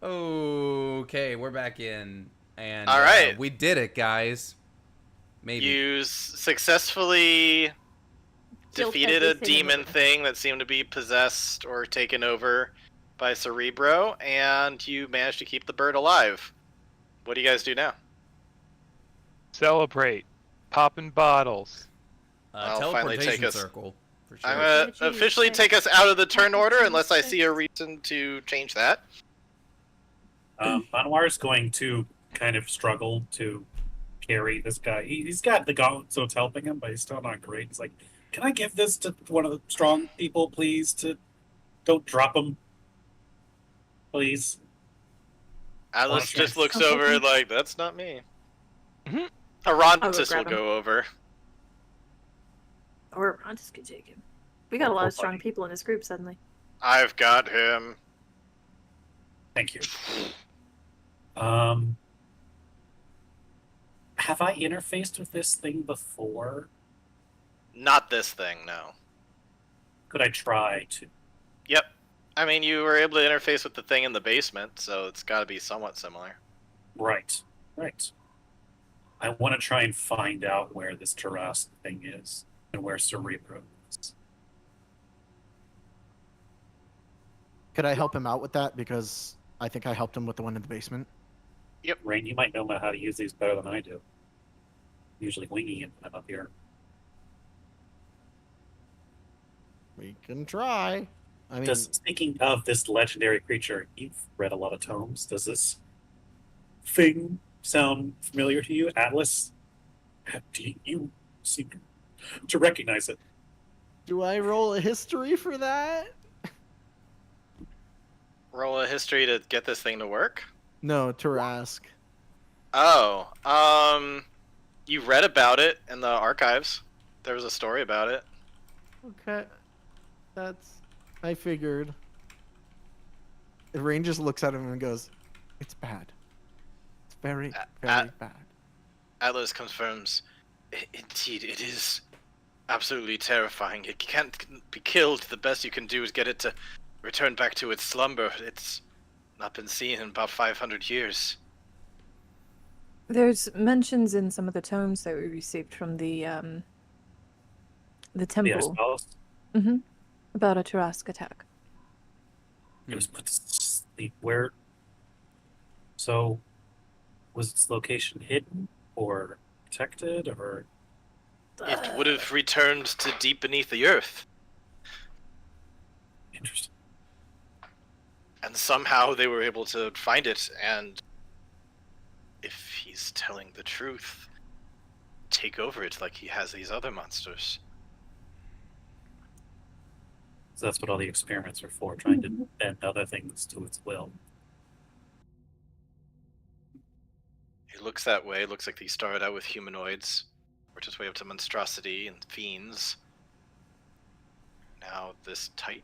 Speaker 2: Okay, we're back in, and
Speaker 3: All right.
Speaker 2: we did it, guys. Maybe.
Speaker 3: You successfully
Speaker 4: Killed
Speaker 3: defeated a
Speaker 4: everything in the
Speaker 3: demon
Speaker 4: room.
Speaker 3: thing that seemed to be possessed or taken over by Cerebro, and you managed to keep the bird alive. What do you guys do now?
Speaker 5: Celebrate. Popping bottles.
Speaker 3: I'll finally
Speaker 2: Teleportation
Speaker 3: take us-
Speaker 2: circle. For sure.
Speaker 3: I'm
Speaker 4: Yeah,
Speaker 3: going to officially take us out of the turn order unless I see a reason to change that.
Speaker 1: Anwar is going to kind of struggle to carry this guy. He's got the gauntlet, so it's helping him, but he's still not great. He's like, can I give this to one of the strong people, please? Don't drop him, please.
Speaker 3: Atlas
Speaker 1: Sure.
Speaker 3: just looks over like, that's not me.
Speaker 5: Mhm.
Speaker 3: Arantis will
Speaker 4: grab him.
Speaker 3: go over.
Speaker 4: Or Rontis could take him. We got a lot of strong people in this group suddenly.
Speaker 3: I've got him.
Speaker 1: Thank you. Have I interfaced with this thing before?
Speaker 3: Not this thing, no.
Speaker 1: Could I try to?
Speaker 3: Yep. I mean, you were able to interface with the thing in the basement, so it's got to be somewhat similar.
Speaker 1: Right. I want to try and find out where this Taras thing is and where Cerebro is.
Speaker 6: Could I help him out with that? Because I think I helped him with the one in the basement.
Speaker 1: Yep, Rain, you might know how to use these better than I do. Usually wingy and I'm up here.
Speaker 6: We can try. I mean,
Speaker 1: Speaking of this legendary creature, you've read a lot of tomes. Does this thing sound familiar to you, Atlas? Do you seem to recognize it?
Speaker 6: do I roll a history for that?
Speaker 3: Roll a history to get this thing to work?
Speaker 6: No, Tarask.
Speaker 3: Oh, you read about it in the archives. There was a story about it.
Speaker 6: Okay. I figured. Rain just looks at him and goes, it's bad. It's very, very bad.
Speaker 3: Atlas confirms, indeed, it is absolutely terrifying. It can't be killed. The best you can do is get it to return back to its slumber. It's not been seen in about 500 years.
Speaker 8: There's mentions in some of the tomes that we received from the temple about a Tarask attack.
Speaker 1: It was put to sleep. Where? So, was its location hidden or protected, or?
Speaker 3: It would have returned to deep beneath the earth.
Speaker 1: Interesting.
Speaker 3: And somehow they were able to find it, and if he's telling the truth, take over it like he has these other monsters.
Speaker 1: So that's what all the experiments are for, trying to bend other things to its will.
Speaker 3: It looks that way. It looks like they started out with humanoids, worked its way up to monstrosity and fiends. Now this titan.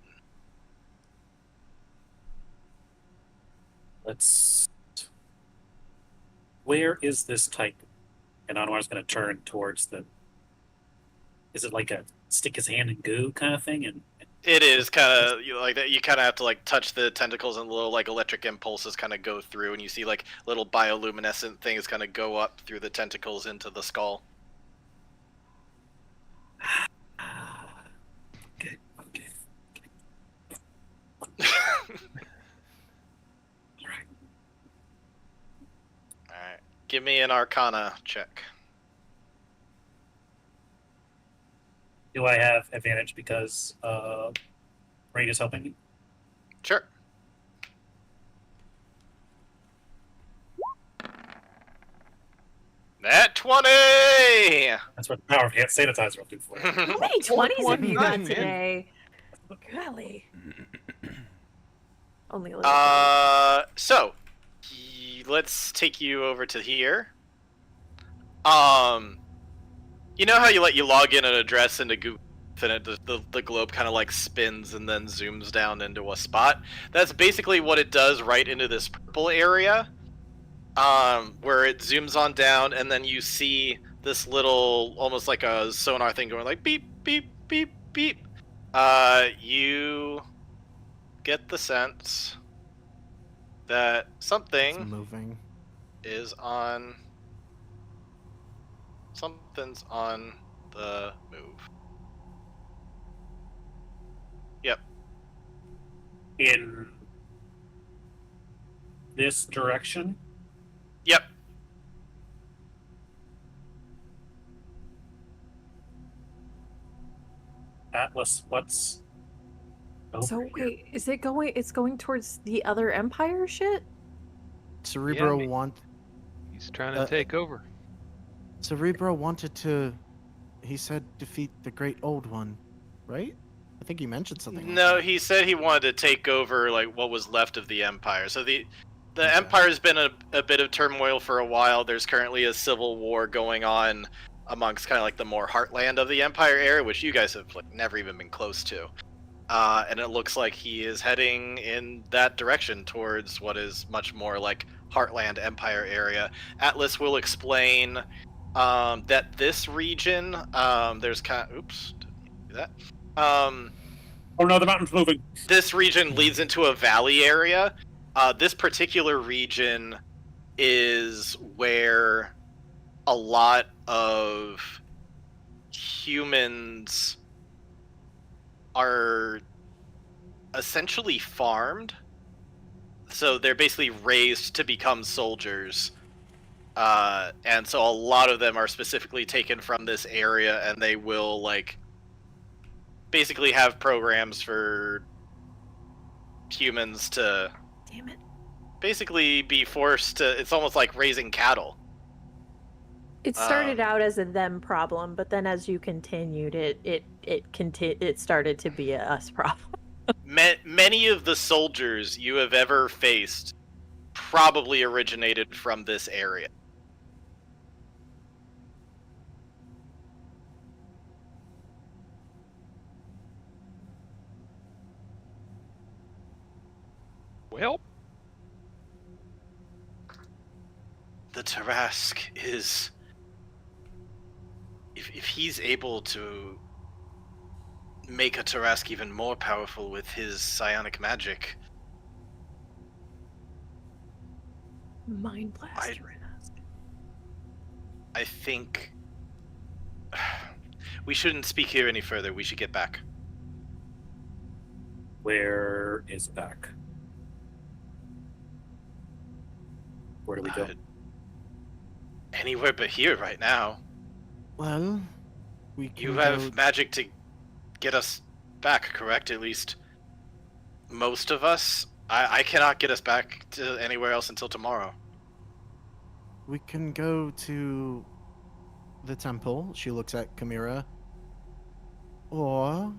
Speaker 1: Where is this titan? And Anwar's going to turn towards the. Is it like a stick his hand in goo kind of thing? And
Speaker 3: It is kind of like that. You kind of have to like touch the tentacles, and little like electric impulses kind of go through, and you see like little bioluminescent things kind of go up through the tentacles into the skull.
Speaker 1: Okay. All right.
Speaker 3: All right, give me an Arcana check.
Speaker 1: Do I have advantage because Rain is helping me?
Speaker 3: Sure. Nat 20!
Speaker 1: That's what the power of hand sanitizer will do for you.
Speaker 4: How many 20s have you got
Speaker 5: man.
Speaker 4: today? Golly. Only a little.
Speaker 3: So let's take you over to here. You know how you let you log in an address into Google and the globe kind of like spins and then zooms down into a spot? That's basically what it does right into this purple area, where it zooms on down, and then you see this little, almost like a sonar thing going like beep, beep, beep, beep. You get the sense that
Speaker 6: It's
Speaker 3: something
Speaker 6: moving.
Speaker 3: is on. Something's on the move. Yep.
Speaker 1: In this direction?
Speaker 3: Yep.
Speaker 1: Atlas, what's over
Speaker 8: So
Speaker 1: here?
Speaker 8: wait, is it going? It's going towards the other Empire shit.
Speaker 6: Cerebro
Speaker 5: Yeah, He's trying to take over.
Speaker 6: Cerebro wanted to. He said defeat the Great Old One, right? I think he mentioned something.
Speaker 3: No,
Speaker 6: like that.
Speaker 3: he said he wanted to take over like what was left of the Empire. So the
Speaker 6: Okay.
Speaker 3: Empire's been a bit of turmoil for a while. There's currently a civil war going on amongst kind of like the more heartland of the Empire area, which you guys have like never even been close to. And it looks like he is heading in that direction towards what is much more like heartland Empire area. Atlas will explain that this region, there's kind of, oops, didn't do that.
Speaker 1: Oh no, the mountain's moving.
Speaker 3: This region leads into a valley area. This particular region is where a lot of humans are essentially farmed. So they're basically raised to become soldiers. And so a lot of them are specifically taken from this area, and they will, like, basically have programs for humans to
Speaker 8: Damn it!
Speaker 3: basically be forced to. It's almost like raising cattle.
Speaker 4: It started out as a them problem, but then as you continued, it started to be a us problem.
Speaker 3: Many of the soldiers you have ever faced probably originated from this area.
Speaker 5: Well,
Speaker 3: The Tarask is... If he's able to make a Tarask even more powerful with his psionic magic,
Speaker 8: Mind blast us.
Speaker 3: I think... We shouldn't speak here any further. We should get back.
Speaker 1: Where is back? Where do we go?
Speaker 3: Anywhere but here right now.
Speaker 6: Well, we can
Speaker 3: You
Speaker 6: go...
Speaker 3: have magic to get us back, correct? At least most of us. I cannot get us back to anywhere else until tomorrow.
Speaker 6: We can go to the temple. She looks at Chimera. Or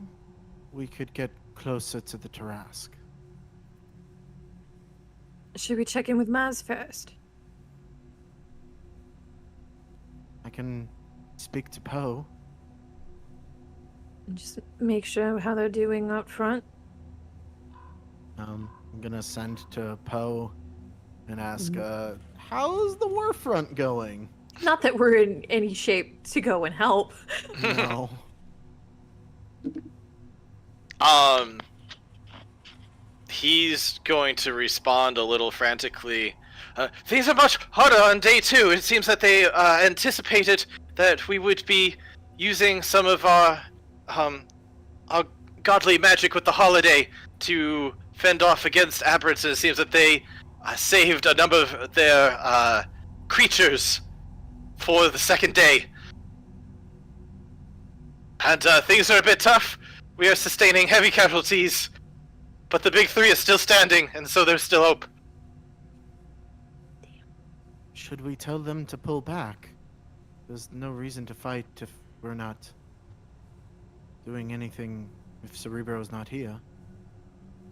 Speaker 6: we could get closer to the Tarask.
Speaker 8: Should we check in with Maz first?
Speaker 6: I can speak to Poe.
Speaker 8: And just make sure how they're doing up front.
Speaker 6: I'm gonna send to Poe and ask, how's the war front going?
Speaker 4: Not that we're in any shape to go and help.
Speaker 6: No.
Speaker 3: He's going to respond a little frantically. Things are much harder on day 2. It seems that they anticipated that we would be using some of our godly magic with the holiday to fend off against Aberrant. It seems that they saved a number of their creatures for the second day. And things are a bit tough. We are sustaining heavy casualties, but the big 3 is still standing, and so there's still hope.
Speaker 6: Should we tell them to pull back? There's no reason to fight if we're not doing anything if Cerebro's not here.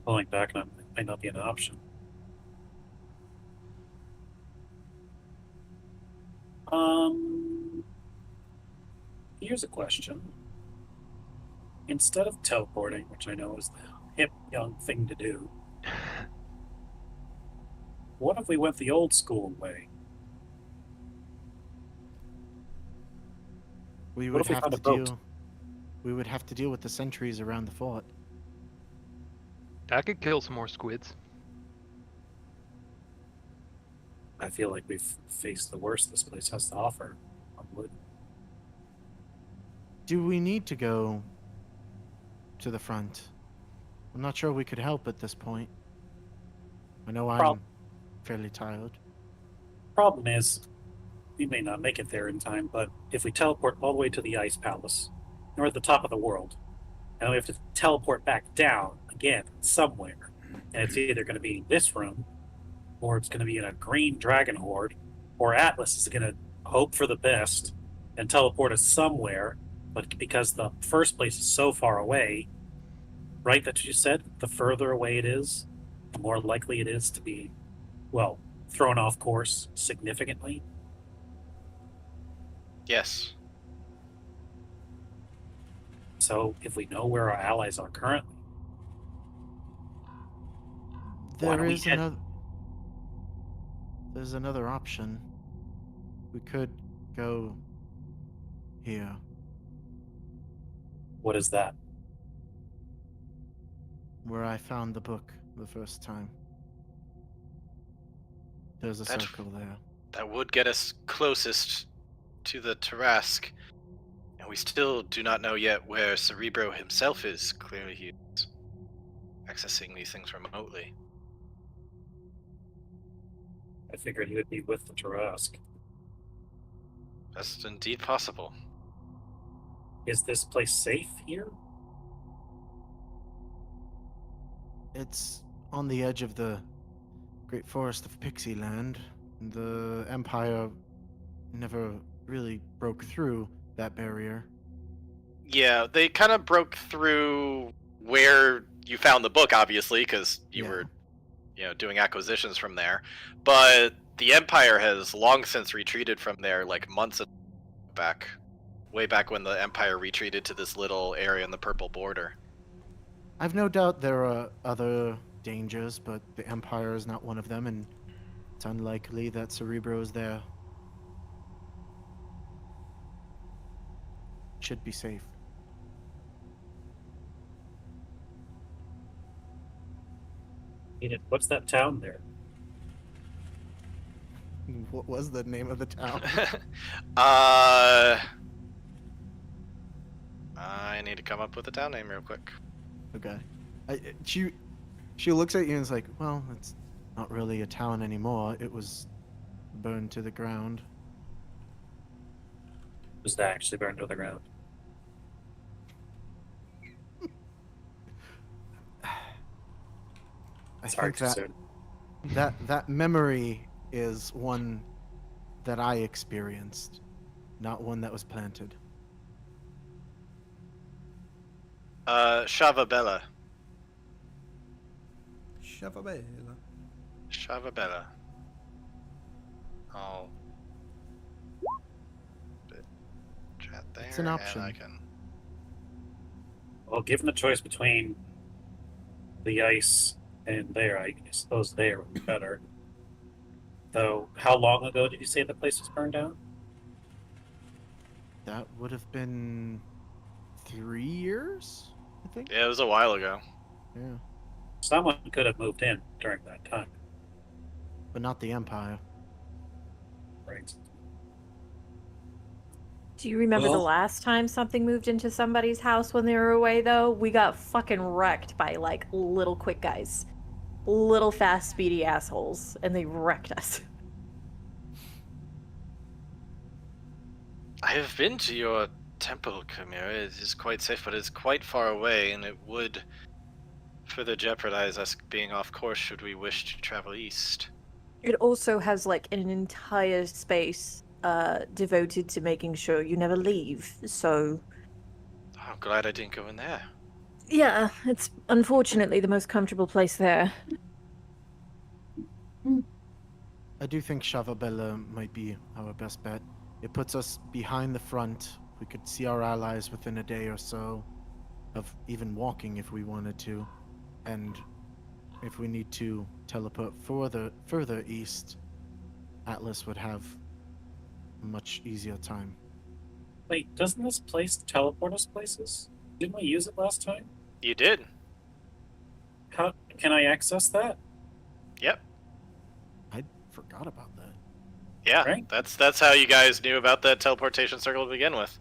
Speaker 1: Pulling back might not be an option. Here's a question. Instead of teleporting, which I know is the hip young thing to do, what if we went the old school way?
Speaker 6: We
Speaker 1: What
Speaker 6: would
Speaker 1: if we
Speaker 6: have
Speaker 1: found
Speaker 6: to
Speaker 1: a boat?
Speaker 6: deal. We would have to deal with the sentries around the fort.
Speaker 5: that could kill some more squids.
Speaker 1: I feel like we've faced the worst this place has to offer. On wood.
Speaker 6: Do we need to go to the front? I'm not sure we could help at this point. I know I'm fairly tired.
Speaker 1: Problem is, we may not make it there in time, but if we teleport all the way to the Ice Palace, and we're at the top of the world, and we have to teleport back down again somewhere, and it's either going to be this room, or it's going to be in a green dragon horde, or Atlas is going to hope for the best and teleport us somewhere, but because the first place is so far away, right, that you said, the further away it is, the more likely it is to be, well, thrown off course significantly.
Speaker 3: Yes.
Speaker 1: So if we know where our allies are currently, why
Speaker 6: There
Speaker 1: don't we
Speaker 6: is
Speaker 1: head-
Speaker 6: another. There's another option. We could go here.
Speaker 1: what is that?
Speaker 6: Where I found the book the first time. There's a
Speaker 3: That-
Speaker 6: circle there.
Speaker 3: That would get us closest to the Tarask. And we still do not know yet where Cerebro himself is. Clearly he's accessing these things remotely.
Speaker 1: I figured he would be with the Tarask.
Speaker 3: That's indeed possible.
Speaker 1: Is this place safe here?
Speaker 6: It's on the edge of the great forest of Pixie Land. The Empire never really broke through that barrier.
Speaker 3: Yeah, they kind of broke through where you found the book, obviously, because you
Speaker 6: Yeah.
Speaker 3: were, doing acquisitions from there. But the Empire has long since retreated from there, like months back, way back when the Empire retreated to this little area in the purple border.
Speaker 6: I've no doubt there are other dangers, but the Empire is not one of them, and it's unlikely that Cerebro is there. Should be safe.
Speaker 1: Enid, what's that town there?
Speaker 6: What was the name of the town?
Speaker 3: I need to come up with a town name real quick.
Speaker 6: Okay. She looks at you and is like, well, it's not really a town anymore. It was burned to the ground.
Speaker 1: Was that actually burned to the ground?
Speaker 6: I
Speaker 1: It's hard
Speaker 6: think
Speaker 1: to
Speaker 6: that,
Speaker 1: say.
Speaker 6: that memory is one that I experienced, not one that was planted.
Speaker 3: Shavabella.
Speaker 2: Shavabella.
Speaker 3: Shavabella. I'll chat there,
Speaker 6: It's an option.
Speaker 3: and I can...
Speaker 1: Well, given the choice between the ice and there, I suppose there would be better. Though, how long ago did you say the place was burned down?
Speaker 6: That would have been 3 years, I think.
Speaker 3: Yeah, it was a while ago.
Speaker 6: Yeah.
Speaker 1: Someone could have moved in during that time,
Speaker 6: But not the Empire.
Speaker 1: right?
Speaker 4: Do you remember the
Speaker 1: Well-
Speaker 4: last time something moved into somebody's house when they were away, though? We got fucking wrecked by, like, little quick guys. Little fast, speedy assholes. And they wrecked us.
Speaker 3: I have been to your temple, Chimera. It is quite safe, but it's quite far away, and it would further jeopardize us being off course should we wish to travel east.
Speaker 4: It also has, like, an entire space devoted to making sure you never leave. So,
Speaker 3: I'm glad I didn't go in there.
Speaker 4: yeah, it's unfortunately the most comfortable place there.
Speaker 6: I do think Shavabella might be our best bet. It puts us behind the front. We could see our allies within a day or so of even walking if we wanted to. And if we need to teleport further east, Atlas would have a much easier time.
Speaker 1: Wait, doesn't this place teleport us places? Didn't we use it last time?
Speaker 3: You did.
Speaker 1: How can I access that?
Speaker 3: Yep.
Speaker 6: I forgot about that.
Speaker 3: Yeah,
Speaker 1: Right.
Speaker 3: that's how you guys knew about that teleportation circle to begin with.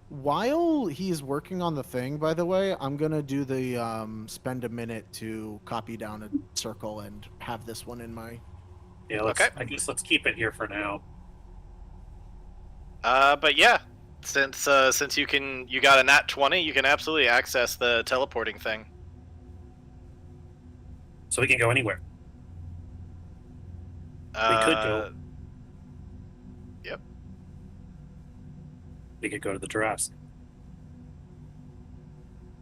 Speaker 6: While he's working on the thing, by the way, I'm gonna do the spend a minute to copy down a circle and have this one in my.
Speaker 1: Yeah,
Speaker 3: Okay.
Speaker 1: I guess let's keep it here for now.
Speaker 3: But yeah, since you got a nat 20, you can absolutely access the teleporting thing.
Speaker 1: So we can go anywhere. We could go.
Speaker 3: Yep.
Speaker 1: We could go to the Tarrasque.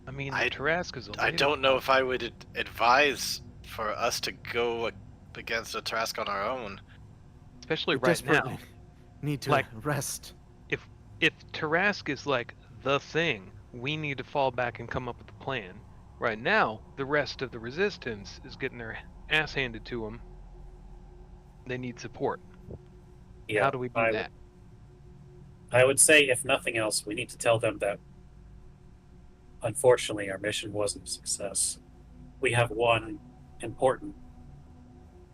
Speaker 5: I mean,
Speaker 3: I-
Speaker 5: Tarrasque is a
Speaker 3: I
Speaker 5: later
Speaker 3: don't know
Speaker 5: one.
Speaker 3: if I would advise for us to go against a Trask on our own.
Speaker 5: Especially
Speaker 6: We
Speaker 5: right
Speaker 6: desperately
Speaker 5: now.
Speaker 6: need to
Speaker 5: Like-
Speaker 6: rest.
Speaker 5: If Tarrasque is like the thing, we need to fall back and come up with a plan. Right now, the rest of the resistance is getting their ass handed to them. They need support.
Speaker 1: Yeah,
Speaker 5: How do we do that?
Speaker 1: I would say, if nothing else, we need to tell them that, unfortunately, our mission wasn't a success. We have one important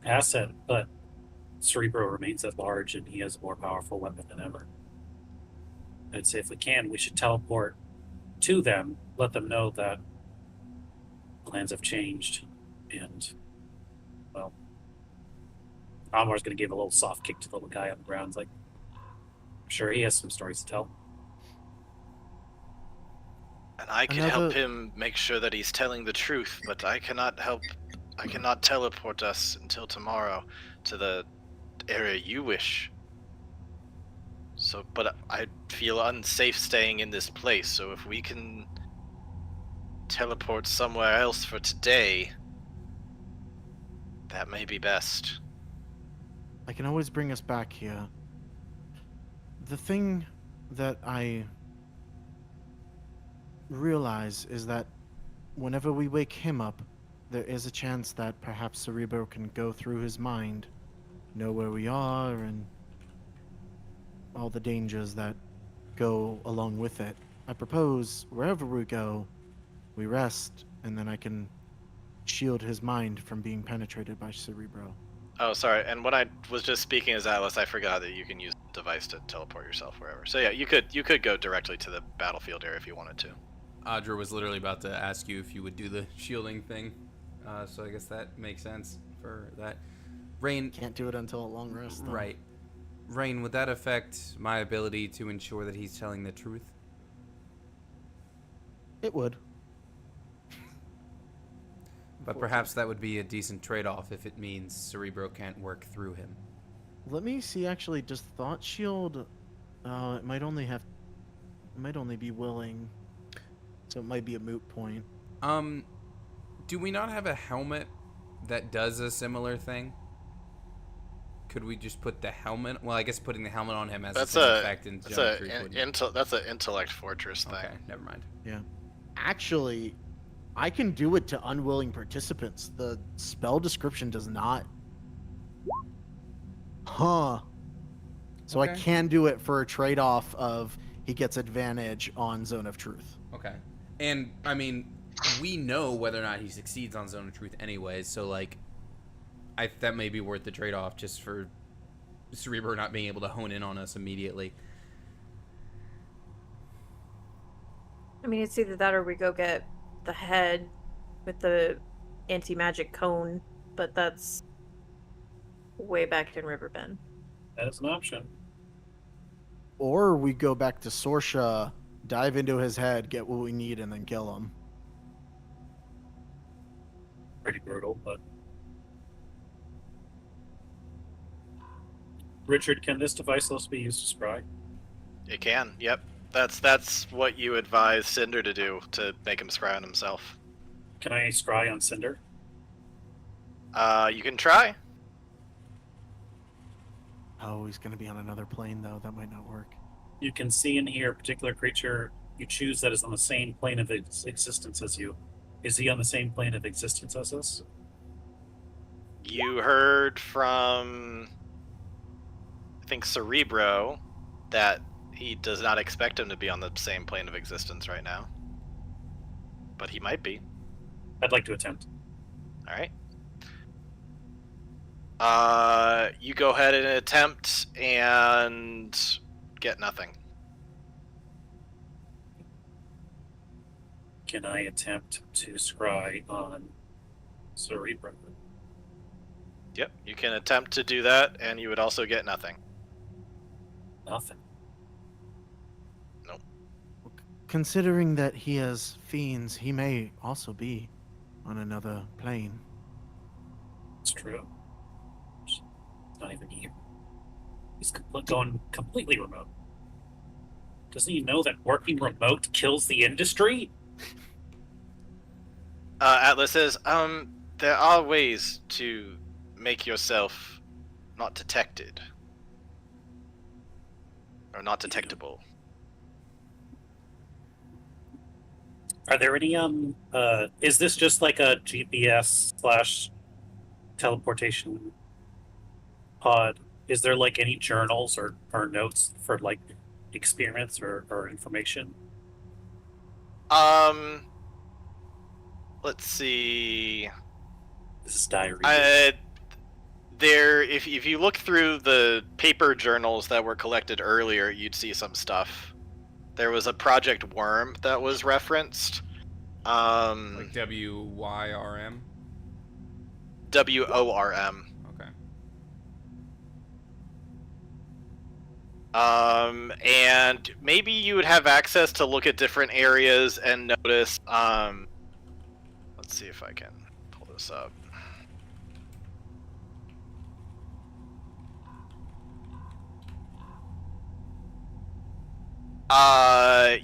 Speaker 1: asset, but Cerebro remains at large, and he has a more powerful weapon than ever. I'd say if we can, we should teleport to them, let them know that plans have changed, and, well, Amar's going to give a little soft kick to the little guy on the ground. It's like, I'm sure he has some stories to tell.
Speaker 3: And I can help him make sure that he's telling the truth, but I cannot teleport us until tomorrow to the area you wish. So, but I feel unsafe staying in this place, so if we can teleport somewhere else for today, that may be best.
Speaker 6: I can always bring us back here. The thing that I realize is that whenever we wake him up, there is a chance that perhaps Cerebro can go through his mind, know where we are, and all the dangers that go along with it. I propose wherever we go, we rest, and then I can shield his mind from being penetrated by Cerebro.
Speaker 3: Oh, sorry. And when I was just speaking as Atlas, I forgot that you can use the device to teleport yourself wherever. So yeah, you could go directly to the battlefield area if you wanted to.
Speaker 2: Audra was literally about to ask you if you would do the shielding thing, so I guess that makes sense for that. Rain,
Speaker 6: Can't do it until a long rest, though.
Speaker 2: right? Rain, would that affect my ability to ensure that he's telling the truth?
Speaker 6: It would.
Speaker 2: But perhaps that would be a decent trade-off if it means Cerebro can't work through him.
Speaker 6: Let me see. Actually, does Thought Shield? It might only be willing, so it might be a moot point.
Speaker 2: Do we not have a helmet that does a similar thing? Could we just put the helmet? Well, I guess putting the helmet on him has the same effect in Geometry.
Speaker 3: That's an intellect fortress thing.
Speaker 2: Okay, never mind.
Speaker 6: Yeah. Actually, I can do it to unwilling participants. The spell description does not. Huh. So I
Speaker 2: Okay.
Speaker 6: can do it for a trade-off of he gets advantage on Zone of Truth.
Speaker 2: Okay. And, I mean, we know whether or not he succeeds on Zone of Truth anyways, so, like, that may be worth the trade-off just for Cerebro not being able to hone in on us immediately.
Speaker 4: I mean, it's either that or we go get the head with the anti-magic cone, but that's way back in Riverbend.
Speaker 1: That is an option.
Speaker 6: Or we go back to Sorsha, dive into his head, get what we need, and then kill him.
Speaker 1: Pretty brutal, but. Richard, can this device also be used to scry?
Speaker 3: It can. Yep. That's what you advise Cinder to do to make him scry on himself.
Speaker 1: Can I scry on Cinder?
Speaker 3: You can try.
Speaker 6: Oh, he's going to be on another plane, though. That might not work.
Speaker 1: You can see and hear a particular creature you choose that is on the same plane of existence as you. Is he on the same plane of existence as us?
Speaker 3: You heard from, I think, Cerebro that he does not expect him to be on the same plane of existence right now. But he might be.
Speaker 1: I'd like to attempt.
Speaker 3: Alright. You go ahead and attempt and get nothing.
Speaker 1: Can I attempt to scry on Cerebro?
Speaker 3: Yep, you can attempt to do that, and you would also get nothing.
Speaker 1: Nothing.
Speaker 6: Considering that he has fiends, he may also be on another plane.
Speaker 1: It's true. It's not even here. He's going completely remote. Doesn't he know that working remote kills the industry?
Speaker 3: Atlas says, there are ways to make yourself not detected. Or not detectable.
Speaker 1: Are there any, is this just like a GPS / teleportation pod? Is there like any journals or notes for like experiments or information?
Speaker 3: Let's see.
Speaker 1: This is diary.
Speaker 3: There, if you look through the paper journals that were collected earlier, you'd see some stuff. There was a Project Worm that was referenced.
Speaker 2: Like WYRM?
Speaker 3: WORM.
Speaker 2: Okay.
Speaker 3: And maybe you would have access to look at different areas and notice, let's see if I can pull this up.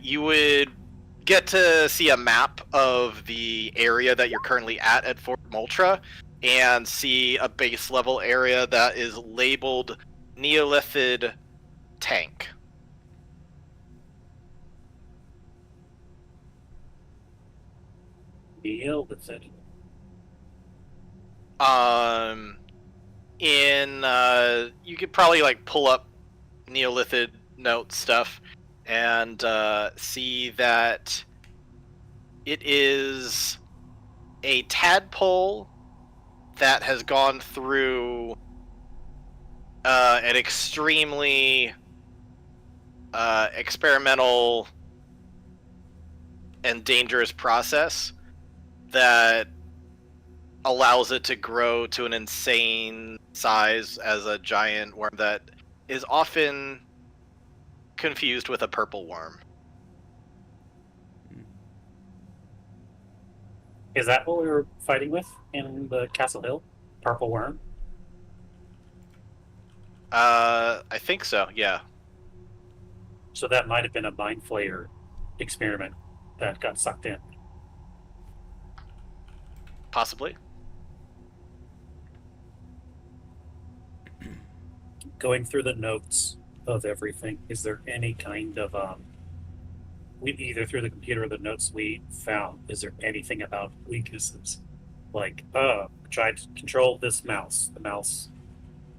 Speaker 3: You would get to see a map of the area that you're currently at Fort Moltra, and see a base level area that is labeled Neolithid Tank.
Speaker 1: Neolithid.
Speaker 3: You could probably like pull up Neolithid note stuff and see that it is a tadpole that has gone through an extremely experimental and dangerous process that allows it to grow to an insane size as a giant worm that is often confused with a purple worm.
Speaker 1: Is that what we were fighting with in the Castle Hill? Purple worm?
Speaker 3: I think so, yeah.
Speaker 1: So that might have been a mind flayer experiment that got sucked in.
Speaker 3: Possibly.
Speaker 1: Going through the notes of everything, is there any kind of either through the computer or the notes we found, is there anything about weaknesses? Like, tried to control this mouse. The mouse,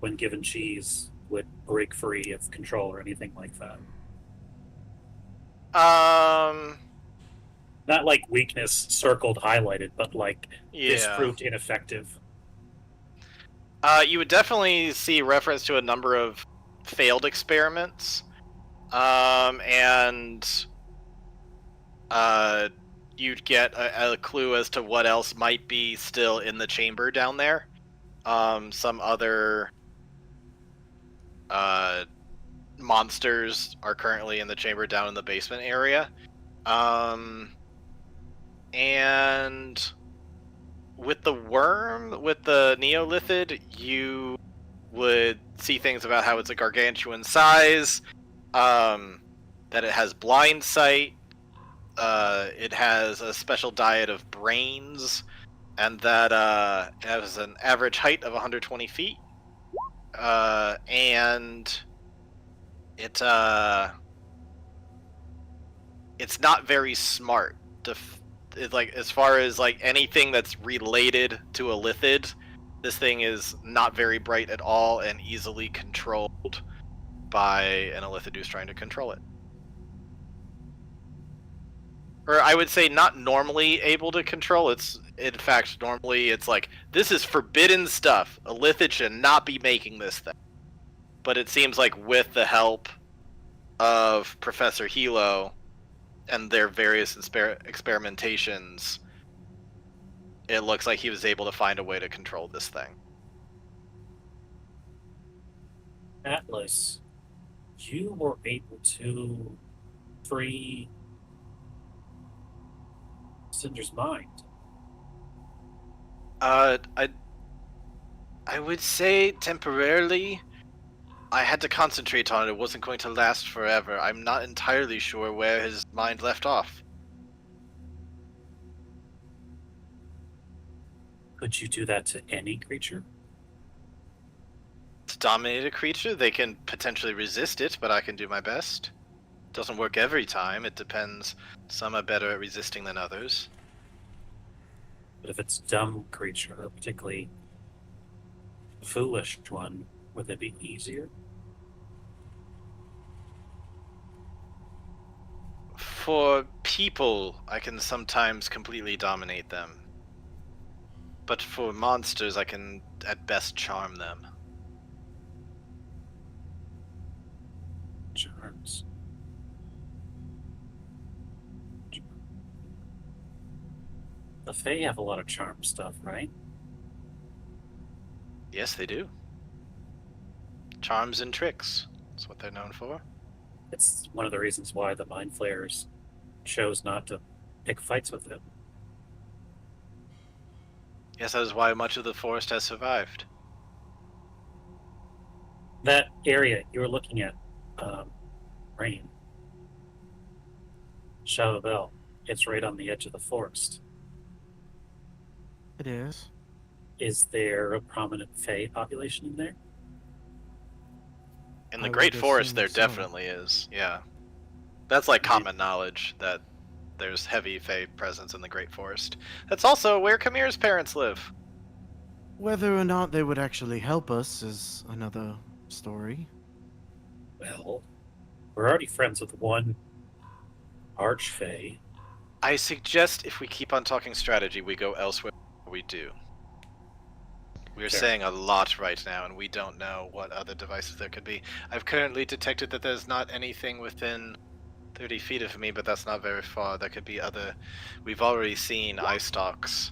Speaker 1: when given cheese, would break free of control or anything like that. Not like weakness circled, highlighted, but like this proved ineffective.
Speaker 3: You would definitely see reference to a number of failed experiments, and you'd get a clue as to what else might be still in the chamber down there. Some other monsters are currently in the chamber down in the basement area. And with the worm, with the Neolithid, you would see things about how it's a gargantuan size, that it has blind sight, it has a special diet of brains, and that it has an average height of 120 feet, and it's not very smart. Like, as far as like anything that's related to a lithid, this thing is not very bright at all and easily controlled by an illithid who's trying to control it. or I would say not normally able to control. It's in fact normally it's like this is forbidden stuff. A Lithid should not be making this thing. But it seems like with the help of Professor Hilo and their various experimentations, it looks like he was able to find a way to control this thing.
Speaker 1: Atlas, you were able to free Cinder's mind.
Speaker 3: I would say temporarily. I had to concentrate on it. It wasn't going to last forever. I'm not entirely sure where his mind left off.
Speaker 1: Could you do that to any creature?
Speaker 3: To dominate a creature, they can potentially resist it, but I can do my best. Doesn't work every time. It depends. Some are better at resisting than others.
Speaker 1: But if it's a dumb creature, a particularly foolish one, would it be easier?
Speaker 3: For people, I can sometimes completely dominate them. But for monsters, I can at best charm them.
Speaker 1: Charms. The Fae have a lot of charm stuff, right?
Speaker 3: Yes, they do. Charms and tricks. That's what they're known for.
Speaker 1: It's one of the reasons why the Mind Flayers chose not to pick fights with him.
Speaker 3: Yes, that is why much of the forest has survived.
Speaker 1: That area you were looking at, Rain, Shadow Bell, it's right on the edge of the forest.
Speaker 6: It is.
Speaker 1: Is there a prominent Fae population in there?
Speaker 3: In the
Speaker 6: I
Speaker 3: Great
Speaker 6: would
Speaker 3: Forest,
Speaker 6: assume
Speaker 3: there
Speaker 6: so.
Speaker 3: definitely is, yeah. That's like common knowledge that there's heavy Fae presence in the Great Forest. That's also where Kamir's parents live.
Speaker 6: Whether or not they would actually help us is another story.
Speaker 1: Well, we're already friends with one Archfey.
Speaker 3: I suggest if we keep on talking strategy, we go elsewhere. We do. We're
Speaker 1: Fair.
Speaker 3: saying a lot right now, and we don't know what other devices there could be. I've currently detected that there's not anything within 30 feet of me, but that's not very far. There could be other... We've already seen eye stalks.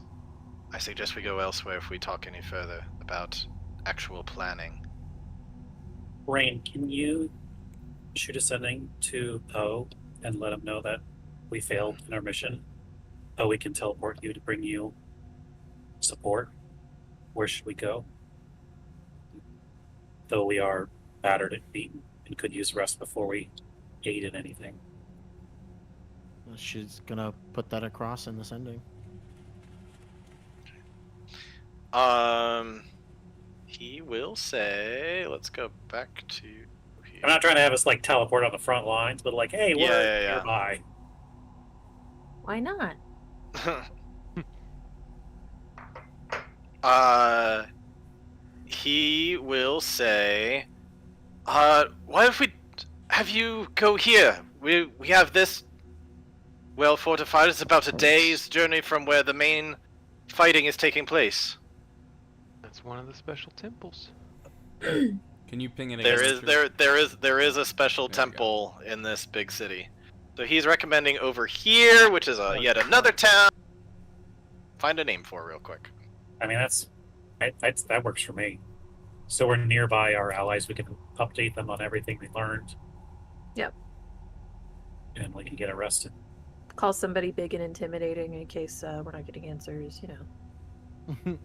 Speaker 3: I suggest we go elsewhere if we talk any further about actual planning.
Speaker 1: Rain, can you shoot a sending to Poe and let him know that we failed in our mission? Poe, we can teleport you to bring you support. Where should we go? Though we are battered and beaten and could use rest before we aid in anything.
Speaker 6: She's gonna put that across in the sending.
Speaker 3: He will say... Let's go back to...
Speaker 1: I'm not trying to have us like teleport on the front lines, but like, hey, we're
Speaker 3: Yeah.
Speaker 1: nearby.
Speaker 4: Why not?
Speaker 3: He will say, what if we have you go here? We have this well fortified. It's about a day's journey from where the main fighting is taking place.
Speaker 5: That's one of the special temples.
Speaker 2: Can you ping it?
Speaker 3: There
Speaker 2: against
Speaker 3: is a special
Speaker 2: There we go.
Speaker 3: temple in this big city. So he's recommending over here, which is yet another town. Find a name for it real quick.
Speaker 1: I mean, that works for me. So we're nearby our allies. We can update them on everything we learned.
Speaker 4: Yep.
Speaker 1: And we can get arrested.
Speaker 4: Call somebody big and intimidating in case we're not getting answers, you know.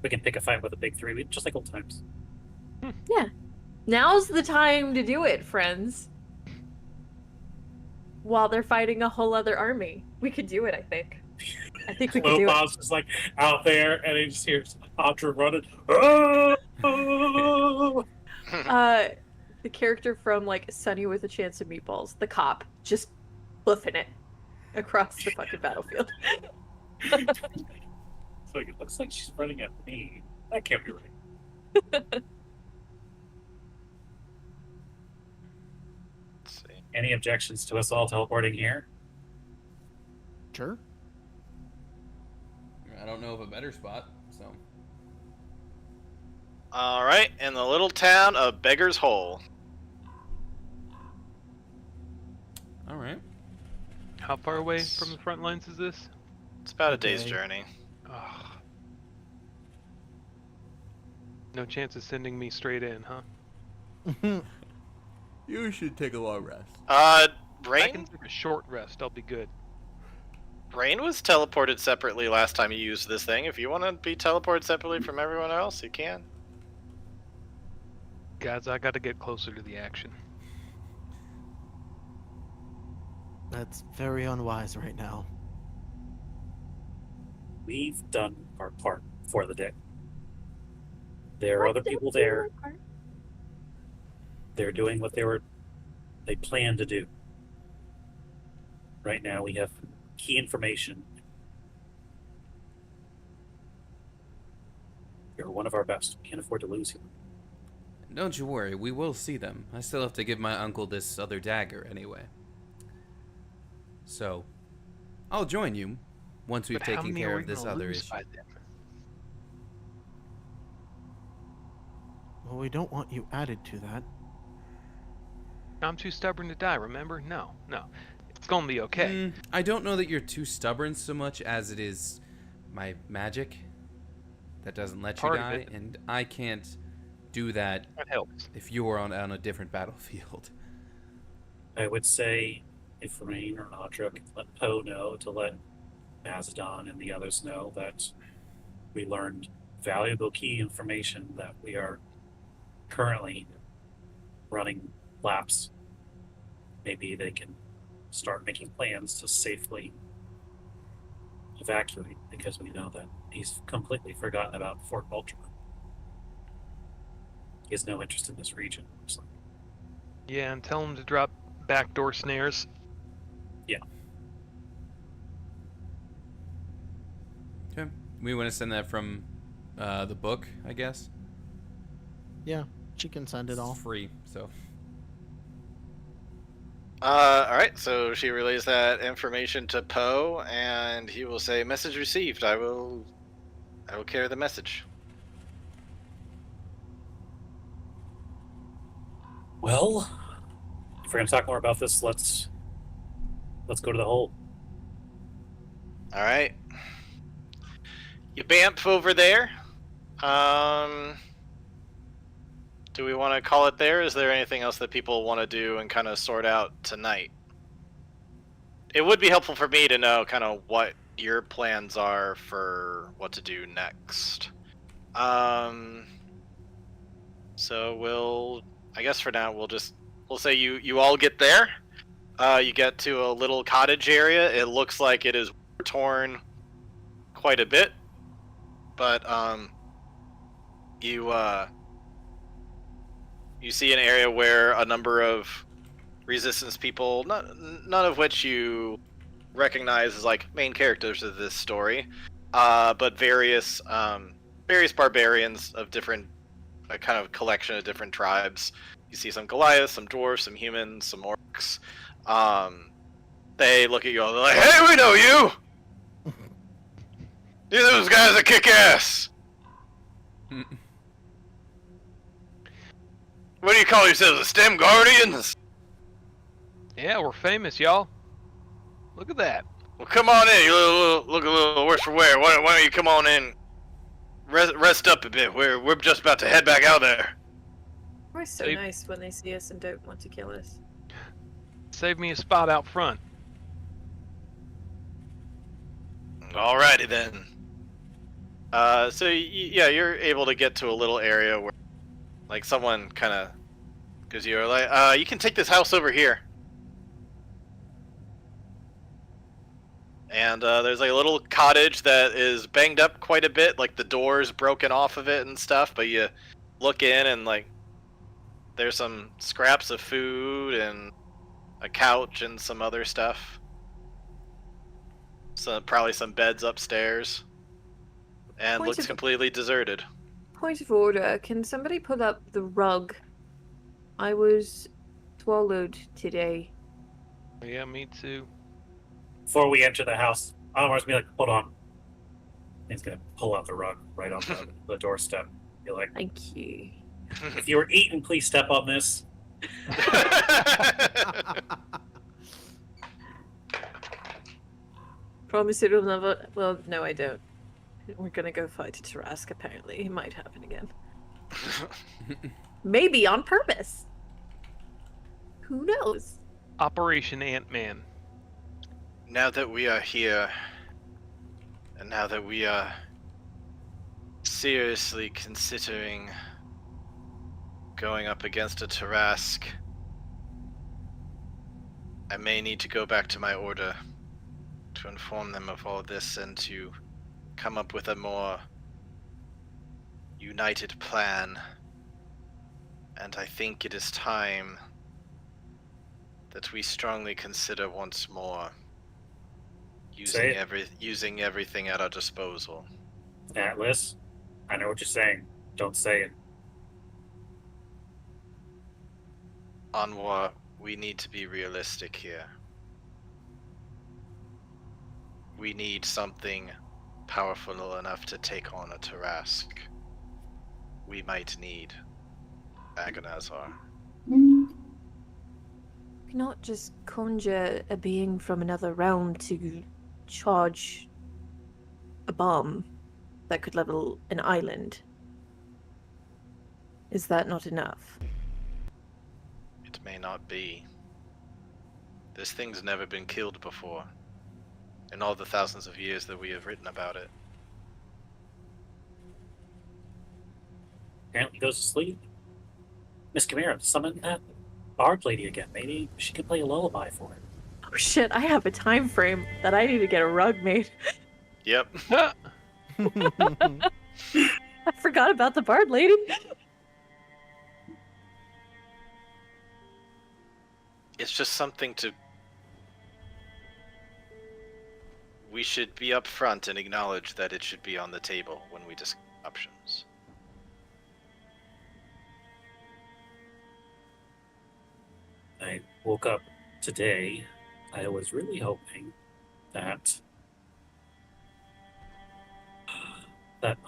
Speaker 1: We can pick a fight with a big three, just like old times.
Speaker 4: Yeah. Now's the time to do it, friends. While they're fighting a whole other army. We could do it, I think. I think we could do it.
Speaker 1: Lopav's just like out there, and he just hears Audra running. Oh!
Speaker 4: The character from like Sunny with a Chance of Meatballs, the cop, just hoofing it across the fucking battlefield.
Speaker 1: So it looks like she's running at me. That can't be right.
Speaker 3: Let's see.
Speaker 1: Any objections to us all teleporting here?
Speaker 6: Sure.
Speaker 2: I don't know of a better spot, so.
Speaker 3: All right, in the little town of Beggar's Hole.
Speaker 2: All right.
Speaker 5: How far away from the front lines is this?
Speaker 3: It's about a day's
Speaker 6: Okay.
Speaker 3: journey.
Speaker 5: Ugh. No chance of sending me straight in, huh?
Speaker 2: You should take a long rest.
Speaker 5: I
Speaker 3: Rain?
Speaker 5: can take a short rest. I'll be good.
Speaker 3: Rain was teleported separately last time you used this thing. If you want to be teleported separately from everyone else, you can.
Speaker 5: Guys, I got to get closer to the action.
Speaker 6: That's very unwise right now.
Speaker 1: We've done our part for the day. There are other people there. They're doing what they planned to do. Right now, we have key information. You're one of our best. We can't afford to lose you.
Speaker 2: Don't you worry, we will see them. I still have to give my uncle this other dagger anyway. So, I'll join you once we've
Speaker 5: But how
Speaker 2: taken
Speaker 5: many
Speaker 2: care
Speaker 5: are we
Speaker 2: of this
Speaker 5: gonna
Speaker 2: other
Speaker 5: lose
Speaker 2: issue.
Speaker 5: by then?
Speaker 6: Well, we don't want you added to that.
Speaker 5: I'm too stubborn to die, remember? No. It's gonna be okay.
Speaker 2: I don't know that you're too stubborn so much as it is my magic that doesn't let
Speaker 5: Part
Speaker 2: you
Speaker 5: of
Speaker 2: die,
Speaker 5: it.
Speaker 2: and I can't do that
Speaker 5: That helps.
Speaker 2: if you're on a different battlefield.
Speaker 1: I would say if Rain or Audra could let Poe know to let Mazadon and the others know that we learned valuable key information, that we are currently running laps. Maybe they can start making plans to safely evacuate, because we know that he's completely forgotten about Fort Ultramar. He has no interest in this region, looks like.
Speaker 5: Yeah, and tell him to drop backdoor snares.
Speaker 2: Okay. We want to send that from the book, I guess.
Speaker 6: Yeah, she can send it all.
Speaker 2: It's free, so.
Speaker 3: Alright, so she relays that information to Poe, and he will say, "Message received. I will carry the message."
Speaker 1: Well, if we're going to talk more about this, let's go to the hole.
Speaker 3: Alright. You bamf over there. Do we want to call it there? Is there anything else that people want to do and kind of sort out tonight? It would be helpful for me to know kind of what your plans are for what to do next. So I guess for now we'll say you all get there. You get to a little cottage area. It looks like it is torn quite a bit, but you see an area where a number of resistance people, none of which you recognize as like main characters of this story, but various barbarians of different, a kind of collection of different tribes. You see some Goliaths, some dwarves, some humans, some orcs. They look at you all, they're like, "Hey, we know you! Those guys are kick ass! What do you call yourselves, the STEM Guardians?
Speaker 5: Yeah, we're famous, y'all. Look at that.
Speaker 3: Well, come on in. You look a little worse for wear. Why don't you come on in? Rest up a bit. We're just about to head back out there."
Speaker 8: We're so
Speaker 5: They-
Speaker 8: nice when they see us and don't want to kill us.
Speaker 5: Save me a spot out front.
Speaker 3: Alrighty then. So yeah, you're able to get to a little area where, like, someone kind of, because you're like, you can take this house over here. And there's like a little cottage that is banged up quite a bit, like the door's broken off of it and stuff, but you look in and like there's some scraps of food and a couch and some other stuff. So probably some beds upstairs. And
Speaker 8: Point
Speaker 3: looks
Speaker 8: of-
Speaker 3: completely deserted.
Speaker 8: Point of order, can somebody pull up the rug? I was swallowed today.
Speaker 5: Yeah, me too.
Speaker 1: Before we enter the house, Almar's be like, hold on. He's gonna pull out the rug right on the doorstep. Be like,
Speaker 4: Thank you.
Speaker 1: if you were eaten, please step on this.
Speaker 8: Promise it'll never. Well, no, I don't. We're gonna go fight a Tarask, apparently. It might happen again.
Speaker 4: Maybe on purpose. Who knows?
Speaker 5: Operation Ant-Man.
Speaker 3: Now that we are here, and now that we are seriously considering going up against a Tarask, I may need to go back to my order to inform them of all this and to come up with a more united plan. And I think it is time that we strongly consider once more
Speaker 1: Say
Speaker 3: using everything at our disposal.
Speaker 1: Atlas, I know what you're saying. Don't say it.
Speaker 3: Anwar, we need to be realistic here. We need something powerful enough to take on a Tarask. We might need Agonazar.
Speaker 8: You cannot just conjure a being from another realm to charge a bomb that could level an island. Is that not enough?
Speaker 3: It may not be. This thing's never been killed before, in all the thousands of years that we have written about it.
Speaker 1: Apparently goes to sleep. Miss Chimera, summon that bard lady again. Maybe she can play a lullaby for him.
Speaker 8: Oh shit, I have a time frame that I need to get a rug made.
Speaker 3: Yep.
Speaker 8: I forgot about the bard lady.
Speaker 3: It's just something to... We should be upfront and acknowledge that it should be on the table when we discuss options.
Speaker 1: I woke up today. I was really hoping that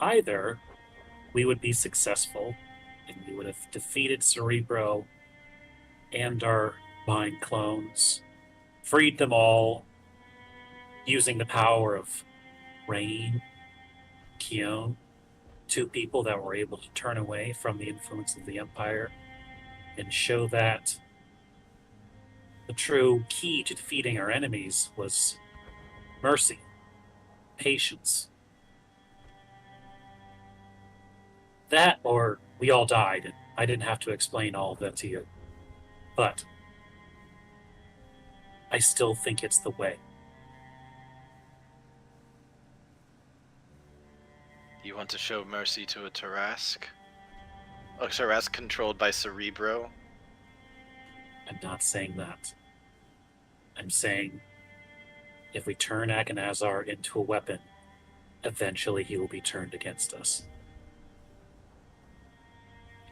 Speaker 1: either we would be successful and we would have defeated Cerebro and our mind clones, freed them all using the power of Rain, Kion, two people that were able to turn away from the influence of the Empire and show that the true key to defeating our enemies was mercy, patience. That, or we all died, and I didn't have to explain all of that to you. But I still think it's the way.
Speaker 3: You want to show mercy to a Tarask? A Tarask controlled by Cerebro?
Speaker 1: I'm not saying that. I'm saying if we turn Agonazar into a weapon, eventually he will be turned against us.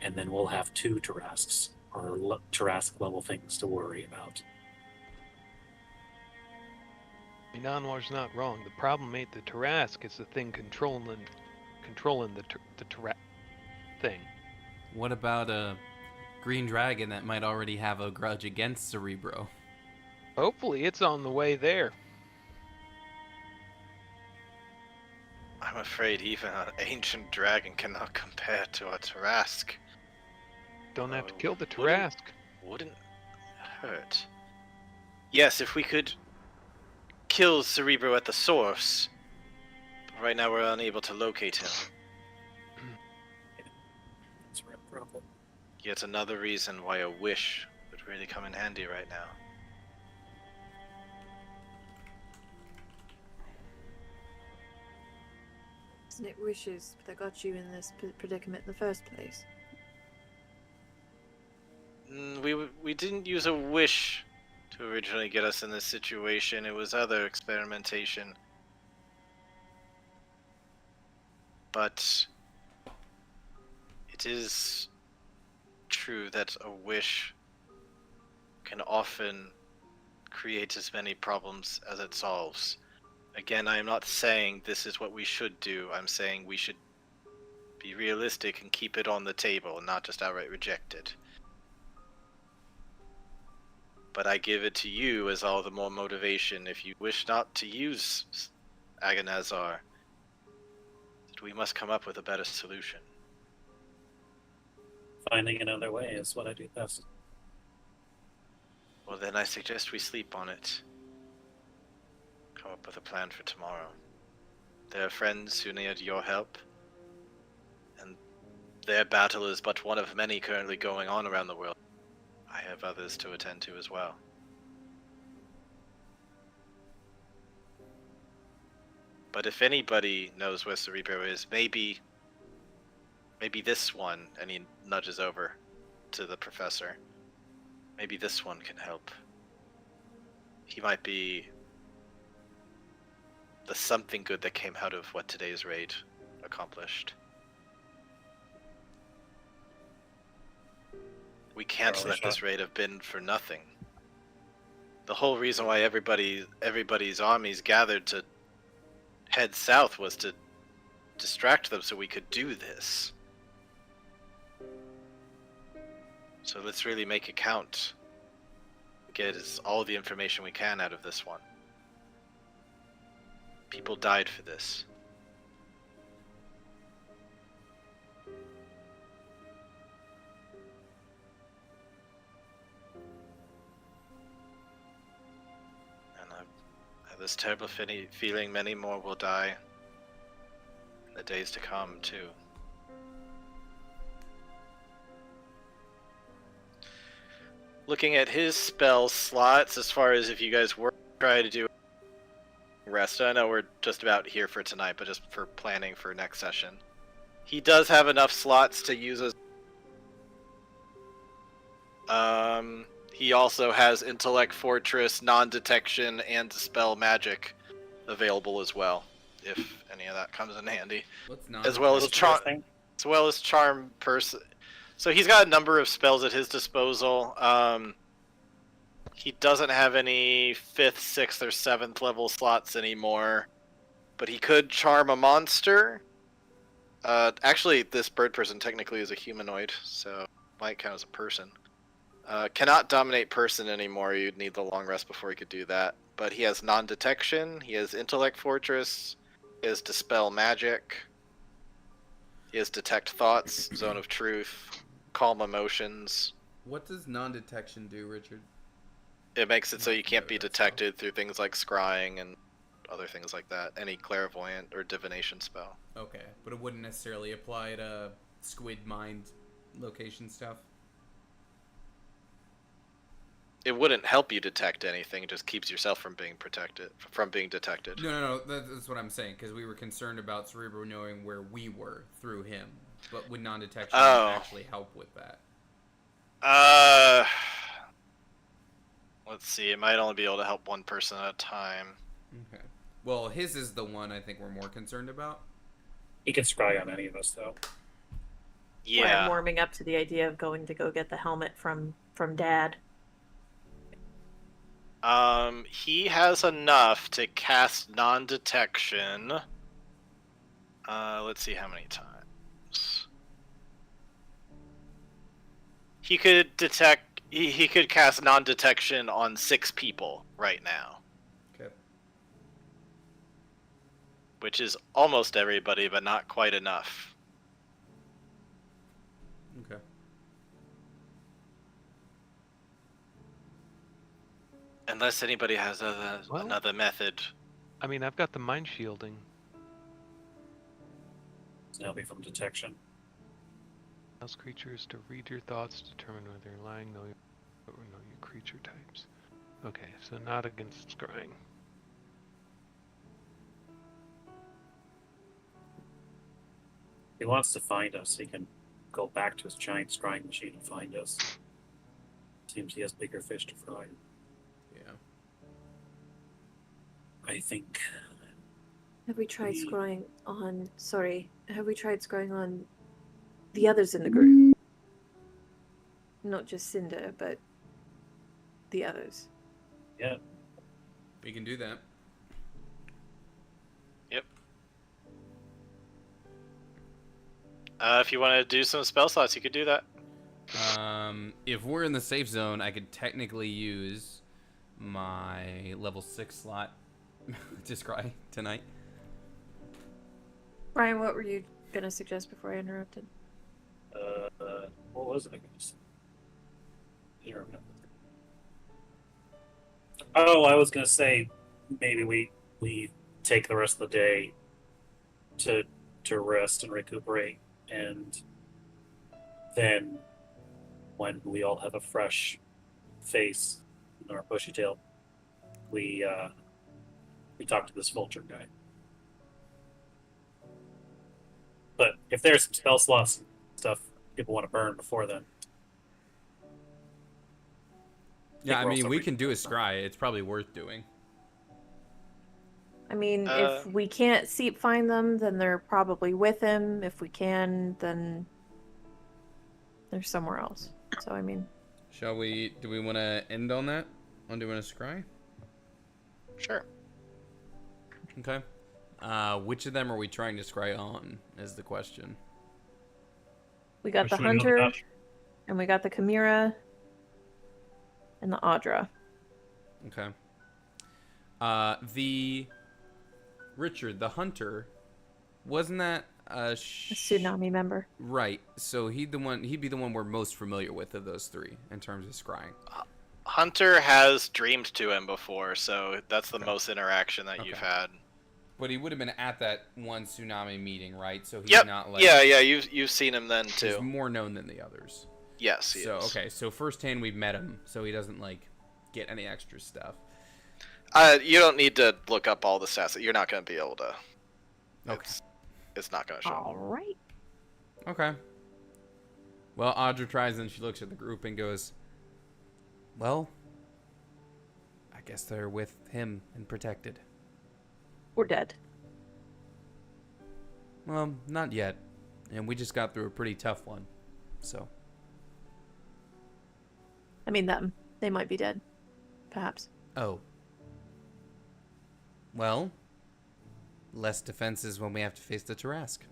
Speaker 1: And then we'll have two Tarasks, or Tarask level things to worry about.
Speaker 5: I mean, Anwar's not wrong. The problem ain't the Tarask, it's the thing controlling the Tarask thing.
Speaker 2: What about a green dragon that might already have a grudge against Cerebro?
Speaker 5: Hopefully it's on the way there.
Speaker 3: I'm afraid even an ancient dragon cannot compare to a Tarask.
Speaker 5: Don't have to kill the
Speaker 3: Wouldn't-
Speaker 5: Tarask.
Speaker 3: Wouldn't hurt. Yes, if we could kill Cerebro at the source. But right now we're unable to locate him.
Speaker 1: It's a real problem.
Speaker 3: Yet another reason why a wish would really come in handy right now.
Speaker 8: Isn't it wishes that got you in this predicament in the first place?
Speaker 3: We didn't use a wish to originally get us in this situation. It was other experimentation. But it is true that a wish can often create as many problems as it solves. Again, I am not saying this is what we should do. I'm saying we should be realistic and keep it on the table and not just outright reject it. But I give it to you as all the more motivation if you wish not to use Agonazar. That we must come up with a better solution.
Speaker 1: Finding another way is what I do best.
Speaker 3: Well, then I suggest we sleep on it. Come up with a plan for tomorrow. There are friends who need your help, and their battle is but one of many currently going on around the world. I have others to attend to as well. But if anybody knows where Cerebro is, maybe this one, and he nudges over to the professor, maybe this one can help. He might be the something good that came out of what today's raid accomplished. We can't let this raid have been for nothing. The whole reason why everybody's armies gathered to head south was to distract them so we could do this. So let's really make it count. Get all the information we can out of this one. People died for this. And I have this terrible feeling many more will die in the days to come, too. Looking at his spell slots, as far as if you guys were trying to do rest, I know we're just about here for tonight, but just for planning for next session. He does have enough slots to use as... he also has Intellect Fortress, Non-Detection, and Dispel Magic available as well, if any of that comes in handy. As well as Charm Person. So he's got a number of spells at his disposal. He doesn't have any 5th, 6th, or 7th level slots anymore, but he could charm a monster. Actually, this bird person technically is a humanoid, so might count as a person. Cannot dominate person anymore. You'd need the long rest before he could do that. But he has non-detection. He has Intellect Fortress. He has Dispel Magic. He has Detect Thoughts, Zone of Truth, Calm Emotions.
Speaker 2: What does non-detection do, Richard?
Speaker 3: It makes it so you can't be detected through things like scrying and other things like that. Any clairvoyant or divination spell.
Speaker 2: Okay, but it wouldn't necessarily apply to squid mind location stuff?
Speaker 3: It wouldn't help you detect anything. It just keeps yourself from being detected.
Speaker 2: No, that's what I'm saying, because we were concerned about Cerebro knowing where we were through him. But would non-detection actually help with that?
Speaker 3: Let's see. It might only be able to help one person at a time.
Speaker 2: Okay. Well, his is the one I think we're more concerned about.
Speaker 1: He can scry on any of us, though.
Speaker 3: Yeah.
Speaker 4: I'm warming up to the idea of going to go get the helmet from Dad.
Speaker 3: He has enough to cast non-detection. Let's see how many times. He could detect. He could cast non-detection on 6 people right now.
Speaker 2: Okay.
Speaker 3: Which is almost everybody, but not quite enough.
Speaker 2: Okay.
Speaker 3: Unless anybody has another method.
Speaker 9: I mean, I've got the mind shielding.
Speaker 1: That'll be from detection.
Speaker 9: Allows creatures to read your thoughts, determine whether you're lying, know your creature types. Okay, so not against scrying.
Speaker 1: He wants to find us. He can go back to his giant scrying machine and find us. Seems he has bigger fish to fry.
Speaker 2: Yeah.
Speaker 1: I think.
Speaker 8: Have we tried scrying on... Sorry. Have we tried scrying on the others in the group? Not just Cinder, but the others.
Speaker 1: Yeah.
Speaker 2: We can do that.
Speaker 3: Yep. If you want to do some spell slots, you could do that.
Speaker 2: If we're in the safe zone, I could technically use my level 6 slot to scry tonight.
Speaker 8: Ryan, what were you gonna suggest before I interrupted?
Speaker 1: What was I going to say? I don't remember. Oh, I was going to say maybe we take the rest of the day to rest and recuperate, and then when we all have a fresh face in our bushy tail, we talk to this vulture guy. But if there's some spell slots and stuff people want to burn before then.
Speaker 2: Yeah, I
Speaker 1: we're
Speaker 2: mean,
Speaker 1: also
Speaker 2: we can do a scry. It's probably worth doing.
Speaker 8: I mean, if we can't find them, then they're probably with him. If we can, then they're somewhere else. So, I mean...
Speaker 2: Do we want to end on that? On doing a scry?
Speaker 3: Sure.
Speaker 2: Okay. Which of them are we trying to scry on, is the question.
Speaker 8: We got the Hunter, and we got the Chimera, and the Audra.
Speaker 2: Okay. Richard, the Hunter, wasn't that a
Speaker 8: tsunami member?
Speaker 2: Right. So he'd be the one we're most familiar with of those three in terms of scrying.
Speaker 3: Hunter has dreamed to him before, so that's the most interaction that you've had.
Speaker 2: But he would have been at that one tsunami meeting, right? So he's not like...
Speaker 3: Yeah, you've seen him then too.
Speaker 2: He's more known than the others.
Speaker 3: Yes, he is.
Speaker 2: Okay, so firsthand we've met him, so he doesn't like get any extra stuff.
Speaker 3: You don't need to look up all the stats. You're not going to be able to.
Speaker 2: Okay.
Speaker 3: It's not going to show.
Speaker 8: All right.
Speaker 2: Okay. Well, Audra tries and she looks at the group and goes, well, I guess they're with him and protected.
Speaker 8: We're dead.
Speaker 2: Well, not yet. And we just got through a pretty tough one, so.
Speaker 8: I mean, them. They might be dead. Perhaps.
Speaker 2: Oh. Well, less defenses when we have to face the Tarrasque.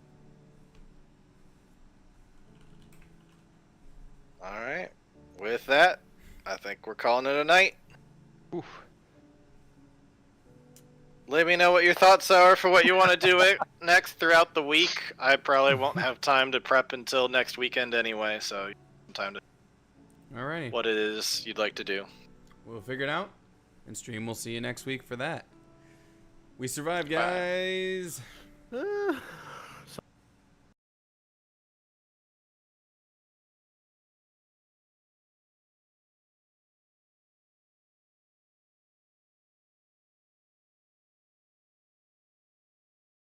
Speaker 3: Alright. With that, I think we're calling it a night.
Speaker 9: Oof.
Speaker 3: Let me know what your thoughts are for what you want to do next throughout the week. I probably won't have time to prep until next weekend anyway, so time to
Speaker 2: Alrighty.
Speaker 3: what it is you'd like to do.
Speaker 2: We'll figure it out. And stream, we'll see you next week for that. We survived, guys.
Speaker 6: Bye.